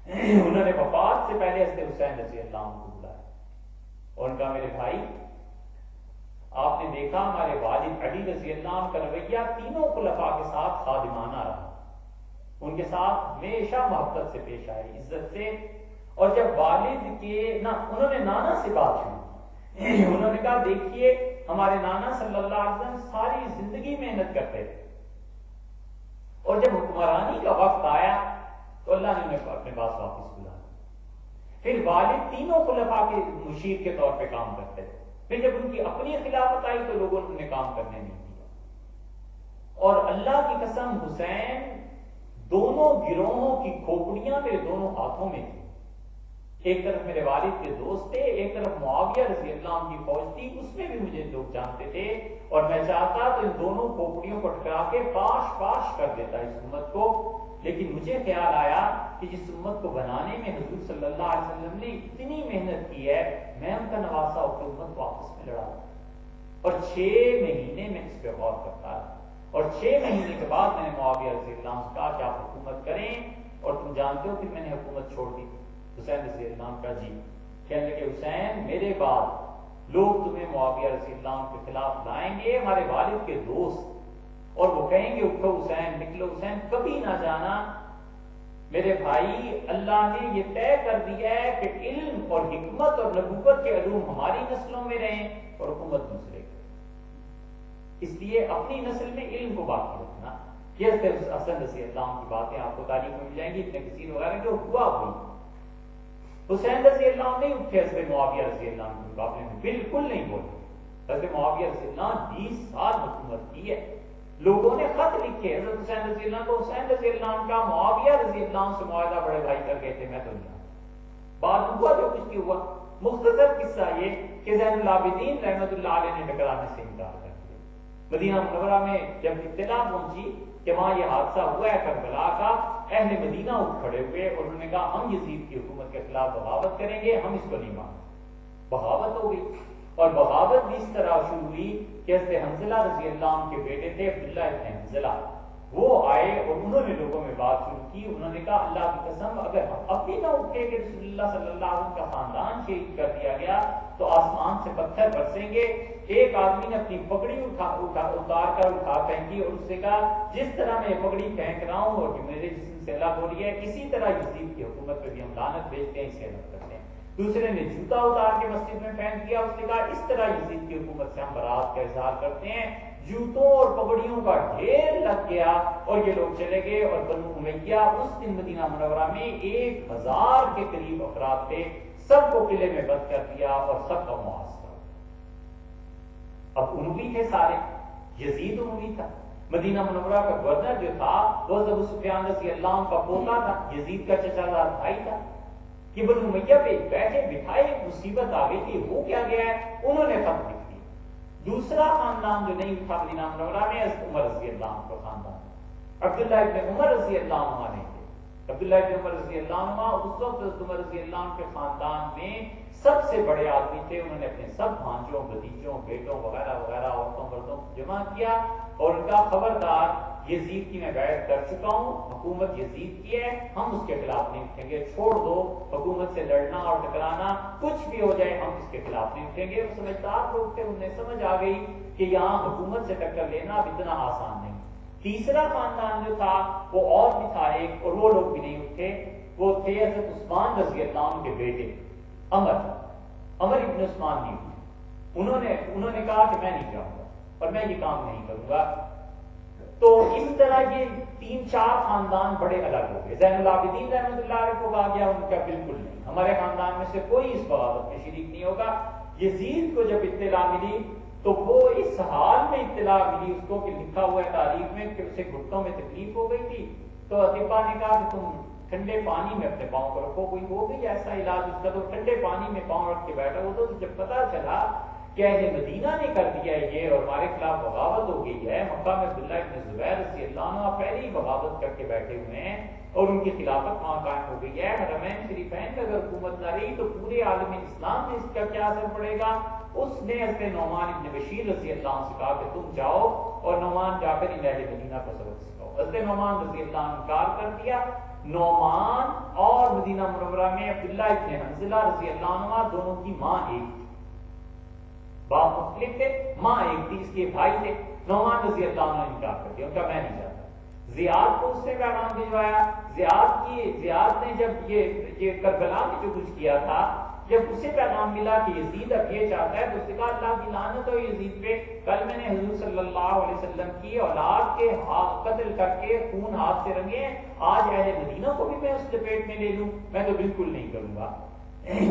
انہوں نے وفات سے پہلے حضرت حسین رضی اللہ عنہ کو بلایا اور ان کا میرے بھائی آپ نے دیکھا ہمارے والد علی رضی اللہ عنہ کا رویہ تینوں خلفاء کے ساتھ خادمانہ رہا، ان کے ساتھ ہمیشہ محبت سے پیش آئے، عزت سے، اور جب والد کے انہوں نے نانا سے بات سنی، انہوں نے کہا دیکھیے ہمارے نانا صلی اللہ علیہ وسلم ساری زندگی محنت کرتے تھے، اور جب حکمرانی کا وقت آیا تو اللہ نے انہیں اپنے پاس واپس بلایا۔ پھر والد تینوں خلفاء کے مشیر کے طور پہ کام کرتے تھے، پھر جب ان کی اپنی خلافت آئی تو لوگوں نے انہیں کام کرنے نہیں دیا، اور اللہ کی قسم حسین دونوں گروہوں کی کھوپڑیاں میرے دونوں ہاتھوں میں تھی. ایک طرف میرے والد کے دوست تھے، ایک طرف معاویہ رضی اللہ عنہ کی فوج تھی، اس میں بھی مجھے لوگ جانتے تھے، اور میں چاہتا تو ان دونوں کھوپڑیوں کو ٹکرا کے پاش پاش کر دیتا اس امت کو. لیکن مجھے خیال آیا کہ جس امت کو بنانے میں حضور صلی اللہ علیہ وسلم نے اتنی محنت کی ہے، میں ان کا نواسا ہو کے امت کو آپس میں لڑا. اور 6 مہینے میں اس پہ غور کرتا رہا، اور 6 مہینے کے بعد میں نے معاویہ رضی اللہ عنہ سے کہا کہ آپ حکومت کریں، اور تم جانتے ہو پھر میں نے حکومت چھوڑ دی. حسین رضی اللہ عنہ کا جی کہنے لگے حسین میرے بعد لوگ تمہیں معاویہ رضی اللہ عنہ کے خلاف لائیں گے، ہمارے والد کے دوست، اور وہ کہیں گے اٹھو حسین، نکلو حسین. کبھی نہ جانا میرے بھائی، اللہ نے یہ طے کر دیا ہے کہ علم اور حکمت اور نبوت کے علوم ہماری نسلوں میں رہیں اور حکومت دوسرے کی. اس لیے اپنی نسل میں علم کو باقی رکھنا. یہ حسن رضی اللہ عنہ کی باتیں آپ کو تاریخ میں مل جائیں گی، ابن کثیر وغیرہ جو ہوا ہوئی. حسین رضی اللہ عنہ نہیں اٹھے حضرت معاویہ رضی اللہ عنہ کے مقابلے میں، بالکل نہیں بولے. حضرت معاویہ رضی اللہ عنہ 20 سال حکومت کی ہے. لوگوں نے خط لکھے حضرت حسین رضی اللہ عنہ کو، حسین رضی اللہ عنہ کا معاویہ رضی اللہ عنہ سے معاہدہ بڑے بھائی کر گئے تھے، میں تو نہیں. بعد ہوا جو کچھ ہوا. مختصر قصہ یہ کہ زین العابدین رحمت اللہ علیہ نے ٹکرانے سے انکار کر دیا. مدینہ منورہ میں جب اطلاع پہنچی کہ وہاں یہ حادثہ ہوا ہے کربلا کا، اہل مدینہ اٹھ کھڑے ہوئے اور انہوں نے کہا ہم یزید کی حکومت کے خلاف بغاوت کریں گے، ہم اس کو نہیں مانتے. بغاوت ہو گئی، اور بغاوت بھی اس طرح شروع ہوئی کہ حضرت حنظلہ رضی اللہ عنہ کے بیٹے تھے عبداللہ ابن حنظلہ، وہ آئے اور انہوں نے لوگوں میں بات شروع کی. انہوں نے کہا اللہ کی قسم اگر ہم اب بھی نہ اٹھے کہ رسول اللہ صلی اللہ علیہ وسلم کا خاندان شہید کر دیا گیا تو آسمان سے پتھر برسیں گے. ایک آدمی نے اپنی پگڑی اتار کر اٹھا پھینکی اور اس سے کہا جس طرح میں یہ پگڑی پھینک رہا ہوں اور میرے جسم سے اللہ ہو رہی ہے، اسی طرح یزید کی حکومت پہ بھی ہم لعنت بھیجتے ہیں، اسے رد کرتے ہیں. دوسرے نے جوتا اتار کے مسجد میں پھینک دیا، اس نے کہا اس طرح یزید کی حکومت سے ہم برات کا اظہار کرتے ہیں. جوتوں اور پگڑیوں کا ڈھیر لگ گیا اور یہ لوگ چلے گئے. اور بنو امیہ اس دن مدینہ منورہ میں 1000 کے قریب افراد تھے، سب کو قلعے میں بند کر دیا اور سب کا محاصرہ. اب اموی تھے سارے، یزید اموی تھا. مدینہ منورہ کا گورنر جو تھا وہ ابو سفیان رضی اللہ عنہ کا پوتا تھا، یزید کا چچا زاد بھائی تھا. کہ بنو امیہ پہ بیٹھے بٹھائے مصیبت آ گئی تھی. ہو کیا گیا ہے؟ انہوں نے خط لکھ دیا. دوسرا خاندان جو نہیں اٹھا مدینہ منورہ میں حضرت عمر رضی اللہ عنہ کا خاندان. عبداللہ ابن عمر رضی اللہ عنہ نے تھے. عبداللہ ابن عمر رضی اللہ عنہ اس وقت حضرت عمر رضی اللہ عنہ کے خاندان میں سب سے بڑے آدمی تھے. انہوں نے اپنے سب بھانجوں، بھتیجوں، بیٹوں وغیرہ وغیرہ عورتوں مردوں کو جمع کیا اور ان کا خبردار یزید کی میں بیعت کر چکا ہوں، حکومت یزید کی ہے، ہم اس کے خلاف نہیں اٹھیں گے، چھوڑ دو حکومت سے لڑنا اور ٹکرانا، کچھ بھی ہو جائے ہم اس کے خلاف نہیں اٹھیں گے. وہ سمجھدار لوگ تھے، انہیں سمجھ آ گئی کہ یہاں حکومت سے ٹکر لینا اب اتنا آسان نہیں. تیسرا خاندان جو تھا وہ اور بھی تھا ایک، اور وہ لوگ بھی نہیں اٹھے. وہ تھے حضرت عثمان رضی اللہ عنہ کے بیٹے عمر ابن عثمان نہیں ہوئے. انہوں نے کہا کہ میں نہیں جاؤں گا اور میں یہ کام نہیں کروں گا. تو اس طرح یہ 3-4 خاندان بڑے الگ ہو گئے. زین العابدین رحمۃ اللہ علیہ کو کہا گیا ان کا بالکل نہیں، ہمارے خاندان میں سے کوئی اس بغاوت میں شریک نہیں ہوگا. یزید کو جب اطلاع ملی تو وہ اس حال میں اطلاع ملی اس کو کہ لکھا ہوا ہے تاریخ میں کہ اسے گھٹنوں میں تکلیف ہو گئی تھی. تو اطباء نے کہا کہ تم ٹھنڈے پانی میں اپنے پاؤں کو رکھو. کوئی ہو گئی ایسا علاج اس کا، تو ٹھنڈے پانی میں پاؤں رکھ کے بیٹھا. وہ تو جب پتا چلا کہ اہل مدینہ نے کر دیا یہ اور ہمارے خلاف بغاوت ہو گئی ہے، مکہ میں عبداللہ ابن زبیر رضی اللہ عنہ پہلے ہی بغاوت کر کے بیٹھے ہوئے ہیں اور ان کی خلافت وہاں قائم ہو گئی ہے. حرمین شریفین میں اگر حکومت نہ رہی تو پورے عالم اسلام میں اس کا کیا اثر پڑے گا. اس نے حضرت نعمان ابن بشیر رضی اللہ عنہ سے کہا کہ تم جاؤ اور نعمان جا کر ان اہل مدینہ کو سبق سکھاؤ. حضرت نعمان رضی اللہ عنہ انکار کر دیا. نعمان اور مدینہ منورہ میں عبداللہ ابن حنظلہ رضی اللہ عنہ دونوں کی ماں ایک تھی، باپ مختلف تھے، ماں ایک تھی، اس کے بھائی تھے. نعمان رضی اللہ عنہ نے انکار کر دیا، ان کا میں نہیں جاتا. زیاد کو اس نے پیغام بھجوایا. زیاد نے جب یہ کربلا میں جو کچھ کیا تھا، جب اسے پیغام ملا کہ یزید اب یہ چاہتا ہے تو اس نے کہا اللہ کی لعنت ہو یزید پہ، کل میں نے حضور صلی اللہ علیہ وسلم کی اولاد کے قتل کر کے خون ہاتھ سے رنگے، آج اہل مدینہ کو بھی میں اس لپیٹ میں لے لوں، میں تو بالکل نہیں کروں گا.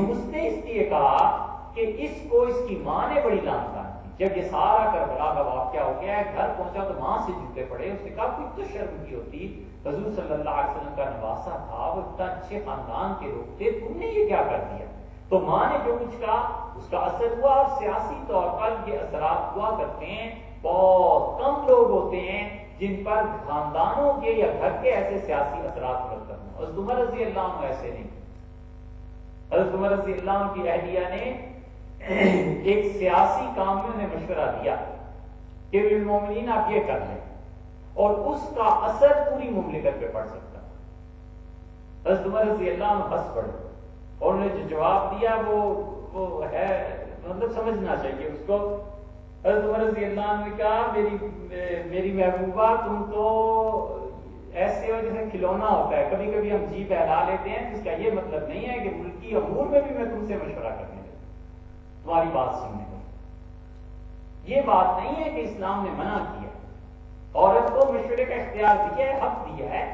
اس نے اس لیے کہا کہ اس کو اس کی ماں نے بڑی لعنت کی. جب یہ سارا کربلا کا واقعہ ہو گیا ہے، گھر پہنچا تو ماں سے جوتے پڑے. اس نے کہا کوئی تو شرم کی ہوتی، حضور صلی اللہ علیہ وسلم کا نواسا تھا، وہ اتنا اچھے خاندان کے لوگ تھے، تم نے یہ کیا کر دیا؟ تو ماں نے جو کچھ کہا اس کا اثر ہوا. اور سیاسی طور پر یہ اثرات ہوا کرتے ہیں. بہت کم لوگ ہوتے ہیں جن پر خاندانوں کے یا گھر کے ایسے سیاسی اثرات مرتب ہوں. حضرت عمر رضی اللہ عنہ ایسے نہیں. حضرت عمر رضی اللہ عنہ کی اہلیہ نے ایک سیاسی کام میں انہیں مشورہ دیا کہ بالمومنین آپ یہ کر لیں، اور اس کا اثر پوری مملکت پہ پڑ سکتا. حضرت عمر رضی اللہ عنہ ہنس پڑے اور انہوں نے جو جواب دیا وہ ہے مطلب سمجھنا چاہیے اس کو. حضرت عمر رضی اللہ عنہ نے کہا میری محبوبہ تم تو ایسے ہو جیسے کھلونا ہوتا ہے، کبھی کبھی ہم جی بہلا لیتے ہیں، اس کا یہ مطلب نہیں ہے کہ ملکی امور میں بھی میں تم سے مشورہ کرنے لگا تمہاری بات سننے کا. یہ بات نہیں ہے کہ اسلام نے منع کیا، عورت کو مشورے کا اختیار دیا ہے، حق دیا ہے،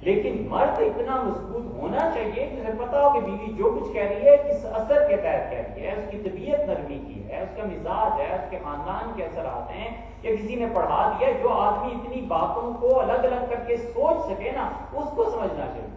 لیکن مرد اتنا مضبوط ہونا چاہیے جسے پتا ہو کہ بیوی جو کچھ کہہ رہی ہے کس اثر کے تحت کہہ رہی ہے، اس کی طبیعت نرمی کی ہے، اس کا مزاج ہے، اس کے خاندان کے اثرات ہیں، یا کسی نے پڑھا دیا. جو آدمی اتنی باتوں کو الگ الگ کر کے سوچ سکے نا، اس کو سمجھنا چاہیے.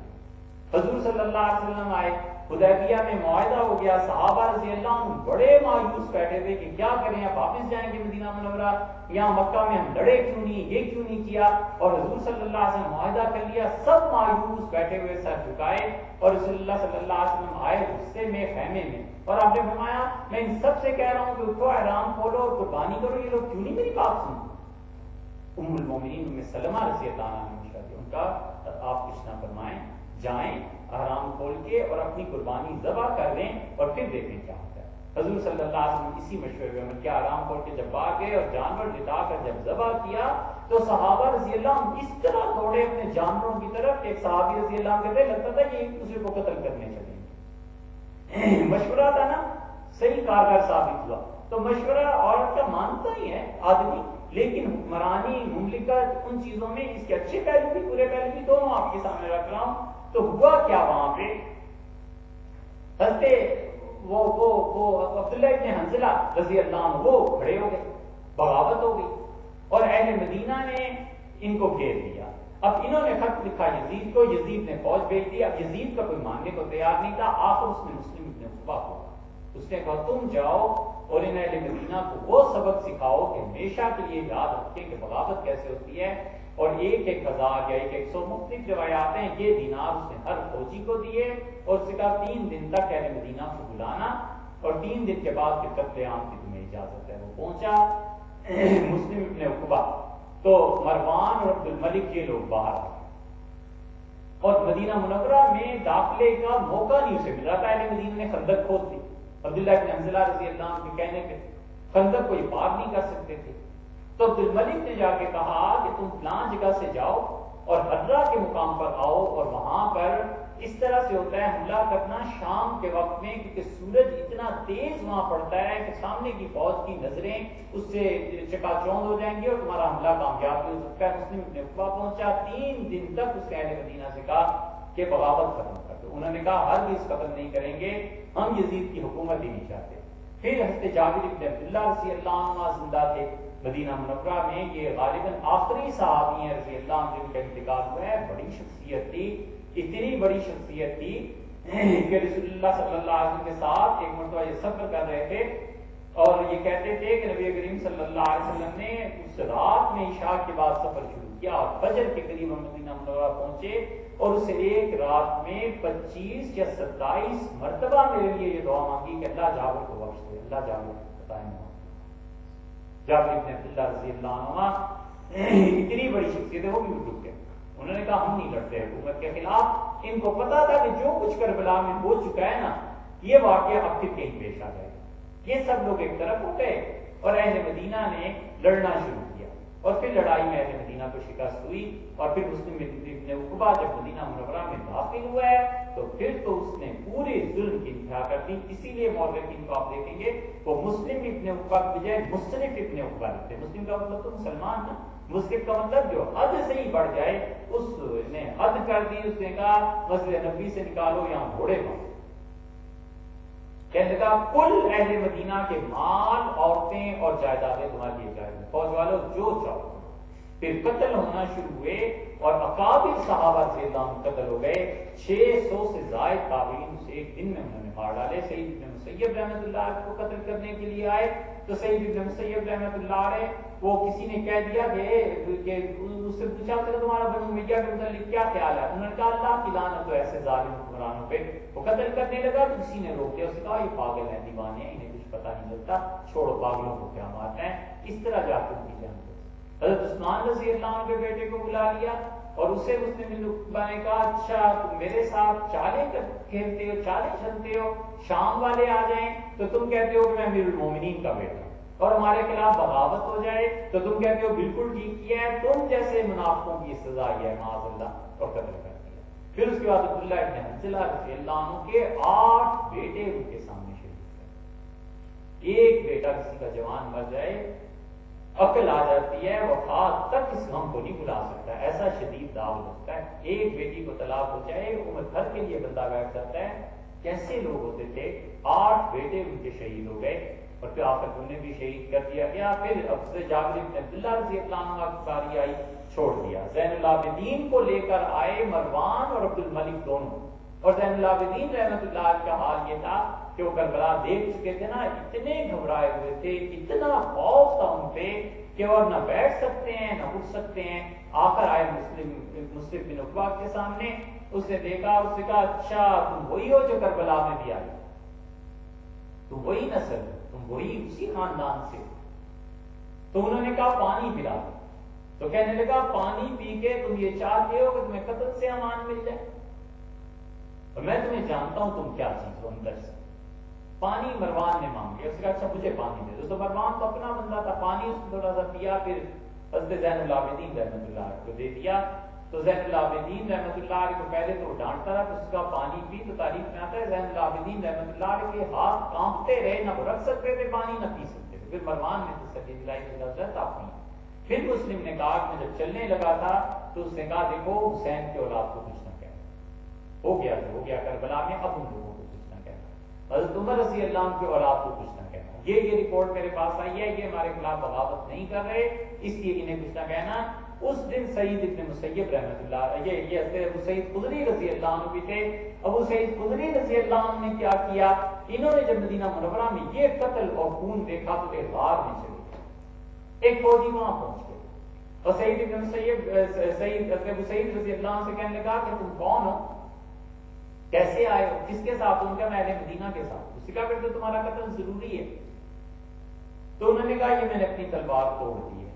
حضور صلی اللہ علیہ وسلم آئے، حدیبیہ میں معاہدہ ہو گیا، صحابہ رضی اللہ عنہ بڑے مایوس بیٹھے تھے کہ کیا کریں، اب واپس جائیں گے مدینہ منورہ، یہاں مکہ میں ہم لڑے کیوں نہیں، یہ کیوں نہیں کیا. اور حضور صلی اللہ علیہ وسلم معاہدہ کر لیا، سب مایوس بیٹھے ہوئے سر جھکائے، اور رسول اللہ صلی اللہ علیہ وسلم آئے غصے میں خیمے میں، اور آپ نے فرمایا میں ان سب سے کہہ رہا ہوں کہ اٹھو احرام کھولو اور قربانی کرو، یہ لوگ کیوں نہیں میری بات سنتے. ام المومنین ام سلمہ رضی اللہ عنہا نے مشورہ دیا، ان کا آپ کچھ نہ فرمائیں، جائیں احرام کھول کے اور اپنی قربانی ذبح کر دیں اور پھر دیکھیں کیا ہوتا ہے. حضور صلی اللہ علیہ وسلم اسی مشورے میں عمل کیا، احرام کھول کے جب باہر گئے اور جانور لٹا کر جب ذبح کیا تو صحابہ رضی اللہ عنہ اس طرح دوڑے اپنے جانوروں کی طرف. ایک صحابی رضی اللہ عنہ کہتے لگتا تھا کہ ایک دوسرے کو قتل کرنے چلے. مشورہ تھا نا، صحیح کارگر ثابت ہوا. تو مشورہ عورت کا مانتا ہی ہے آدمی، لیکن حکمرانی مملکت ان چیزوں میں اس کے اچھے پہلو بھی برے پہلو بھی دونوں آپ کے سامنے رکھ رہا ہوں. تو ہوا کیا وہاں پہ، وہ عبداللہ ابن حنظلہ رضی اللہ عنہ وہ کھڑے ہو گئے، بغاوت ہو گئی، اور اہل مدینہ نے ان کو گھیر لیا. اب انہوں نے خط لکھا یزید کو، یزید نے فوج بھیج دی. اب یزید کا کوئی ماننے کو تیار نہیں تھا. آخر اس نے مسلم ابن عقبہ کو اس نے کہا تم جاؤ اور ان اہل مدینہ کو وہ سبق سکھاؤ کہ ہمیشہ کے لیے یاد رکھیں کہ بغاوت کیسے ہوتی ہے. اور ایک ایک ہزار یا ایک 100 مختلف روایات ہیں، یہ دینار اس نے ہر فوجی کو دیے، اور اس نے کہا 3 دن تک اہل مدینہ کو بلانا، اور 3 دن کے بعد پھر قتل عام کی تمہیں اجازت ہے. وہ پہنچا مسلم ابن عقبہ، تو مروان اور عبد الملک یہ لوگ باہر آئے، اور مدینہ منورہ میں داخلے کا موقع نہیں اسے مل رہا تھا. اہل مدینہ نے خندق کھود دی. عبداللہ ابن حنظلہ رضی اللہ عنہ کے کہنے پہ خندق کو یہ پار نہیں کر سکتے تھے. تو عبد الملک نے جا کے کہا کہ تم فلاں جگہ سے جاؤ اور حرہ کے مقام پر آؤ، اور وہاں پر اس طرح سے ہوتا ہے حملہ کرنا شام کے وقت میں، کیونکہ سورج اتنا تیز وہاں پڑتا ہے کہ سامنے کی فوج کی نظریں اس سے چکا چوند ہو جائیں گی اور تمہارا حملہ کامیاب بھی ہو سکتا ہے. مسلم ابن عقبہ پہنچا، 3 دن تک اس اہل مدینہ سے کہا کہ بغاوت ختم کر دو. انہوں نے کہا ہرگز ختم نہیں کریں گے، ہم یزید کی حکومت ہی نہیں چاہتے. پھر حضرت جابر ابن عبداللہ رضی اللہ عنہ زندہ تھے مدینہ منورہ میں، یہ غالباً آخری صحابی ہیں رضی اللہ عنہ جن کا انتقال ہوا ہے. بڑی شخصیت تھی، اتنی بڑی شخصیت تھی کہ رسول اللہ صلی اللہ علیہ وسلم کے ساتھ ایک مرتبہ یہ سفر کر رہے تھے، اور یہ کہتے تھے کہ نبی کریم صلی اللہ علیہ وسلم نے اس رات میں عشاء کے بعد سفر شروع کیا، اور فجر کے قریب ہم مدینہ منورہ پہنچے، اور اسے ایک رات میں 25 یا 27 مرتبہ میرے لیے یہ دعا مانگی کہ اللہ جابر کو بخش دے، اللہ جابر کو بتائیں. جابر ابن عبداللہ رضی اللہ عنہ اتنی بڑی شخصیت ہے، وہ بھی رک گئے. انہوں نے کہا ہم نہیں لڑتے حکومت کے خلاف. ان کو پتا تھا کہ جو کچھ کربلا میں ہو چکا ہے نا، یہ واقعہ اب پھر کہیں پیش آ جائے گا. یہ سب لوگ ایک طرف ہو گئے اور اہل مدینہ نے لڑنا شروع کیا، اور پھر لڑائی میں اہل مدینہ کو شکست ہوئی. اور پھر مسلم ابن عقبہ جب مدینہ منورہ میں داخل ہوا ہے تو پھر تو اس نے پورے ظلم کی انتہا کر دی. اسی لیے مورخین کو آپ دیکھیں گے وہ مسلم ابن عقبہ کی بجائے مصرف ابن عقبہ لکھتے. مسلم کا مطلب تو مسلمان نا، مصرف کا مطلب جو حد سے ہی بڑھ جائے، اس نے حد کر دی. اس نے کہا مسجد نبی سے نکالو یہاں گھوڑے مارو. کہنے لگا کل اہل مدینہ کے مال، عورتیں اور شاید آگے تمہارے لیے جائے، فوج والوں جو چاہو۔ پھر قتل ہونا شروع ہوئے اور اکابر صحابہ رضی اللہ عنہ قتل ہو گئے، 600 سے زائد تابعین سے ایک دن میں انہوں نے مار ڈالے۔ سعید بن مسیب رحمۃ اللہ علیہ کو قتل کرنے کے لیے آئے تو سعید بن مسیب رحمۃ اللہ علیہ وہ کسی نے کہہ دیا کہ اس سے پوچھا کہ تمہارا بنو امیہ کے متعلق کیا خیال ہے؟ انہوں نے کہا اللہ کی لعنت ہو ایسے ظالم حکمرانوں پہ۔ وہ قتل کرنے لگا تو کسی نے روک دیا، اس نے کہا یہ پاگل ہیں، دیوانے ہیں، انہیں کچھ پتہ نہیں چلتا، چھوڑو پاگلوں کو کیا مارنا ہے۔ اس طرح جا کے ان کی جان۔ حضرت عثمان رضی اللہ عنہ کے بیٹے کو بلا لیا اور اسے مسلم بن عقبہ نے کہا اچھا تم میرے ساتھ چالیں کھیلتے ہو، چالیں چلتے ہو، شام والے آ جائیں تو تم کہتے ہو کہ میں امیر المومنین کا بیٹا ہوں، اور ہمارے خلاف بغاوت ہو جائے تو تم کہتے ہو بالکل ٹھیک کیا ہے، تم جیسے منافقوں کی سزا یہ ہے معاذ اللہ، اور قتل کر دیا۔ پھر اس کے بعد عبداللہ ابن حنظلہ رضی اللہ عنہ کے 8 بیٹے ان کے سامنے شہید ہوئے۔ ایک بیٹا کسی کا جوان مر جائے عقل آ جاتی ہے، وفات تک اس غم کو نہیں بھلا سکتا، ایسا شدید داغ لگتا ہے۔ ایک بیٹی کو طلاق ہو جائے عمر بھر کے لیے بندہ بیٹھ جاتا ہے۔ کیسے لوگ ہوتے تھے، 8 بیٹے ان کے شہید ہو گئے اور پھر آخر انہیں بھی شہید کر دیا گیا۔ پھر افضل جابر بن عبداللہ رضی اللہ عنہ کی باری آئی، چھوڑ دیا۔ زین العابدین کو لے کر آئے مروان اور عبد الملک دونوں، اور زین العابدین رحمۃ اللہ علیہ کا حال یہ تھا کہ وہ کربلا دیکھ چکے تھے نا، اتنے گھبرائے ہوئے تھے، اتنا خوف تھا ان پہ کہ اور نہ بیٹھ سکتے ہیں نہ اٹھ سکتے ہیں۔ آخر آئے مسلم بن عقبہ کے سامنے، اس نے دیکھا، اس نے کہا اچھا تم وہی ہو جو کربلا میں بھی آئی، تم وہی نسل، تم وہی اسی خاندان سے۔ تو انہوں نے کہا پانی پلا دو، تو کہنے لگا پانی پی کے تم یہ چاہتے ہو کہ تمہیں قتل سے امان مل جائے، اور میں تمہیں جانتا ہوں تم کیا چیز ہو اندر سے۔ پانی مروان نے مانگ لیا، اس نے کہا اچھا مجھے پانی دے دو۔ تو مروان تو اپنا بندہ تھا، پانی اس نے تھوڑا سا پیا، پھر حضرت زین العابدین رحمۃ اللہ علیہ کو دے دیا۔ تو زین العابدین رحمۃ اللہ علیہ کو پہلے تو ڈانٹتا رہا، اس کا پانی پی تو تاریخ میں آتا ہے زین العابدین رحمۃ اللہ علیہ کے ہاتھ کانپتے رہے، نہ وہ رکھ سکتے تھے پانی نہ پی سکتے تھے۔ پھر مروان نے تسلی دلائی کہ حضرت آپ پی۔ پھر مسلم نے کہا کہ جب چلنے لگا تھا تو اس نے کہا دیکھو حسین کی اولاد کو کچھ نہ کہنا، ہو گیا جو ہو گیا کربلا میں، اب ان لوگوں کو کچھ نہ کہنا، حضرت عمر رضی اللہ عنہ کی اولاد کو کچھ نہ کہنا۔ یہ رپورٹ میرے پاس آئی ہے، یہ ہمارے خلاف بغاوت نہیں کر رہے، اس لیے انہیں کچھ نہ کہنا۔ اس دن سعید ابن مسیب رحمۃ اللہ یہ ابو سعید خدری رضی اللہ عنہ بھی تھے۔ ابو سعید خدری رضی اللہ عنہ نے کیا کیا، انہوں نے جب مدینہ منورہ میں یہ قتل اور خون دیکھا تو ایک غار میں چلے گئے، ایک فوجی وہاں پہنچ گئے اور سعید ابن مسیب ابو سعید رضی اللہ عنہ سے کہنے لگا کہ تم کون ہو، کیسے آئے ہو، کس کے ساتھ؟ ان کا میں اہل مدینہ کے ساتھ۔ اس نے کہا کہ تمہارا قتل ضروری ہے۔ تو انہوں نے کہا یہ میں نے اپنی تلوار توڑ دی ہے،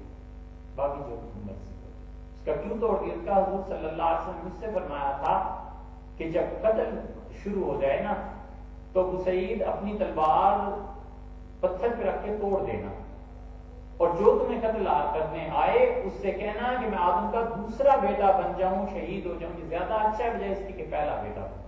باقی جو مرضی ہے۔ اس کا کیوں توڑ دیا؟ اس کا حضور صلی اللہ علیہ وسلم مجھ سے فرمایا تھا کہ جب قتل شروع ہو جائے نا تو ابو سعید اپنی تلوار پتھر پہ رکھ کے توڑ دینا، اور جو تمہیں قتل کرنے آئے اس سے کہنا کہ میں آدم کا دوسرا بیٹا بن جاؤں، شہید ہو جاؤں، یہ زیادہ اچھا ہے بجائے اس کی کہ پہلا بیٹا ہوں۔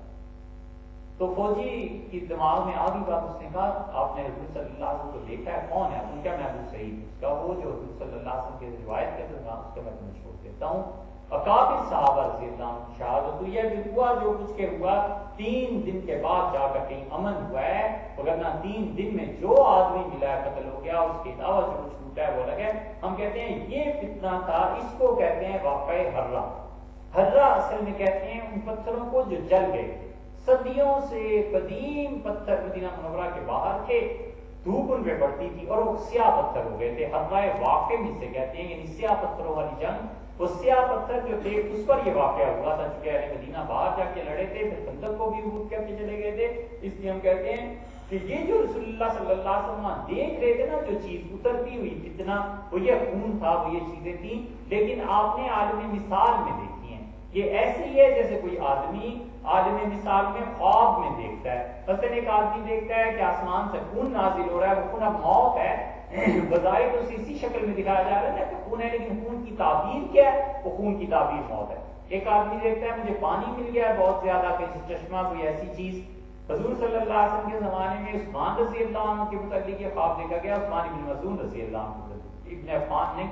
تو فوجی کی دماغ میں آ گئی بات، اس نے کہا آپ نے حضور صلی اللہ علیہ وسلم کو دیکھا ہے، کون ہے؟ ان کا میں ابو سعید، اس کا وہ جو حضور صلی اللہ علیہ وسلم کی روایت کرتے ہیں اس کا میں تمہیں چھوڑ دیتا ہوں۔ اکابر صحابہ رضی اللہ عنہ کی شہادت ہوئی ہے، بھی ہوا جو کچھ کے ہوا 3 دن کے بعد جا کر کہیں امن ہوا ہے، وگرنہ 3 دن میں جو آدمی ملا ہے قتل ہو گیا، اس کے علاوہ جو کچھ ٹوٹا ہے وہ لگے۔ ہم کہتے ہیں یہ فتنہ تھا، اس کو کہتے ہیں واقعہ ہررا۔ ہررا اصل میں کہتے ہیں ان پتھروں کو جو جل گئے تھے، صدیوں سے قدیم پتھر مدینہ منورہ کے باہر تھے، دھوپ ان پہ پڑتی تھی اور وہ سیاہ پتھر ہو گئے تھے۔ ہررائے واقع جسے کہتے ہیں، یعنی سیاہ پتھروں والی جنگ، وہ سیاہ پتھر جو تھے اس پر یہ واقعہ ہوا تھا، چونکہ اہل مدینہ باہر جا کے لڑے تھے، پھر خندق کو بھی عبور کر کے چلے گئے تھے۔ اس لیے ہم کہتے ہیں کہ یہ جو رسول اللہ صلی اللہ علیہ وسلم دیکھ رہے تھے نا، جو چیز اترتی ہوئی فتنہ، وہ یہ خون تھا، وہ یہ چیزیں تھیں، لیکن آپ نے عالم مثال میں دیکھی ہیں۔ یہ ایسے ہی ہے جیسے کوئی آدمی عالم مثال میں خواب میں دیکھتا ہے۔ مثلا ایک آدمی دیکھتا ہے کہ آسمان سے خون نازل ہو رہا ہے، وہ خون اب موت ہے، بظاہر تو اسی شکل میں دکھایا جا رہا ہے کہ خون ہے، لیکن خون کی تعبیر کیا ہے؟ وہ خون کی تعبیر موت ہے۔ ایک آدمی دیکھتا ہے مجھے پانی مل گیا ہے بہت زیادہ، کہیں چشمہ، کوئی ایسی چیز۔ حضور صلی اللہ علیہ وسلم کے زمانے میں عثمان رضی اللہ عنہ کے متعلق یہ خواب دیکھا گیا، عثمان بن مظعون رضی اللہ عنہ ابن عفان نے،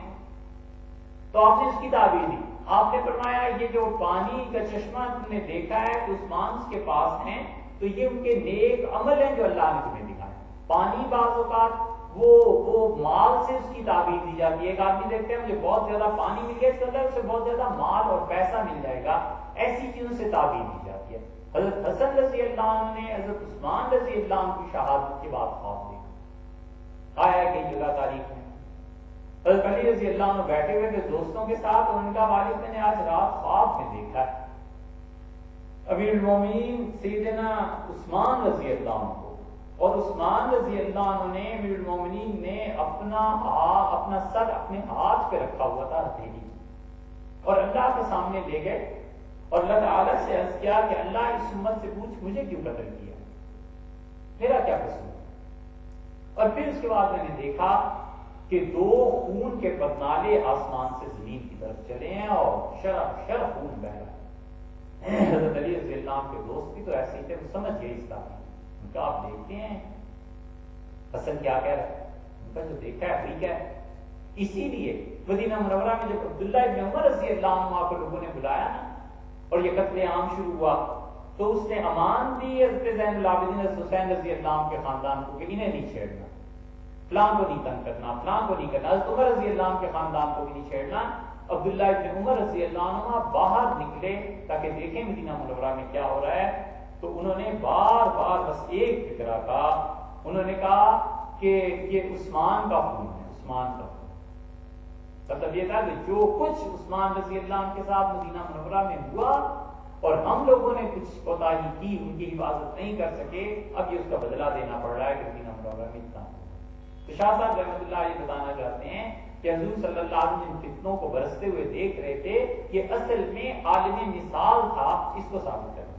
تو آپ نے اس کی تعبیر دی۔ آپ نے فرمایا یہ جو پانی کا چشمہ تم نے دیکھا ہے کہ عثمان کے پاس ہیں، تو یہ ان کے نیک عمل ہیں جو اللہ نے تمہیں دکھائے۔ پانی بعض اوقات وہ مال سے اس کی تعبیر دی جاتی ہے. ایک آدمی دیکھتے ہیں مجھے بہت زیادہ پانی مل گیا اس کے اندر، اسے بہت زیادہ مال اور پیسہ مل جائے گا، ایسی چیزوں سے تعبیر دی جاتی ہے. حضرت حسن رضی اللہ عنہ نے حضرت عثمان رضی اللہ عنہ کی شہادت کے بعد خواب دیکھا. آیا کئی جگہ تاریخ میں. حضرت علی رضی اللہ عنہ بیٹھے ہوئے تھے دوستوں کے ساتھ، اور ان کا والد میں نے آج رات خواب میں دیکھا ہے امیر المومنین سیدنا عثمان رضی اللہ عنہ کو، اور عثمان رضی اللہ عنہ نے امیر المومنین نے اپنا سر اپنے ہاتھ پہ رکھا ہوا تھا ہتھیلی، اور اللہ کے سامنے لے گئے اور اللہ تعالیٰ سے عرض کیا کہ اللہ اس امت سے پوچھ مجھے کیوں قتل کیا، میرا کیا قصور. اور پھر اس کے بعد میں نے دیکھا کہ 2 خون کے بدنالے آسمان سے زمین کی طرف چلے ہیں اور شرح خون بہ رہا ہے. حضرت علی رضی اللہ عنہ کے دوست بھی تو ایسے ہی تھے، وہ سمجھ گئے اس تعلیم. ان کا آپ دیکھتے ہیں حسن کیا کہہ رہا ہے، ان کا جو دیکھا ہے وہی کیا ہے. اسی لیے مدینہ منورہ میں جب عبداللہ ابن عمر رضی اللہ عنہ کو لوگوں نے بلایا نا اور یہ قتل عام شروع ہوا، تو اس نے امان دی حضرت زین العابدین حضرت حسین رضی اللہ عنہ کے خاندان کو کہ انہیں نہیں چھیڑنا، فلاں کو نہیں تنگ کرنا، فلاں کو نہیں کرنا. حضرت عمر رضی اللہ عنہ کے خاندان کو بھی نہیں چھیڑنا. عبداللہ ابن عمر رضی اللہ عنہ باہر نکلے تاکہ دیکھیں مدینہ منورہ میں کیا ہو رہا ہے. تو انہوں نے بار بار بس ایک فکرہ کہا، انہوں نے کہا کہ یہ عثمان کا خون ہے، عثمان کا خون. مطلب یہ تھا کہ جو کچھ عثمان رضی اللہ عنہ کے ساتھ مدینہ منورہ میں ہوا اور ہم لوگوں نے کچھ کوتاہی کی، ان کی حفاظت نہیں کر سکے، اب یہ اس کا بدلہ دینا پڑ رہا ہے کہ مدینہ منورہ میں اتنا. تو شاہ صاحب رحمۃ اللہ یہ بتانا چاہتے ہیں کہ حضور صلی اللہ علیہ وسلم جن فتنوں کو برستے ہوئے دیکھ رہے تھے، یہ اصل میں عالم مثال تھا اس کو ثابت کرنا.